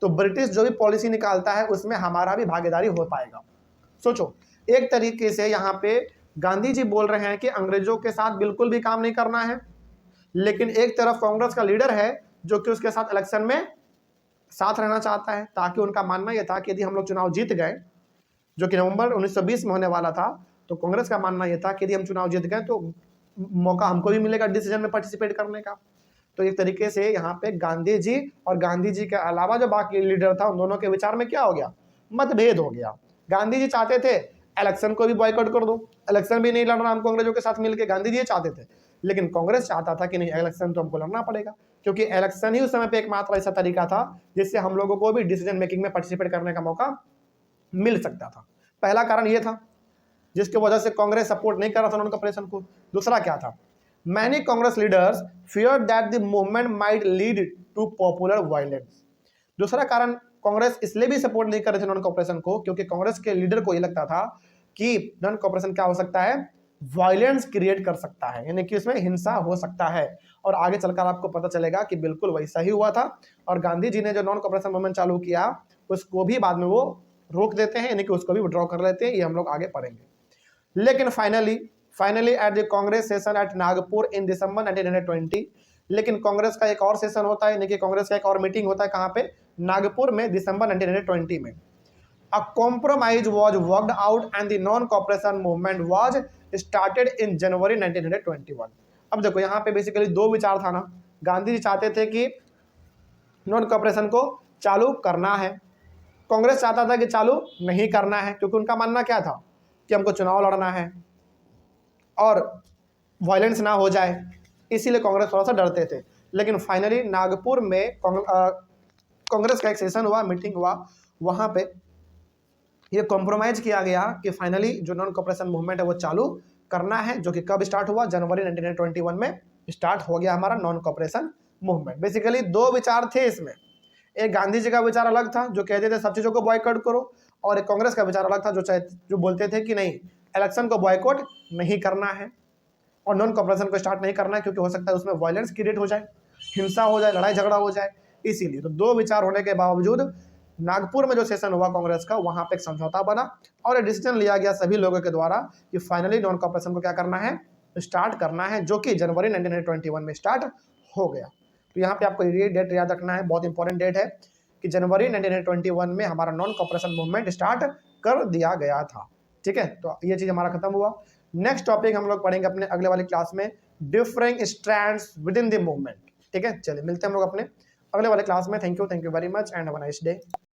तो ब्रिटिश जो भी पॉलिसी निकालता है उसमें हमारा भी भागीदारी हो पाएगा। सोचो, एक तरीके से यहाँ पे गांधी जी बोल रहे हैं कि अंग्रेजों के साथ बिल्कुल भी काम नहीं करना है, लेकिन एक तरफ कांग्रेस का लीडर है जो कि उसके साथ इलेक्शन में साथ रहना चाहता है, ताकि उनका मानना यह था कि यदि हम लोग चुनाव जीत गए, जो कि नवंबर 1920 में होने वाला था, तो कांग्रेस का मानना यह था कि यदि हम चुनाव जीत गए तो मौका हमको भी मिलेगा डिसीजन में पार्टिसिपेट करने का। तो एक तरीके से यहाँ पे गांधी जी और गांधी जी के अलावा जो बाकी लीडर था उन दोनों के विचार में क्या हो गया, मतभेद हो गया। गांधी जी चाहते थे इलेक्शन को भी बॉयकॉट कर दो, इलेक्शन भी नहीं लड़ना हमको अंग्रेजों के साथ मिलकर, गांधी जी चाहते थे। लेकिन कांग्रेस चाहता था कि नहीं, इलेक्शन तो हमको लड़ना पड़ेगा, क्योंकि इलेक्शन ही उस समय पे एकमात्र ऐसा तरीका था जिससे हम लोगों को भी डिसीजन मेकिंग में पार्टिसिपेट करने का मौका मिल सकता था। पहला कारण यह था जिसकी वजह से कांग्रेस सपोर्ट नहीं कर रहा था नॉन कॉपरेशन को। दूसरा क्या था, many Congress leaders fear that the movement might lead to popular violence. दूसरा कारण कांग्रेस इसलिए भी सपोर्ट नहीं कर रहे थे नॉन कॉपरेशन को, क्योंकि कांग्रेस के लीडर को यह लगता था कि नॉन कॉपरेशन क्या हो सकता है, वायलेंस क्रिएट कर सकता है, यानी कि उसमें हिंसा हो सकता है। और आगे चलकर आपको पता चलेगा कि बिल्कुल वैसा ही हुआ था, और गांधी जी ने जो नॉन कॉपरेशन मूवमेंट चालू किया उसको भी बाद में वो रोक देते हैं, यानी कि उसको भी विड्रॉ कर लेते हैं। ये हम लोग आगे पढ़ेंगे। लेकिन finally at the Congress session at Nagpur in December 1920, लेकिन कांग्रेस का एक और सेशन होता है, यानी कि कांग्रेस का एक और मीटिंग होता है, कहाँ पे, नागपुर में, दिसंबर 1920 में। A compromise was worked out and the non cooperation movement was started in January 1921। अब देखो यहाँ पे बेसिकली दो विचार था ना, गांधी जी चाहते थे कि नॉन कॉपरेशन को चालू करना है, कांग्रेस चाहता था कि चालू नहीं करना है, क्योंकि उनका मानना क्या था कि हमको चुनाव लड़ना है और वायलेंस ना हो जाए, इसीलिए कांग्रेस थोड़ा सा डरते थे। लेकिन फाइनली नागपुर में कांग्रेस का एक सेशन हुआ, मीटिंग हुआ, वहां पे ये कॉम्प्रोमाइज किया गया कि फाइनली जो नॉन कॉपरेशन मूवमेंट है वो चालू करना है, जो कि कब स्टार्ट हुआ, जनवरी 1921 में स्टार्ट हो गया हमारा नॉन कॉपरेशन मूवमेंट। बेसिकली दो विचार थे इसमें, एक गांधी जी का विचार अलग था जो कहते थे सब चीज़ों को बॉयकॉट करो, और एक कांग्रेस का विचार अलग था जो बोलते थे कि नहीं, इलेक्शन को बॉयकॉट नहीं करना है और नॉन कॉपरेशन को स्टार्ट नहीं करना है, क्योंकि हो सकता है उसमें वायलेंस क्रिएट हो जाए, हिंसा हो जाए, लड़ाई झगड़ा हो जाए। इसीलिए तो दो विचार होने के बावजूद नागपुर में जो सेशन हुआ कांग्रेस का, वहां पे एक समझौता बना और एक डिसीजन लिया गया सभी लोगों के द्वारा कि फाइनली नॉन कॉपरेशन को क्या करना है, स्टार्ट करना है, जो कि जनवरी 1921 में स्टार्ट हो गया। तो यहाँ पे आपको ये डेट याद रखना है, बहुत इंपॉर्टेंट डेट है कि जनवरी 1921 में हमारा नॉन कॉपरेशन मूवमेंट स्टार्ट कर दिया गया था। ठीक है, तो ये चीज़ हमारा खत्म हुआ। नेक्स्ट टॉपिक हम लोग पढ़ेंगे अपने अगले वाली क्लास में, differing strands with in the movement. ठीक है, चलिए मिलते हैं हम लोग अपने अगले वाले क्लास में। Thank you very much and have a nice day.